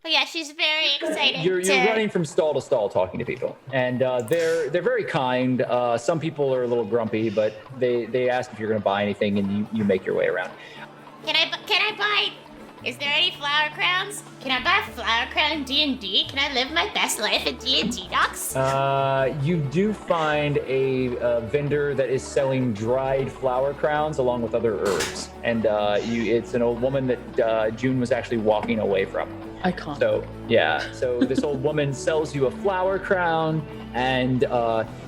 But yeah, she's very excited. You're running from stall to stall talking to people, and they're very kind. Some people are a little grumpy, but they ask if you're going to buy anything, and you make your way around. Can I buy? Is there any flower crowns? Can I buy a flower crown in D&D? Can I live my best life in D&D, Docs? You do find a vendor that is selling dried flower crowns along with other herbs, and it's an old woman that June was actually walking away from. Icon. So yeah, so this old woman sells you a flower crown, and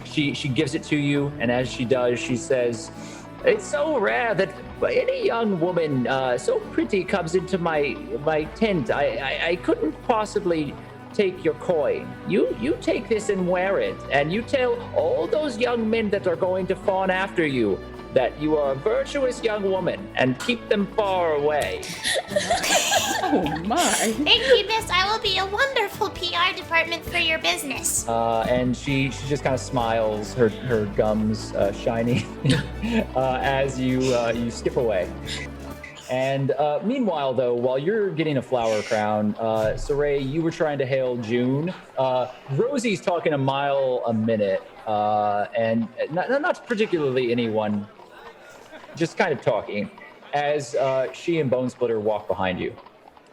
she gives it to you, and as she does, she says, "It's so rare that any young woman so pretty comes into my tent. I couldn't possibly take your coin. You take this and wear it, and you tell all those young men that are going to fawn after you that you are a virtuous young woman and keep them far away." Oh my. Thank you, miss. I will be a wonderful PR department for your business. And she just kind of smiles, her gums shining as you skip away. And meanwhile, though, while you're getting a flower crown, Saray, you were trying to hail June. Rosie's talking a mile a minute, and not particularly anyone, just kind of talking, as she and Bone Splitter walk behind you.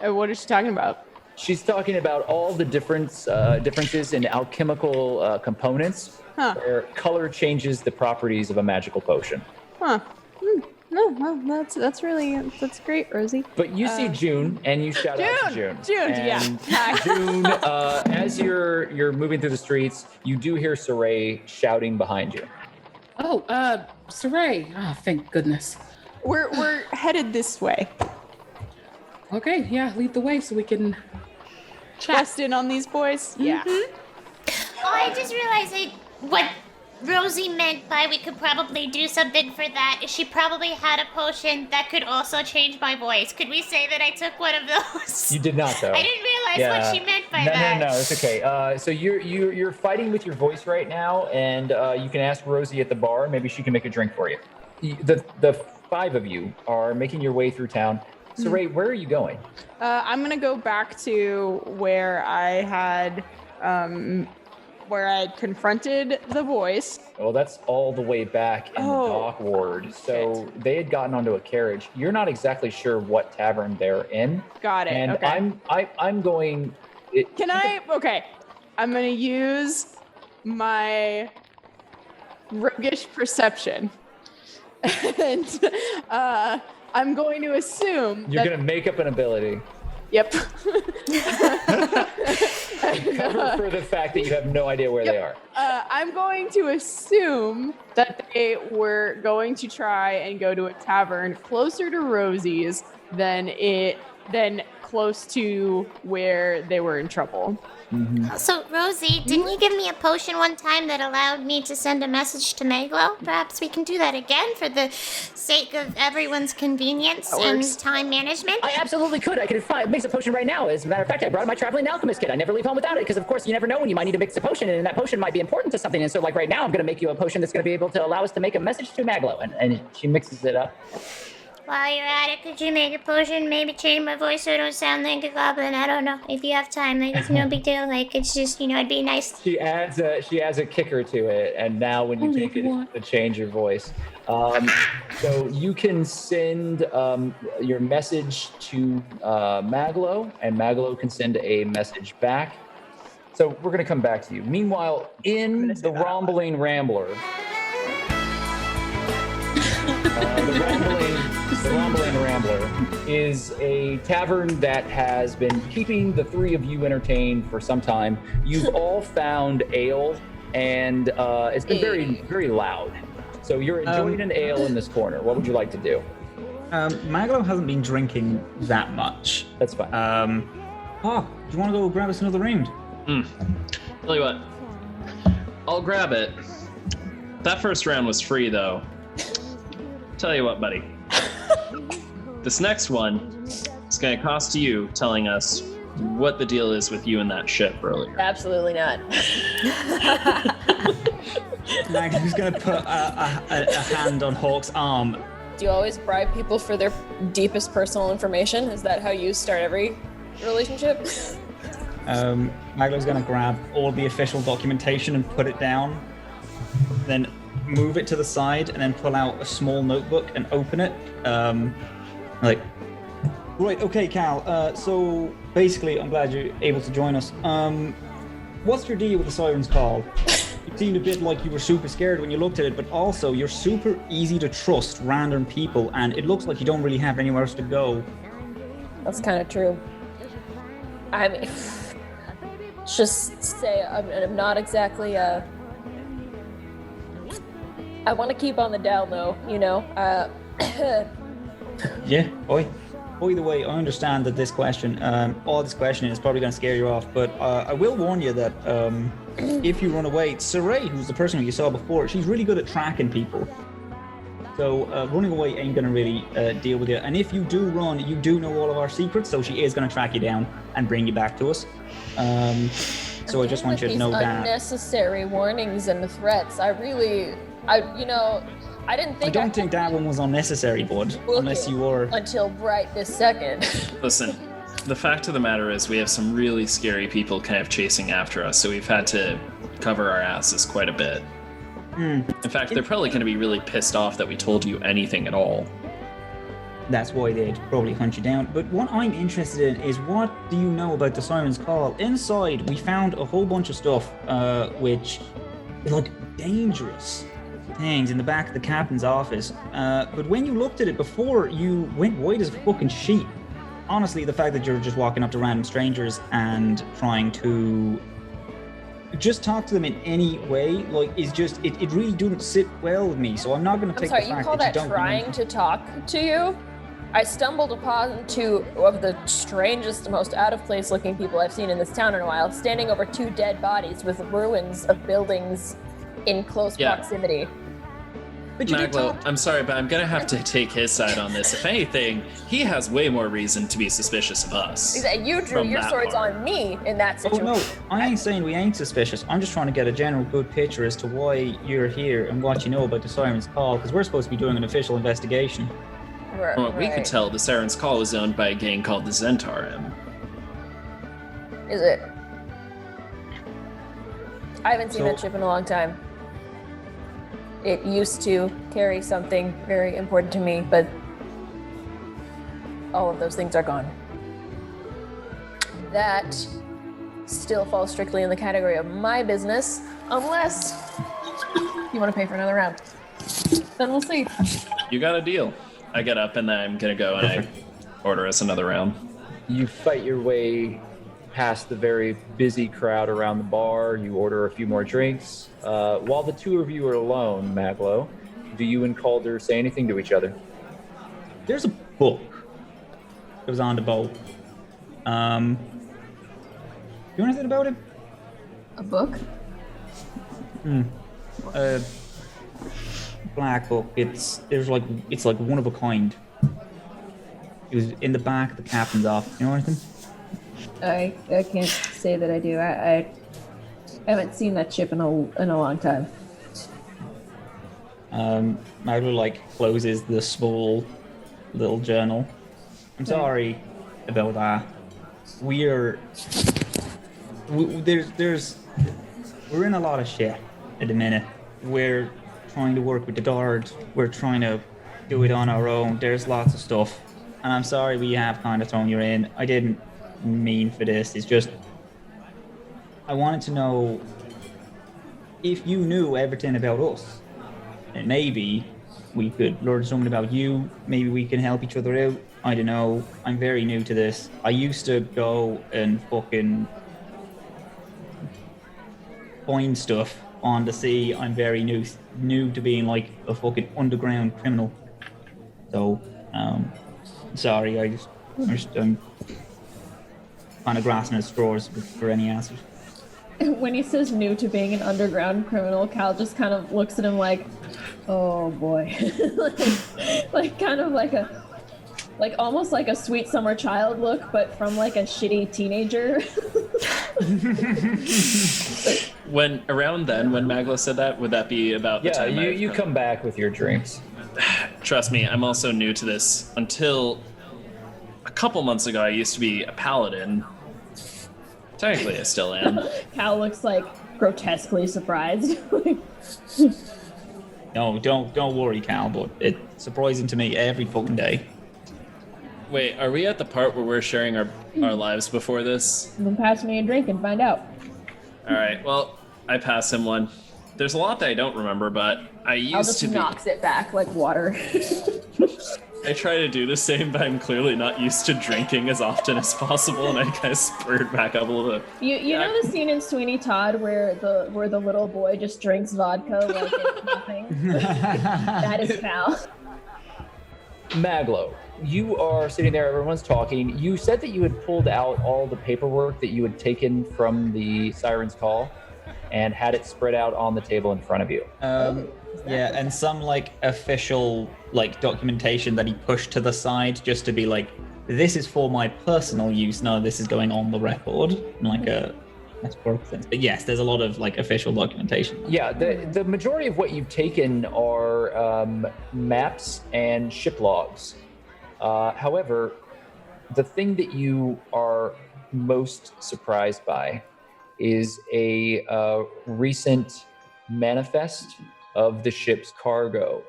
What is she talking about? She's talking about all the differences in alchemical components, where color changes the properties of a magical potion. Huh. No, well, that's great, Rosie. But you see June, and you shout out to June. June, and yeah. June, as you're moving through the streets, you do hear Saray shouting behind you. Oh, Saray. Oh, thank goodness. We're headed this way. Okay, yeah, lead the way so we can Trust in on these boys. Yeah. Oh, I just realized what Rosie meant by we could probably do something for that is she probably had a potion that could also change my voice. Could we say that I took one of those? You did not, though. I didn't realize what she meant by that. No, it's okay. So you're fighting with your voice right now, and you can ask Rosie at the bar. Maybe she can make a drink for you. The five of you are making your way through town. Saray, where are you going? I'm gonna go back to where I had confronted the voice. Well, that's all the way back in the dock ward. So they had gotten onto a carriage. You're not exactly sure what tavern they're in. Got it. And okay. I'm going. Okay. I'm gonna use my roguish perception, and I'm going to assume you're going to make up an ability. Yep. Cover for the fact that you have no idea where they are. I'm going to assume that they were going to try and go to a tavern closer to Rosie's than close to where they were in trouble. Mm-hmm. So, Rosie, didn't you give me a potion one time that allowed me to send a message to MacLeod? Perhaps we can do that again for the sake of everyone's convenience and time management? I absolutely could. I could mix a potion right now. As a matter of fact, I brought my traveling alchemist kit. I never leave home without it because, of course, you never know when you might need to mix a potion, and that potion might be important to something. And so, like right now, I'm going to make you a potion that's going to be able to allow us to make a message to MacLeod. And she mixes it up. While you're at it, could you make a potion? Maybe change my voice so I don't sound like a goblin. I don't know. If you have time, like, it's no big deal. Like, it's just, it'd be nice. She adds a kicker to it, and now when you take it to change your voice. So you can send your message to MacLeod, and MacLeod can send a message back. So we're going to come back to you. Meanwhile, in the Rumbling Rambler, the Rumbling Rambler is a tavern that has been keeping the three of you entertained for some time. You've all found ale and it's been very, very loud. So you're enjoying an ale in this corner. What would you like to do? MacLeod hasn't been drinking that much. That's fine. Do you want to go grab us another round? Tell you what, I'll grab it. That first round was free, though. Tell you what, buddy. This next one is going to cost you telling us what the deal is with you and that ship earlier. Absolutely not. MacLeod's going to put a hand on Hawk's arm. Do you always bribe people for their deepest personal information? Is that how you start every relationship? MacLeod's going to grab all the official documentation and put it down, then move it to the side, and then pull out a small notebook and open it. Right, okay, Cal. So basically, I'm glad you're able to join us. What's your deal with the Siren's Call? It seemed a bit like you were super scared when you looked at it, but also you're super easy to trust random people, and it looks like you don't really have anywhere else to go. That's kind of true. I mean, just say I'm not exactly I want to keep on the down low, you know. Yeah, boy. By the way, I understand that this question, all this questioning is probably going to scare you off, but I will warn you that if you run away, Saray, who's the person who you saw before, she's really good at tracking people. So running away ain't going to really deal with you. And if you do run, you do know all of our secrets, so she is going to track you down and bring you back to us. So I just want you to know that. Unnecessary warnings and threats. I don't think that one was unnecessary, bud. Unless you were. Until right this second. Listen, the fact of the matter is we have some really scary people kind of chasing after us, so we've had to cover our asses quite a bit. In fact, they're probably going to be really pissed off that we told you anything at all. That's why they'd probably hunt you down. But what I'm interested in is, what do you know about the Siren's Call? Inside, we found a whole bunch of stuff, which is like dangerous things in the back of the captain's office. But when you looked at it before, you went white as a fucking sheet. Honestly, the fact that you're just walking up to random strangers and trying to just talk to them in any way, like, is just, it really doesn't sit well with me. So I'm not going to take the fact that you don't... you call that trying to talk to you? I stumbled upon two of the strangest, most out-of-place looking people I've seen in this town in a while, standing over two dead bodies with ruins of buildings in close proximity. MacLeod, I'm sorry, but I'm going to have to take his side on this. If anything, he has way more reason to be suspicious of us. You drew your swords on me in that situation. Oh, no, I ain't saying we ain't suspicious. I'm just trying to get a general good picture as to why you're here and what you know about the Siren's Call, because we're supposed to be doing an official investigation. Right, From what we could tell, the Siren's Call is owned by a gang called the Zentarim. Is it? I haven't seen that ship in a long time. It used to carry something very important to me, but all of those things are gone. That still falls strictly in the category of my business, unless you want to pay for another round. Then we'll see. You got a deal. I get up and then I'm going to go and I order us another round. You fight your way past the very busy crowd around the bar. You order a few more drinks. While the two of you are alone, MacLeod, do you and Calder say anything to each other? There's a book that was on the boat. You know anything about it? A book? Black book. It's like one of a kind. It was in the back of the captain's office. You know anything? I can't say that I do. I haven't seen that ship in a long time. MacLeod closes the small little journal. I'm sorry about that. We're in a lot of shit at the minute. We're trying to work with the guard. We're trying to do it on our own. There's lots of stuff. And I'm sorry we have kind of thrown you in. I didn't mean for this. It's just, I wanted to know if you knew everything about us. And maybe we could learn something about you. Maybe we can help each other out. I don't know. I'm very new to this. I used to go and fucking find stuff on the sea. I'm very new to being like a fucking underground criminal. So, sorry, I'm kind of grasping at straws for any answers. When he says new to being an underground criminal, Cal just kind of looks at him like, oh boy. like kind of like almost like a sweet summer child look, but from like a shitty teenager. When MacLeod said that, would that be about the time? You come back with your drinks. Trust me, I'm also new to this. Until a couple months ago, I used to be a paladin. Technically, I still am. Cal looks like grotesquely surprised. No, don't worry, Cal, but it's surprising to me every fucking day. Wait, are we at the part where we're sharing our lives before this? Then pass me a drink and find out. All right, well, I pass him one. There's a lot that I don't remember, but I used to be... knocks it back like water. I try to do the same, but I'm clearly not used to drinking as often as possible, and I kind of spurred back up a little bit. You know the scene in Sweeney Todd where the little boy just drinks vodka like it's nothing? That is Cal. MacLeod, you are sitting there, everyone's talking. You said that you had pulled out all the paperwork that you had taken from the Siren's Call and had it spread out on the table in front of you. Yeah, and some like official like documentation that he pushed to the side just to be like, this is for my personal use. No, this is going on the record, in like a metaphorical sense. But yes, there's a lot of like official documentation. Yeah, the majority of what you've taken are maps and ship logs. However, the thing that you are most surprised by is a recent manifest of the ship's cargo.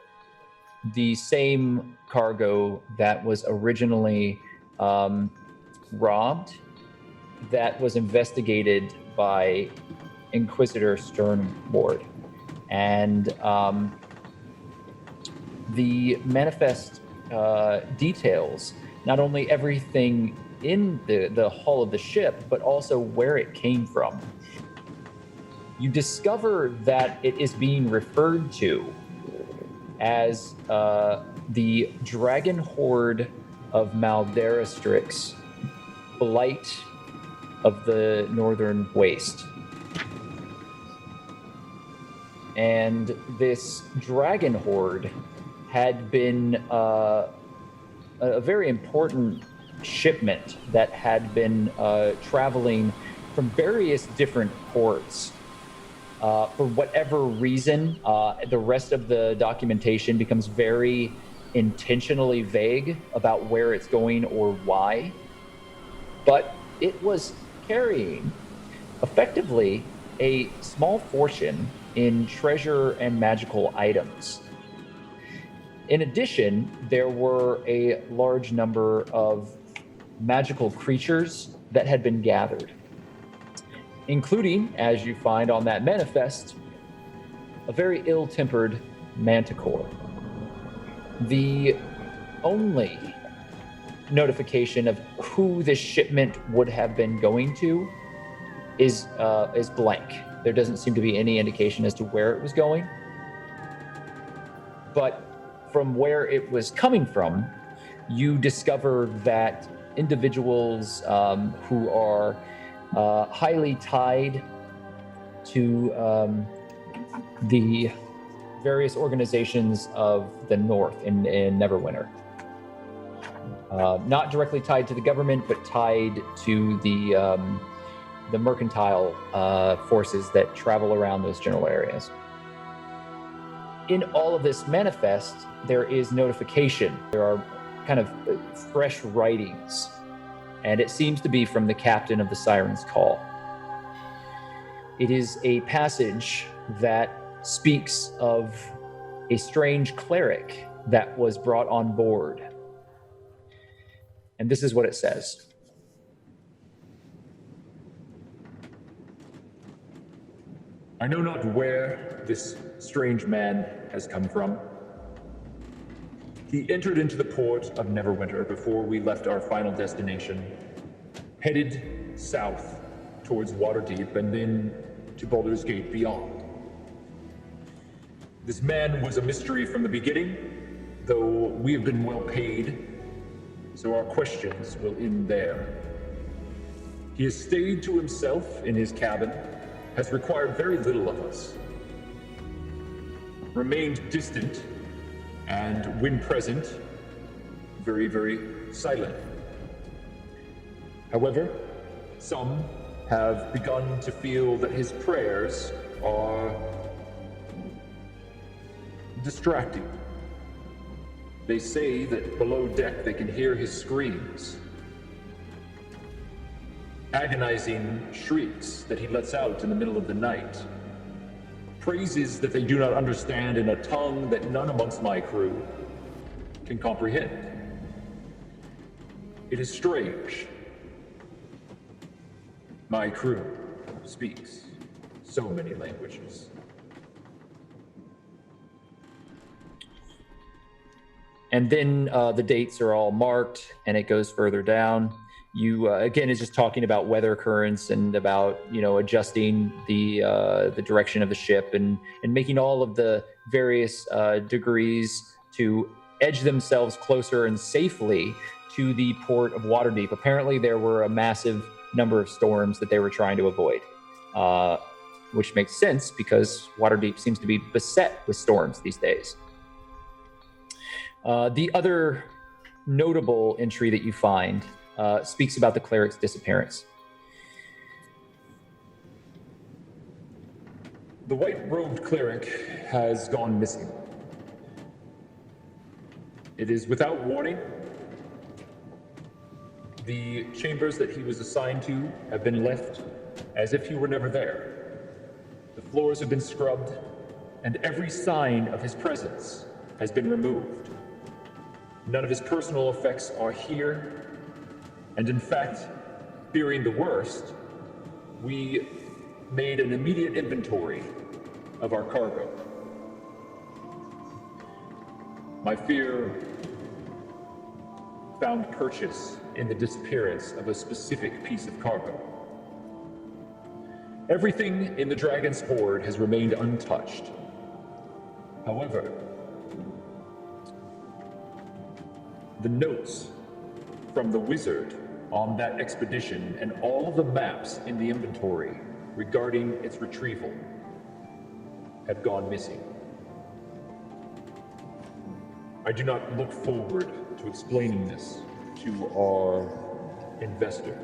The same cargo that was originally robbed, that was investigated by Inquisitor Sternward. And the manifest details not only everything in the hull of the ship, but also where it came from. You discover that it is being referred to as the Dragon Horde of Malderastrix, Blight of the Northern Waste. And this Dragon Horde had been a very important shipment that had been traveling from various different ports. For whatever reason, the rest of the documentation becomes very intentionally vague about where it's going or why. But it was carrying, effectively, a small fortune in treasure and magical items. In addition, there were a large number of magical creatures that had been gathered, including, as you find on that manifest, a very ill-tempered manticore. The only notification of who this shipment would have been going to is blank. There doesn't seem to be any indication as to where it was going. But from where it was coming from, you discover that individuals who are highly tied to the various organizations of the North in Neverwinter. Not directly tied to the government, but tied to the mercantile forces that travel around those general areas. In all of this manifest, there is notification. There are kind of fresh writings, and it seems to be from the captain of the Siren's Call. It is a passage that speaks of a strange cleric that was brought on board. And this is what it says. I know not where this strange man has come from. He entered into the port of Neverwinter before we left our final destination, headed south towards Waterdeep and then to Baldur's Gate beyond. This man was a mystery from the beginning, though we have been well paid, so our questions will end there. He has stayed to himself in his cabin, has required very little of us, remained distant, and when present, very, very silent. However, some have begun to feel that his prayers are distracting. They say that below deck they can hear his screams, agonizing shrieks that he lets out in the middle of the night, praises that they do not understand in a tongue that none amongst my crew can comprehend. It is strange. My crew speaks so many languages. And then the dates are all marked, and it goes further down. You again is just talking about weather currents and about adjusting the direction of the ship and making all of the various degrees to edge themselves closer and safely to the port of Waterdeep. Apparently, there were a massive number of storms that they were trying to avoid, which makes sense because Waterdeep seems to be beset with storms these days. The other notable entry that you find speaks about the cleric's disappearance. The white-robed cleric has gone missing. It is without warning. The chambers that he was assigned to have been left as if he were never there. The floors have been scrubbed, and every sign of his presence has been removed. None of his personal effects are here, and in fact, fearing the worst, we made an immediate inventory of our cargo. My fear found purchase in the disappearance of a specific piece of cargo. Everything in the Dragon's Hoard has remained untouched. However, the notes from the wizard on that expedition and all of the maps in the inventory regarding its retrieval have gone missing. I do not look forward to explaining this to our investor.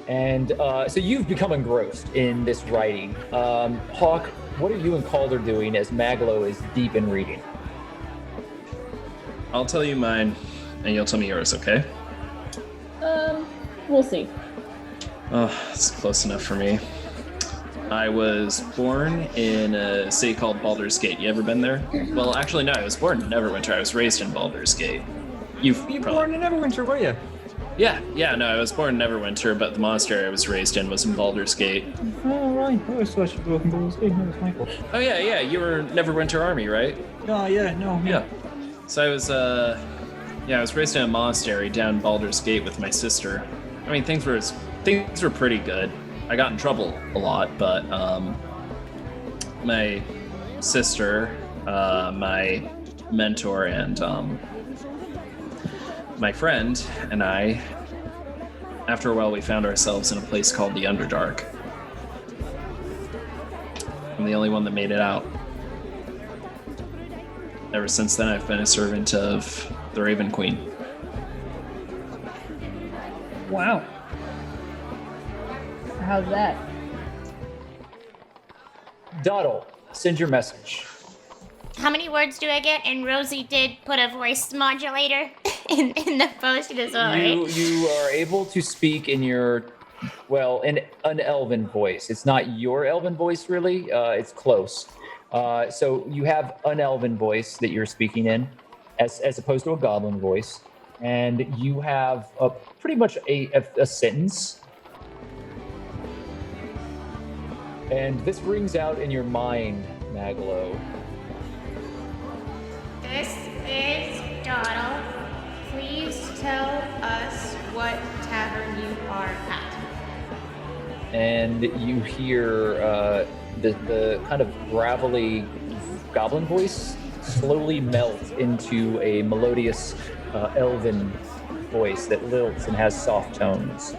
And so you've become engrossed in this writing. Hawk, what are you and Calder doing as MacLeod is deep in reading? I'll tell you mine, and you'll tell me yours, okay? We'll see. Oh, it's close enough for me. I was born in a city called Baldur's Gate. You ever been there? Well, actually, no. I was born in Neverwinter. I was raised in Baldur's Gate. You were born in Neverwinter, were you? Yeah. No, I was born in Neverwinter, but the monastery I was raised in was in Baldur's Gate. Oh, right. I always thought you grew up in Baldur's Gate. No, it's my fault. Oh, yeah. You were Neverwinter Army, right? Oh, yeah. No. Yeah. So I was, I was raised in a monastery down Baldur's Gate with my sister. I mean, things were pretty good. I got in trouble a lot, but my sister, my mentor, and my friend and I, after a while, we found ourselves in a place called the Underdark. I'm the only one that made it out. Ever since then, I've been a servant of the Raven Queen. Wow. How's that? Doddle, send your message. How many words do I get? And Rosie did put a voice modulator in the post as well, right? You are able to speak in your, in an elven voice. It's not your elven voice, really. It's close. So you have an elven voice that you're speaking in, as opposed to a goblin voice. And you have pretty much a sentence. And this rings out in your mind, MacLeod. This is Donald. Please tell us what tavern you are at. And you hear the kind of gravelly goblin voice slowly melt into a melodious elven voice that lilts and has soft tones.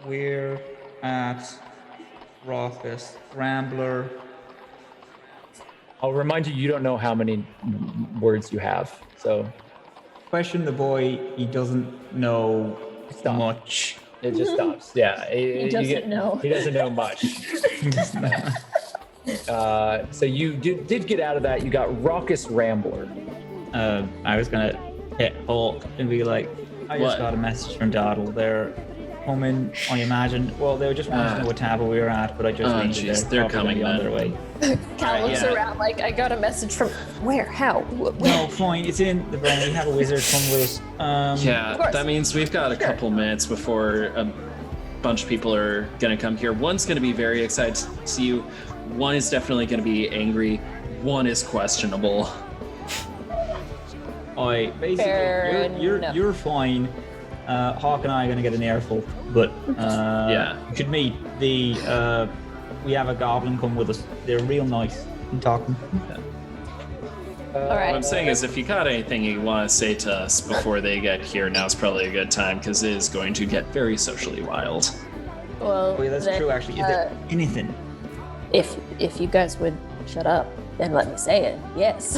We're at Raucous Rambler. I'll remind you, you don't know how many words you have, so. Question the boy, he doesn't know much. It just stops, yeah. He doesn't know. He doesn't know much. So you did get out of that. You got Raucous Rambler. I was gonna hit Hawk and be like, I just got a message from Dawdle. They're coming, I imagine. Well, they were just wanting to know what tavern we were at, but I just needed they're coming on their way. Cal looks around like, I got a message from where? How? No, fine. It's in the brain. We have a wizard come with us. That means we've got a couple minutes before a bunch of people are going to come here. One's going to be very excited to see you. One is definitely going to be angry. One is questionable. You're fine. Hawk and I are going to get an earful, but you should meet the. We have a goblin come with us. They're real nice and talking. All right. What I'm saying is, if you got anything you want to say to us before they get here, now's probably a good time because it is going to get very socially wild. Well, that's true. Actually, is there anything? If you guys would shut up and let me say it, yes.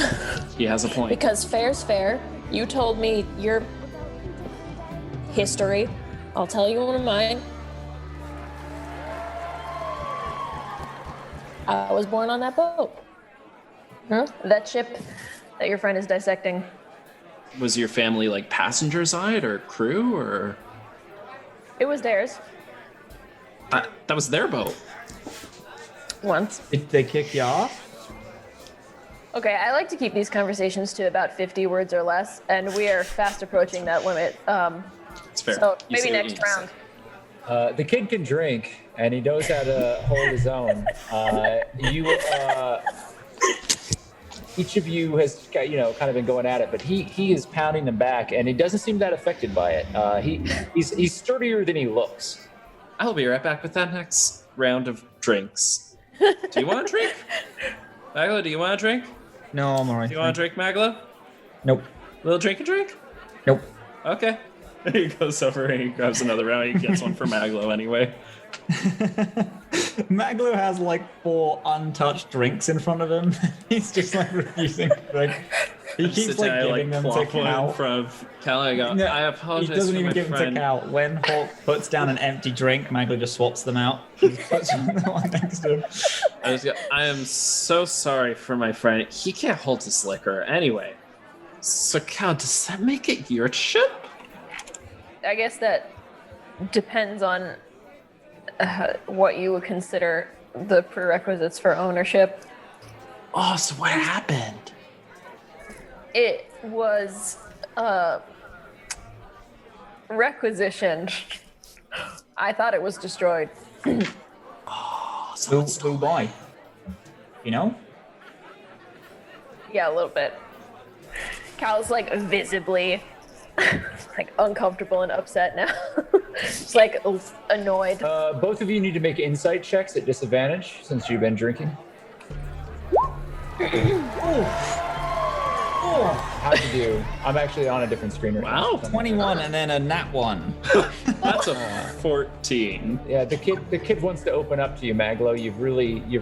He has a point. Because fair's fair. You told me your history. I'll tell you one of mine. I was born on that boat. That ship that your friend is dissecting. Was your family like passenger side or crew or? It was theirs. That was their boat. Once. Did they kick you off? Okay, I like to keep these conversations to about 50 words or less, and we are fast approaching that limit. It's fair. So maybe next round. The kid can drink, and he knows how to hold his own. Each of you has, kind of been going at it, but he is pounding them back, and he doesn't seem that affected by it. He's sturdier than he looks. I'll be right back with that next round of drinks. Do you want a drink? Maglo, do you want a drink? No, I'm alright. Do you want a drink, Maglo? Nope. Little drink? Nope. Okay. He goes over and he grabs another round. He gets one for Maglo anyway. Maglo has like 4 untouched drinks in front of him. He's just like refusing to drink. He keeps like giving them to Cal. In front of Cal, I go, I apologize. He doesn't even give them to Cal. When Hawk puts down an empty drink, Maglo just swaps them out. He puts the one next to him. I am so sorry for my friend. He can't hold his liquor anyway. So Cal, does that make it your ship? I guess that depends on what you would consider the prerequisites for ownership. Oh, so what happened? It was requisitioned. I thought it was destroyed. Who by? You know? Yeah, a little bit. Cal's like visibly like uncomfortable and upset now. Just like annoyed. Both of you need to make insight checks at disadvantage since you've been drinking. How'd you do? I'm actually on a different screen right now. Wow. 21 and then a nat 1. That's a 14. Yeah, the kid wants to open up to you, Maglo. You've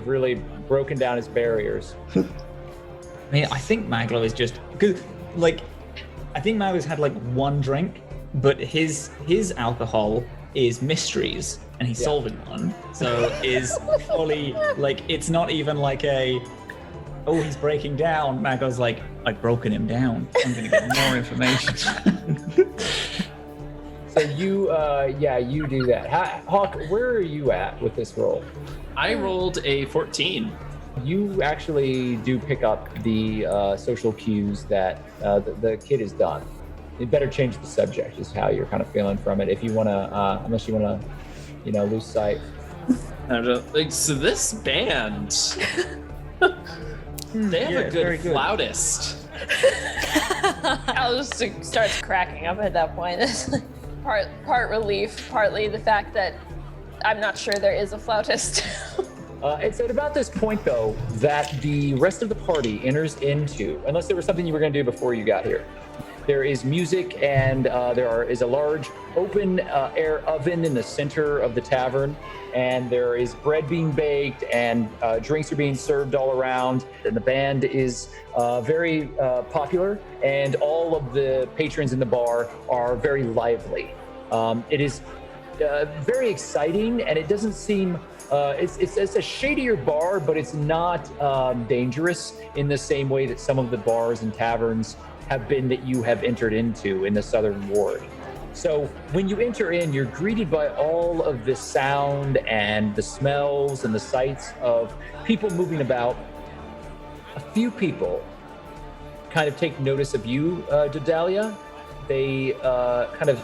really broken down his barriers. I mean, I think Maglo is just because, like, I think Maglo's had like 1 drink, but his alcohol is mysteries, and he's solving one. So is fully like it's not even like he's breaking down. Maglo's like, I've broken him down. I'm gonna get more information. So you do that. Hawk, where are you at with this roll? I rolled a 14. You actually do pick up the social cues that the kid has done. You better change the subject, is how you're kind of feeling from it. If you want to, unless you want to, lose sight. So this band, They have a very good good. flautist. Al just starts cracking up at that point. part relief, partly the fact that I'm not sure there is a flautist. It's at about this point, though, that the rest of the party enters into, unless there was something you were going to do before you got here. There is music, and there is a large open air oven in the center of the tavern, and there is bread being baked, and drinks are being served all around, and the band is very popular, and all of the patrons in the bar are very lively. It is very exciting, and it doesn't seem it's a shadier bar, but it's not dangerous in the same way that some of the bars and taverns have been that you have entered into in the Southern Ward. So when you enter in, you're greeted by all of the sound and the smells and the sights of people moving about. A few people kind of take notice of you, Dodalia. They kind of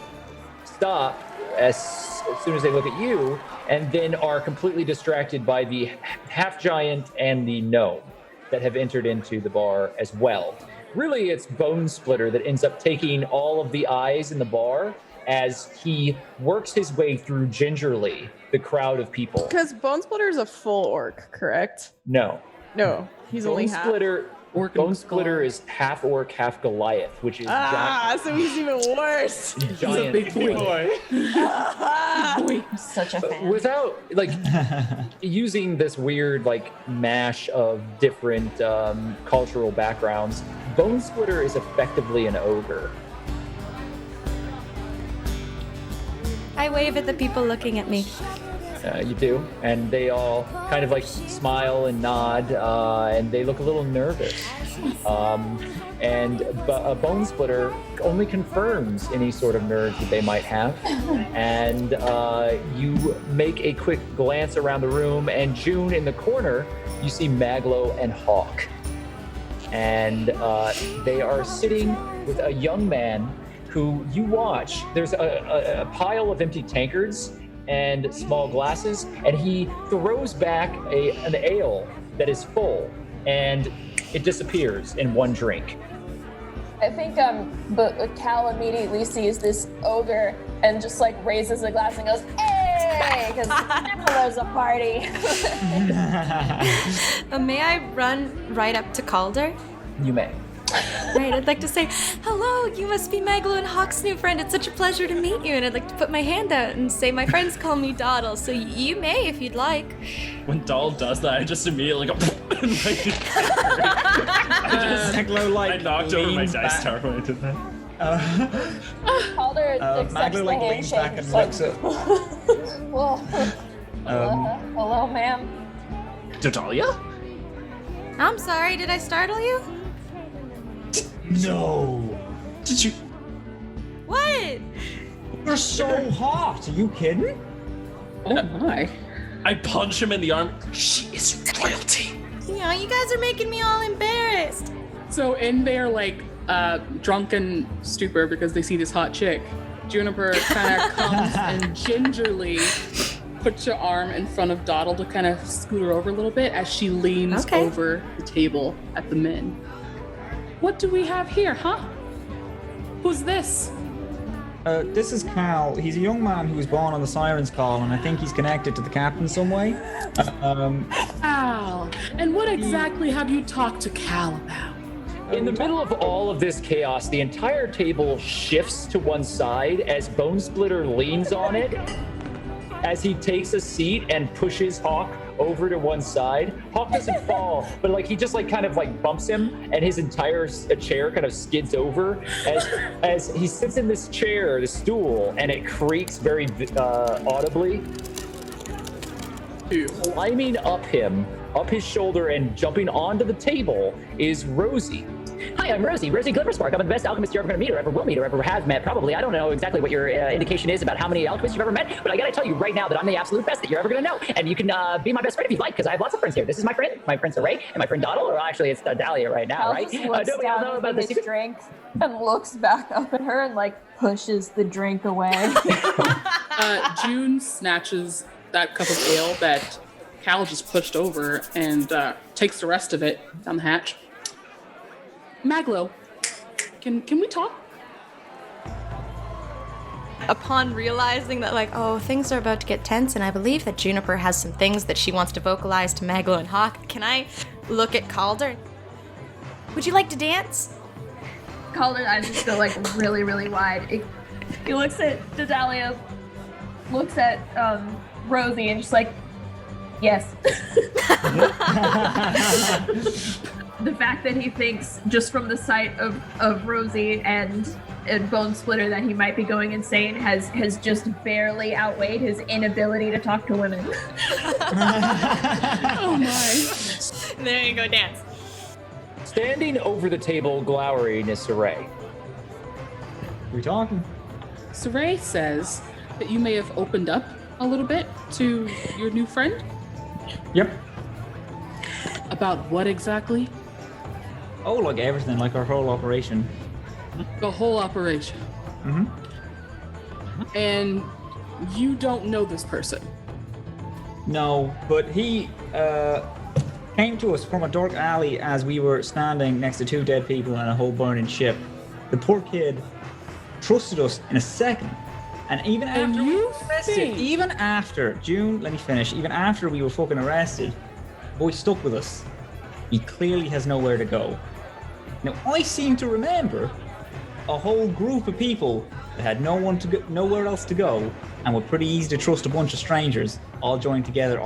stop as soon as they look at you, and then are completely distracted by the half-giant and the gnome that have entered into the bar as well. Really, it's Bone Splitter that ends up taking all of the eyes in the bar as he works his way through gingerly the crowd of people. Because Bone Splitter is a full orc, correct? No. No, he's only half. Bone Splitter is half orc, half Goliath, which is giant. So he's even worse. Giant He's a big boy. I'm such a fan. Without using this weird mash of different cultural backgrounds, Bone Splitter is effectively an ogre. I wave at the people looking at me. You do, and they all kind of smile and nod, and they look a little nervous. And Bone Splitter only confirms any sort of nerves that they might have. And you make a quick glance around the room, and June in the corner, you see MacLeod and Hawk. And they are sitting with a young man who you watch. There's a pile of empty tankards and small glasses, and he throws back an ale that is full, and it disappears in one drink. I think but Cal immediately sees this ogre and just raises a glass and goes, "Hey!" Because there's a party. May I run right up to Calder? You may. Right, I'd like to say, "Hello, you must be MacLeod and Hawk's new friend. It's such a pleasure to meet you." And I'd like to put my hand out and say, "My friends call me Doddle, so you may if you'd like." When Doll does that, I just immediately go. I knocked over my dice tower when I did that. Calder accepts MacLeod the leans handshake. back and looks up. Well, hello, ma'am. Dodalia? I'm sorry, did I startle you? No. Did you? What? You're so hot. Are you kidding? Oh my. I punch him in the arm. She is royalty. Yeah, you guys are making me all embarrassed. So in their drunken stupor because they see this hot chick, Juniper kind of comes and gingerly puts your arm in front of Doddle to kind of scoot her over a little bit as she leans over the table at the men. What do we have here, huh? Who's this? This is Cal. He's a young man who was born on the Siren's Call, and I think he's connected to the captain some way. Cal. And what exactly have you talked to Cal about? In the middle of all of this chaos, the entire table shifts to one side as Bone Splitter leans on it, as he takes a seat and pushes Hawk over to one side. Hawk doesn't fall, but he just kind of bumps him, and his entire chair kind of skids over as he sits in this chair, the stool, and it creaks very audibly. Climbing up his shoulder and jumping onto the table is Rosie. Hi, I'm Rosie Glibberspark. I'm the best alchemist you're ever going to meet, or ever will meet, or ever have met, probably. I don't know exactly what your indication is about how many alchemists you've ever met, but I got to tell you right now that I'm the absolute best that you're ever going to know. And you can be my best friend if you'd like, because I have lots of friends here. This is my friend Saray, and my friend Doddle, or actually it's Dahlia right now, right? Nobody else knows about the secret drink and looks back up at her and pushes the drink away. June snatches that cup of ale that Cal just pushed over and takes the rest of it down the hatch. MacLeod, can we talk? Upon realizing that, like, oh, things are about to get tense, and I believe that Juniper has some things that she wants to vocalize to MacLeod and Hawk, can I look at Calder? Would you like to dance? Calder's eyes are still like really, really wide. He looks at Daedalus, looks at Rosie, and just like, yes. The fact that he thinks just from the sight of Rosie and Bone Splitter that he might be going insane has just barely outweighed his inability to talk to women. Oh my. There you go, dance. Standing over the table, glowering, is Saray. We talking? Saray says that you may have opened up a little bit to your new friend. Yep. About what exactly? Oh, like everything, like our whole operation. The whole operation. Mm-hmm. And you don't know this person? No, but he came to us from a dark alley as we were standing next to 2 dead people and a whole burning ship. The poor kid trusted us in a second. And even after we were arrested, even after we were fucking arrested, boy stuck with us. He clearly has nowhere to go. Now, I seem to remember a whole group of people that had nowhere else to go and were pretty easy to trust, a bunch of strangers all joined together.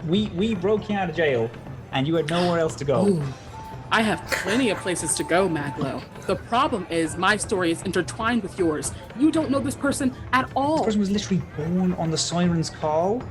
We broke you out of jail and you had nowhere else to go. Ooh, I have plenty of places to go, MacLeod. The problem is my story is intertwined with yours. You don't know this person at all. This person was literally born on the Siren's Call.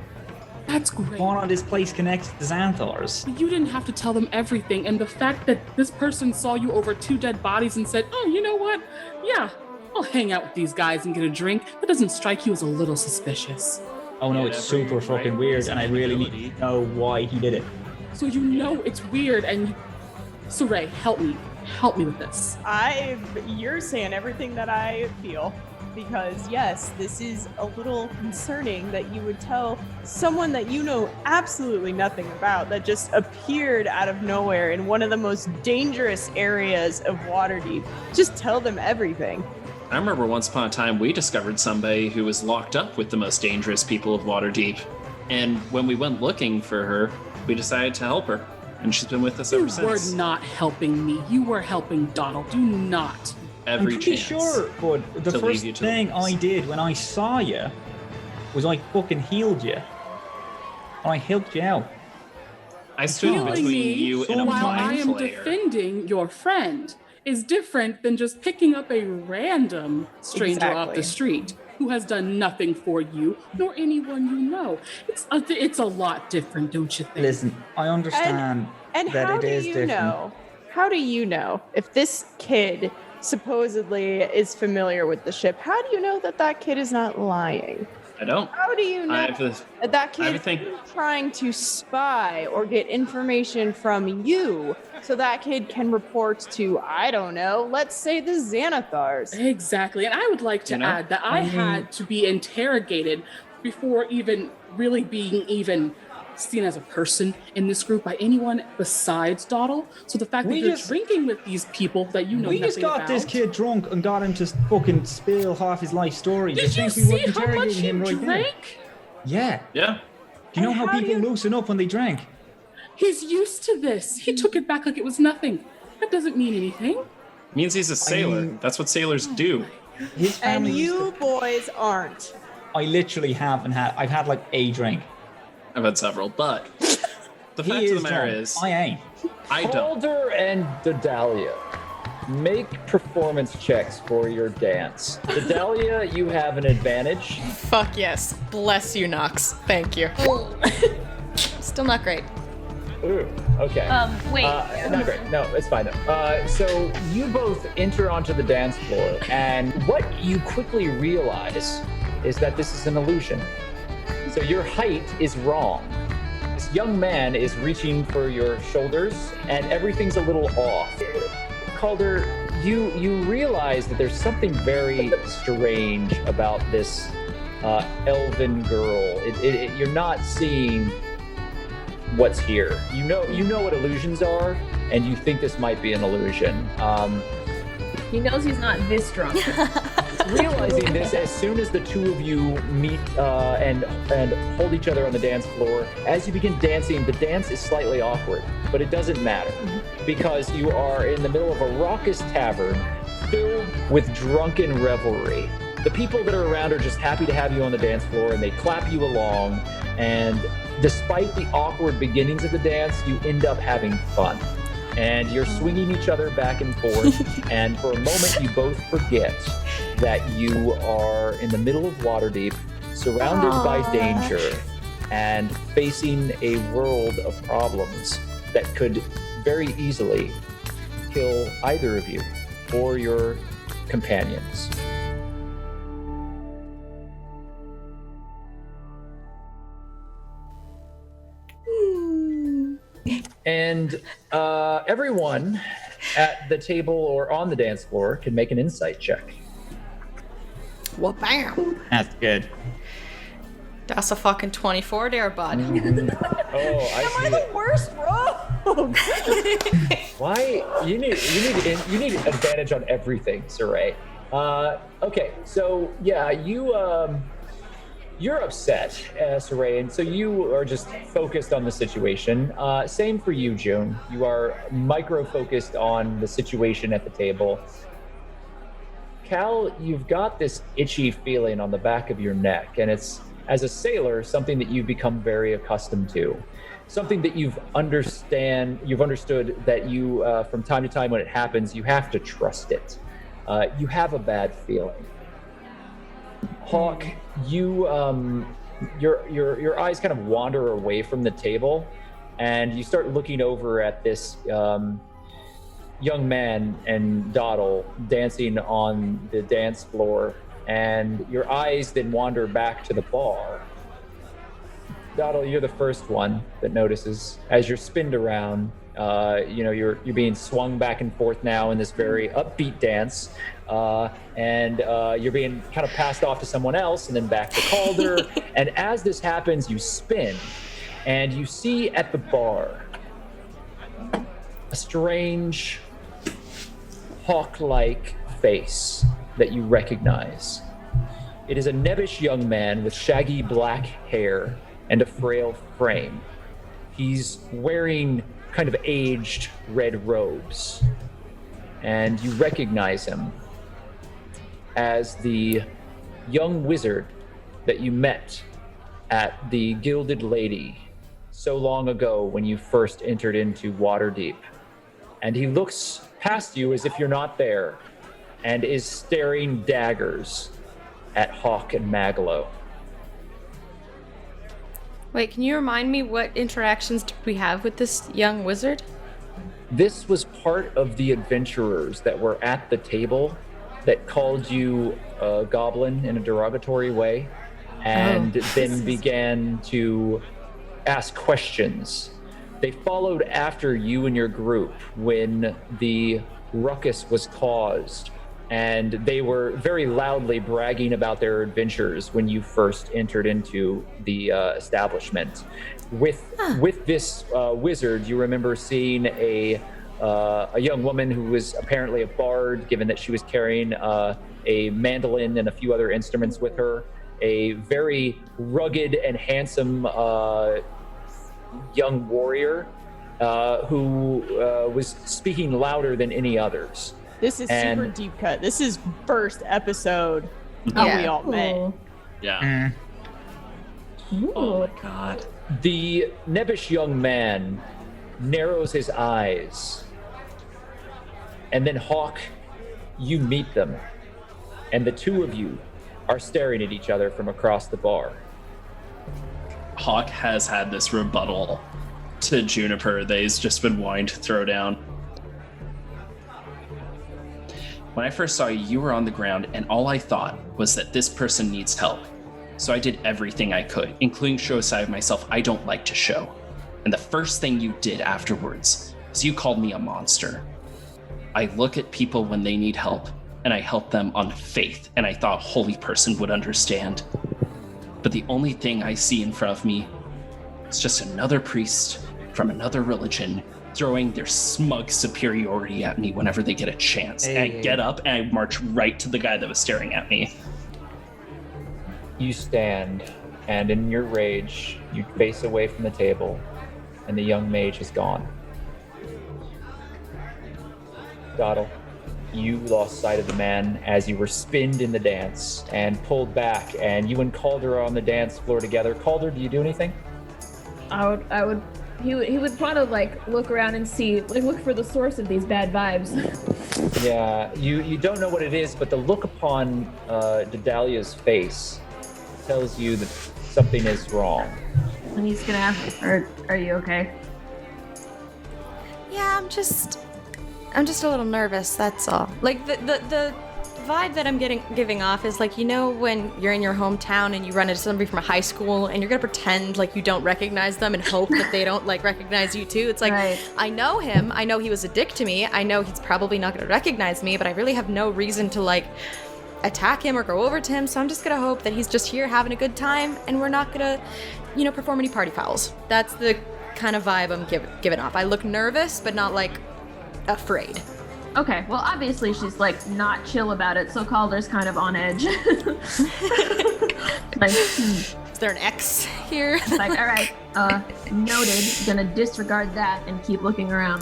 That's great. Born on this place connected to Xanthars. But you didn't have to tell them everything, and the fact that this person saw you over 2 dead bodies and said, oh, you know what? Yeah, I'll hang out with these guys and get a drink, that doesn't strike you as a little suspicious. Oh no, it's super fucking weird, and I really need to know why he did it. So you know it's weird, and Saray, help me with this. You're saying everything that I feel. Because yes, this is a little concerning that you would tell someone that you know absolutely nothing about, that just appeared out of nowhere in one of the most dangerous areas of Waterdeep. Just tell them everything. I remember once upon a time we discovered somebody who was locked up with the most dangerous people of Waterdeep. And when we went looking for her, we decided to help her. And she's been with us ever since. You were not helping me. You were helping Donald. Do not. I'm pretty sure, but the first thing I did when I saw you was I fucking healed you. I helped you out. I stood between you and a while I mind am flayer. Defending your friend is different than just picking up a random stranger off the street who has done nothing for you nor anyone you know. It's a lot different, don't you think? Listen, I understand and that how it is do you different. know? How do you know if this kid supposedly is familiar with the ship? How do you know that kid is not lying? I don't. How do you know that kid is trying to spy or get information from you so that kid can report to, I don't know, let's say the Xanathars? Exactly. And I would like to add that I had to be interrogated before even really being even seen as a person in this group by anyone besides Dawdle. So the fact that you're drinking with these people that you know nothing about. We just got this kid drunk and got him to fucking spill half his life story. Did you see how much he drank? Yeah. Yeah. Do you know how people loosen up when they drank? He's used to this. He took it back like it was nothing. That doesn't mean anything. It means he's a sailor. That's what sailors do. His family and you boys aren't. I literally haven't had. I've had like a drink. I've had several, but the fact of the matter is, I ain't. I don't. Calder and Daedalus, make performance checks for your dance. Daedalus, you have an advantage. Fuck yes. Bless you, Nox. Thank you. Still not great. Ooh, okay. Wait. Not great. No, it's fine though. So you both enter onto the dance floor, and what you quickly realize is that this is an illusion. So your height is wrong. This young man is reaching for your shoulders, and everything's a little off. Calder, you realize that there's something very strange about this elven girl. You're not seeing what's here. You know what illusions are, and you think this might be an illusion. He knows he's not this drunk. Realizing this, as soon as the two of you meet and hold each other on the dance floor, as you begin dancing, the dance is slightly awkward, but it doesn't matter because you are in the middle of a raucous tavern filled with drunken revelry. The people that are around are just happy to have you on the dance floor, and they clap you along. And despite the awkward beginnings of the dance, you end up having fun. And you're swinging each other back and forth, and for a moment you both forget that you are in the middle of Waterdeep, surrounded by danger, and facing a world of problems that could very easily kill either of you or your companions. And everyone at the table or on the dance floor can make an insight check. Well, bam. That's good. That's a fucking 24 there, bud. Oh, I see. Am I the worst rogue? Why? You need advantage on everything, Saray. Okay, so yeah, you're upset, Saray, and so you are just focused on the situation. Same for you, June. You are micro-focused on the situation at the table. Cal, you've got this itchy feeling on the back of your neck, and it's, as a sailor, something that you've become very accustomed to. Something that you've understood that you, from time to time when it happens, you have to trust it. You have a bad feeling. Hawk, your eyes kind of wander away from the table, and you start looking over at this young man and Dottle dancing on the dance floor, and your eyes then wander back to the bar. Dottle, you're the first one that notices as you're spinned around. You're being swung back and forth now in this very upbeat dance, and you're being kind of passed off to someone else and then back to Calder. And as this happens, you spin, and you see at the bar a strange hawk-like face that you recognize. It is a nebbish young man with shaggy black hair and a frail frame. He's wearing kind of aged red robes, and you recognize him as the young wizard that you met at the Gilded Lady so long ago when you first entered into Waterdeep. And he looks past you as if you're not there and is staring daggers at Hawk and MacLeod. Wait, can you remind me what interactions did we have with this young wizard? This was part of the adventurers that were at the table that called you a goblin in a derogatory way, and then began to ask questions. They followed after you and your group when the ruckus was caused, and they were very loudly bragging about their adventures when you first entered into the establishment. With this wizard, you remember seeing a young woman who was apparently a bard, given that she was carrying a mandolin and a few other instruments with her. A very rugged and handsome young warrior who was speaking louder than any others. This is super deep cut. This is first episode how we all met. Yeah. Oh my god. The nebbish young man narrows his eyes, and then Hawk, you meet them, and the two of you are staring at each other from across the bar. Hawk has had this rebuttal to Juniper that he's just been wanting to throw down. When I first saw you, you were on the ground, and all I thought was that this person needs help. So I did everything I could, including show a side of myself I don't like to show. And the first thing you did afterwards was you called me a monster. I look at people when they need help, and I help them on faith, and I thought a holy person would understand. But the only thing I see in front of me It's just another priest from another religion throwing their smug superiority at me whenever they get a chance. And I get up and I march right to the guy that was staring at me. You stand, and in your rage, you face away from the table, and the young mage is gone. Doddle, you lost sight of the man as you were spinned in the dance and pulled back, and you and Calder are on the dance floor together. Calder, do you do anything? He would want to like look around and see, like look for the source of these bad vibes. Yeah, you don't know what it is, but the look upon Dedalia's face tells you that something is wrong. And he's gonna ask, are you okay? Yeah, I'm just a little nervous, that's all. Like, the vibe that I'm giving off is like, you know when you're in your hometown and you run into somebody from a high school and you're gonna pretend like you don't recognize them and hope that they don't like recognize you too. It's like, right. I know him, I know he was a dick to me, I know he's probably not gonna recognize me, but I really have no reason to like attack him or go over to him, so I'm just gonna hope that he's just here having a good time and we're not gonna, perform any party fouls. That's the kind of vibe I'm giving off. I look nervous, but not like afraid. Okay, well obviously she's like not chill about it, so Calder's kind of on edge. Like, is there an X here? Like, all right, noted, gonna disregard that and keep looking around.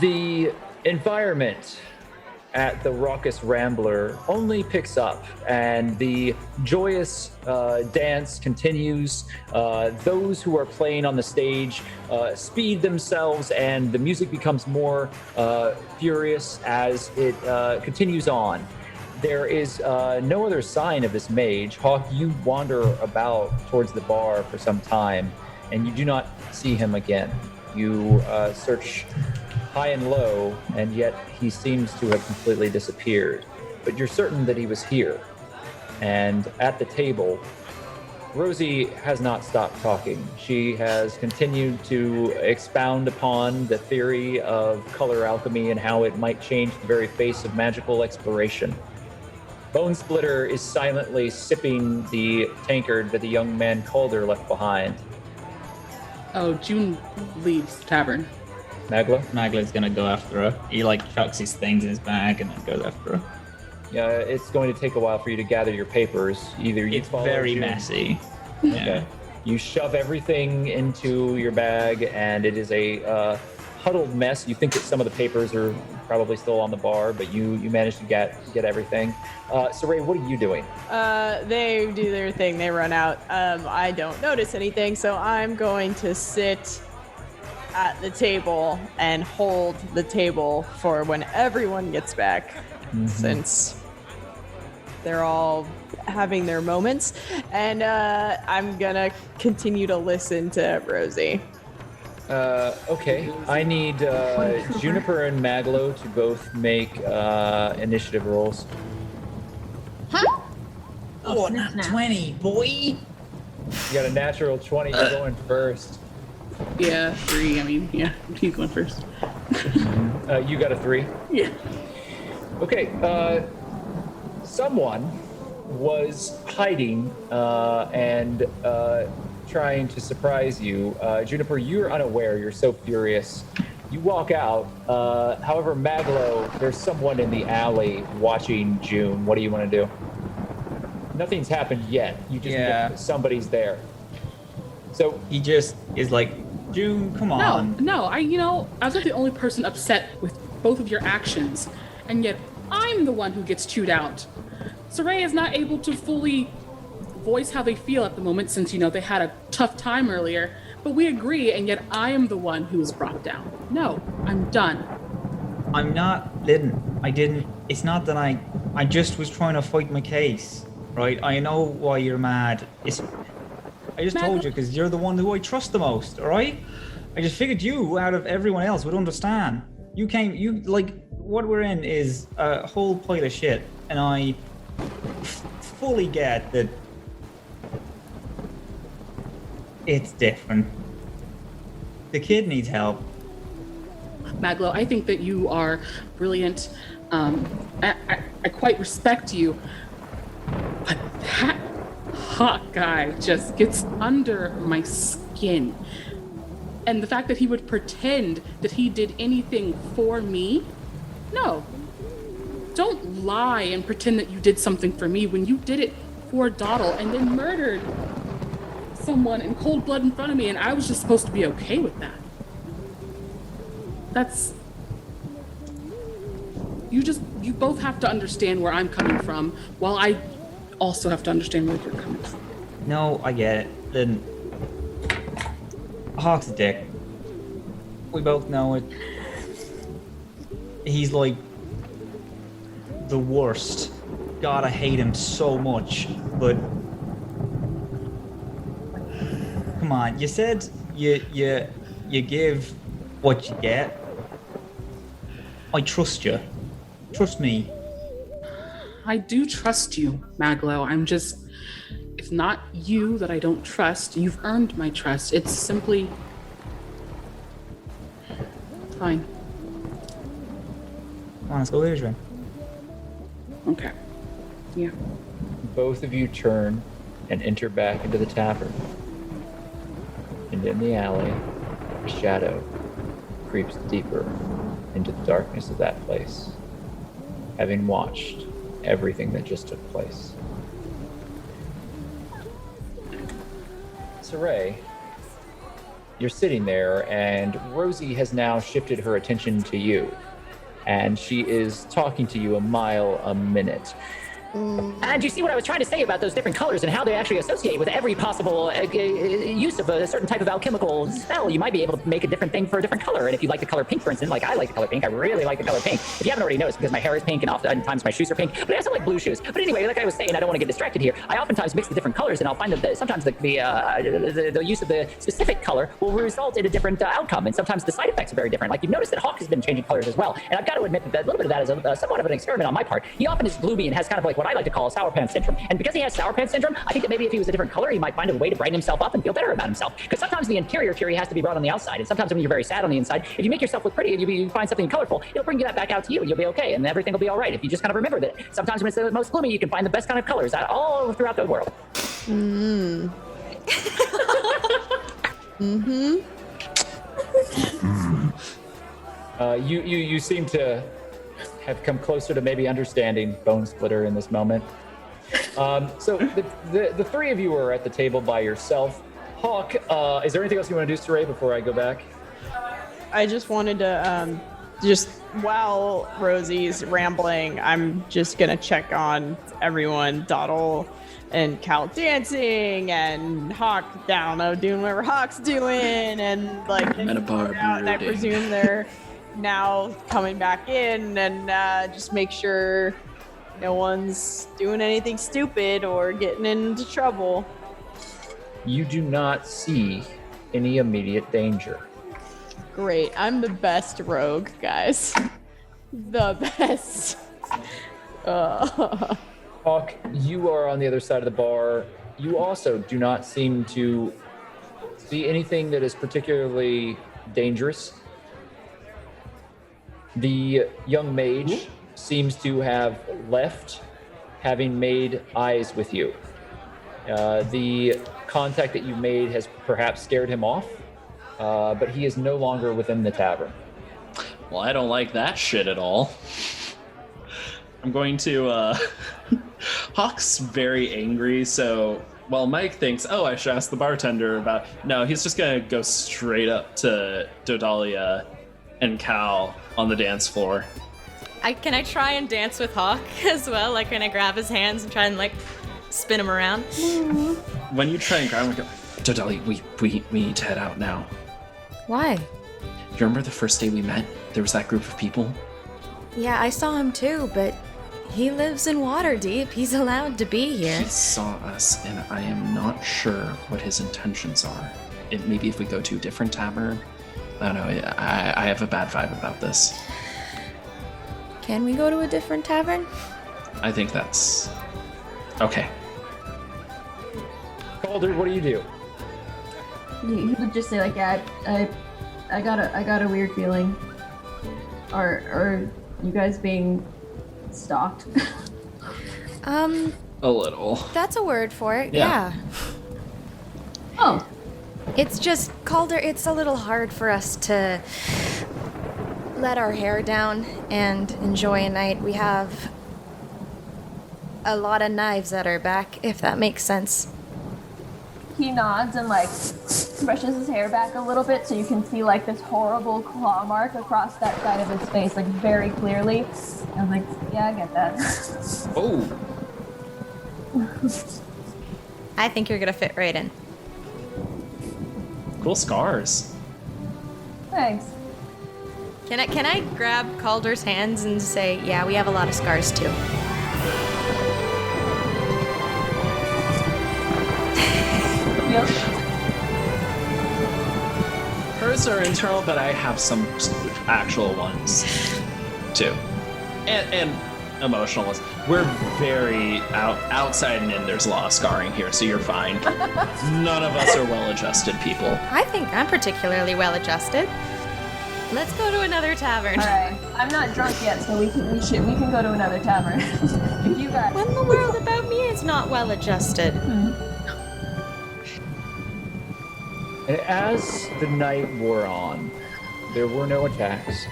The environment at the Raucous Rambler only picks up, and the joyous dance continues. Those who are playing on the stage speed themselves, and the music becomes more furious as it continues on. There is no other sign of this mage. Hawk, you wander about towards the bar for some time, and you do not see him again. You search high and low, and yet he seems to have completely disappeared. But you're certain that he was here. And at the table, Rosie has not stopped talking. She has continued to expound upon the theory of color alchemy and how it might change the very face of magical exploration. Bone Splitter is silently sipping the tankard that the young man Calder left behind. Oh, June leaves the tavern. Magla's gonna go after her. He chucks his things in his bag and then goes after her. Yeah, it's going to take a while for you to gather your papers. Either you it's very messy. Okay. You shove everything into your bag, and it is a huddled mess. You think that some of the papers are probably still on the bar, but you managed to get everything. So Ray, what are you doing? They do their thing. They run out. I don't notice anything, so I'm going to sit at the table and hold the table for when everyone gets back, since they're all having their moments. And I'm gonna continue to listen to Rosie. Okay. I need Juniper and MacLeod to both make initiative rolls. Huh? Oh, not 20, boy! You got a natural 20, you're going first. Yeah, 3. I mean, yeah, he's going first. You got a 3? Yeah. Okay, someone was hiding and trying to surprise you. Juniper, you're unaware, you're so furious. You walk out. However, MacLeod, there's someone in the alley watching June. What do you want to do? Nothing's happened yet. You just know somebody's there. So he just is like, June, come on. No, I was not the only person upset with both of your actions, and yet I'm the one who gets chewed out. Saray is not able to fully voice how they feel at the moment since, they had a tough time earlier, but we agree, and yet I am the one who was brought down. No, I'm done. I'm not, I didn't, it's not that I just was trying to fight my case, right? I know why you're mad. I just told you because you're the one who I trust the most, all right? I just figured you, out of everyone else, would understand. What we're in is a whole pile of shit, and I fully get that it's different. The kid needs help. MacLeod, I think that you are brilliant. I quite respect you, but that Hawk guy just gets under my skin. And the fact that he would pretend that he did anything for me? No. Don't lie and pretend that you did something for me when you did it for Doddle and then murdered someone in cold blood in front of me, and I was just supposed to be okay with that. That's... You both have to understand where I'm coming from, while I also have to understand where you're coming from. No, I get it. Then Hawk's a dick. We both know it. He's like the worst. God, I hate him so much. But come on, you said you give what you get. I trust you. Trust me. I do trust you, MacLeod. I'm just... It's not you that I don't trust. You've earned my trust. It's simply... Fine. Come on, let's go later, Okay. Yeah. Both of you turn and enter back into the tavern. And in the alley, a shadow creeps deeper into the darkness of that place, having watched everything that just took place. Saray, you're sitting there, and Rosie has now shifted her attention to you, and she is talking to you a mile a minute. And you see what I was trying to say about those different colors and how they actually associate with every possible use of a certain type of alchemical spell. You might be able to make a different thing for a different color. And if you like the color pink, for instance, like I like the color pink, I really like the color pink. If you haven't already noticed, because my hair is pink and oftentimes my shoes are pink, but I also like blue shoes. But anyway, like I was saying, I don't want to get distracted here. I oftentimes mix the different colors, and I'll find that sometimes the use of the specific color will result in a different outcome, and sometimes the side effects are very different. Like you've noticed that Hawk has been changing colors as well, and I've got to admit that a little bit of that is somewhat of an experiment on my part. He often is gloomy and has kind of like what I like to call sour pants syndrome. And because he has sour pants syndrome, I think that maybe if he was a different color, he might find a way to brighten himself up and feel better about himself. Because sometimes the interior fury has to be brought on the outside, and sometimes when you're very sad on the inside, if you make yourself look pretty and you find something colorful, it'll bring that back out to you, and you'll be okay, and everything will be all right. If you just kind of remember that sometimes when it's the most gloomy, you can find the best kind of colors all throughout the world. You seem to have come closer to maybe understanding Bone Splitter in this moment. So the three of you are at the table by yourself. Hawk, is there anything else you want to do, Saray, before I go back? I just wanted to, just while Rosie's rambling, I'm just gonna check on everyone, Doddle and Cal dancing, and Hawk down, doing whatever Hawk's doing, and like out, and I presume they're now coming back in, and just make sure no one's doing anything stupid or getting into trouble. You do not see any immediate danger. Great. I'm the best rogue, guys. The best. Hawk, you are on the other side of the bar. You also do not seem to see anything that is particularly dangerous. The young mage seems to have left, having made eyes with you. The contact that you made has perhaps scared him off, but he is no longer within the tavern. Well, I don't like that shit at all. I'm going to... Hawk's very angry, so while Mike thinks, oh, I should ask the bartender about... No, he's just going to go straight up to Dodalia and Cal on the dance floor. Can I try and dance with Hawk as well? Like, can I grab his hands and try and, like, spin him around? When you try and grab him, go, Dodalia, we need to head out now. Why? You remember the first day we met? There was that group of people? Yeah, I saw him too, but he lives in Waterdeep. He's allowed to be here. He saw us, and I am not sure what his intentions are. Maybe if we go to a different tavern. I don't know. I have a bad vibe about this. Can we go to a different tavern? I think that's... Okay. Calder, what do you do? You would just say like, yeah, I got a weird feeling. Are you guys being stalked? A little. That's a word for it, Yeah. yeah. Oh. It's just, Calder, it's a little hard for us to let our hair down and enjoy a night. We have a lot of knives at our back, if that makes sense. He nods and like brushes his hair back a little bit so you can see like this horrible claw mark across that side of his face, like very clearly. I was like, yeah, I get that. Oh. I think you're gonna fit right in. Cool scars. Thanks. Can I grab Calder's hands and say, yeah, we have a lot of scars too. Yep. Hers are internal, but I have some actual ones too, and emotional ones. We're very outside and in. There's a lot of scarring here, so you're fine. None of us are well-adjusted people. I think I'm particularly well adjusted. Let's go to another tavern. All right. I'm not drunk yet, so we can go to another tavern. If you guys. When the world about me is not well adjusted. And as the night wore on, there were no attacks.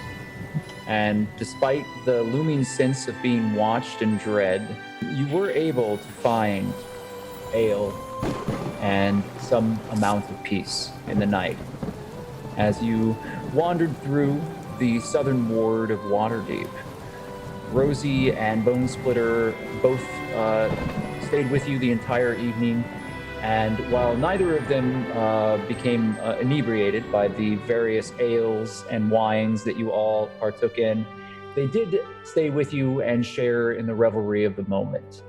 And despite the looming sense of being watched and dread, you were able to find ale and some amount of peace in the night. As you wandered through the southern ward of Waterdeep, Rosie and Bone Splitter both stayed with you the entire evening. And while neither of them became inebriated by the various ales and wines that you all partook in, they did stay with you and share in the revelry of the moment.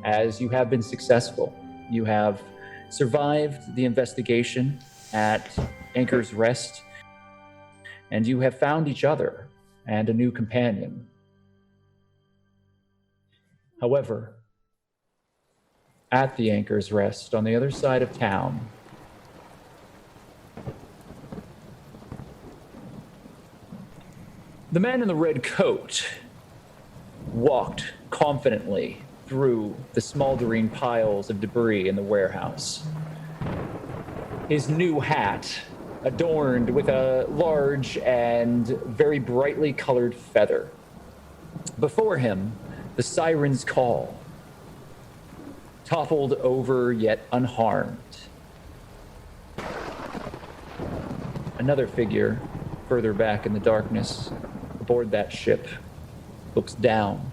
As you have been successful, you have survived the investigation at Anchor's Rest, and you have found each other and a new companion. However, at the Anchor's Rest, on the other side of town, the man in the red coat walked confidently through the smoldering piles of debris in the warehouse. His new hat, adorned with a large and very brightly colored feather. Before him, the siren's call, toppled over yet unharmed. Another figure, further back in the darkness, aboard that ship, looks down.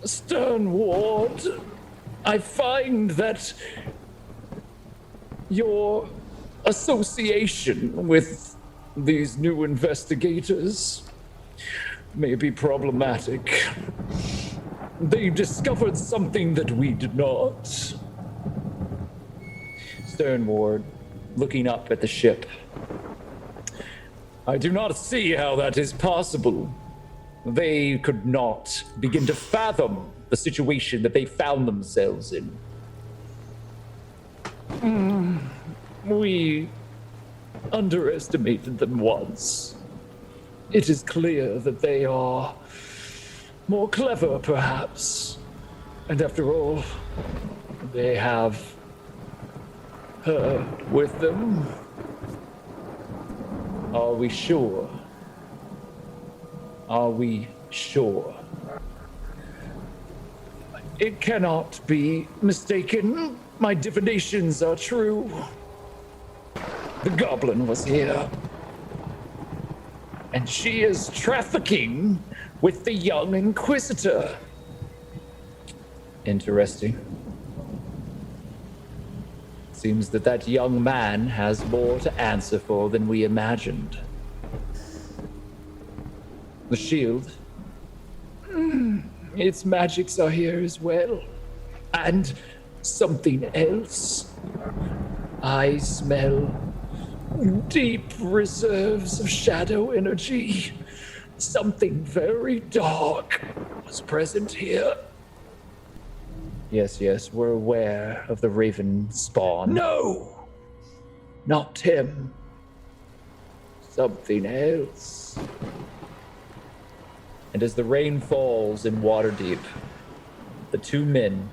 Stern Ward, I find that your association with these new investigators may be problematic. They discovered something that we did not. Stern Ward, looking up at the ship. I do not see how that is possible. They could not begin to fathom the situation that they found themselves in. We underestimated them once. It is clear that they are more clever, perhaps. And after all, they have her with them. Are we sure? Are we sure? It cannot be mistaken. My divinations are true. The goblin was here. And she is trafficking with the young Inquisitor. Interesting. Seems that that young man has more to answer for than we imagined. The shield. Its magics are here as well. And something else. I smell deep reserves of shadow energy. Something very dark was present here. Yes, we're aware of the Raven spawn. No! Not him. Something else. And as the rain falls in Waterdeep, the two men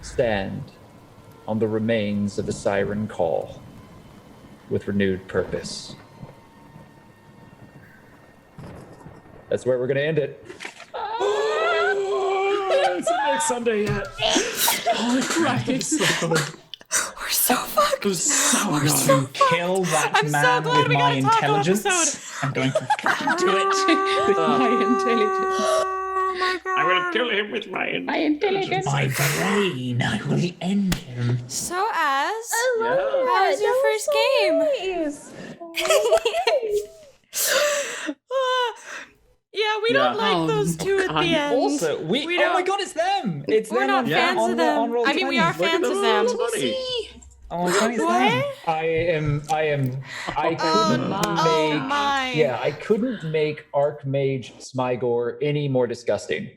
stand on the remains of the siren call with renewed purpose. That's where we're going to end it. It's not next Sunday yet. Holy crap. We're so fucked. It was so I'm good. going to kill that I'm so man glad with we my got a taco intelligence. episode. I'm going to fucking do it. With my intelligence. Oh my god. I will kill him with my intelligence. My brain. I will end him. So, as I love how that. was your That first so game? Yeah, we don't like those two at the end. Also, we oh don't- my god, it's them! It's We're them not on, fans on of the them. on roll I mean, we are 20. fans of them. Oh my god, it's them. I couldn't Oh my. I couldn't make Archmage Smygor any more disgusting.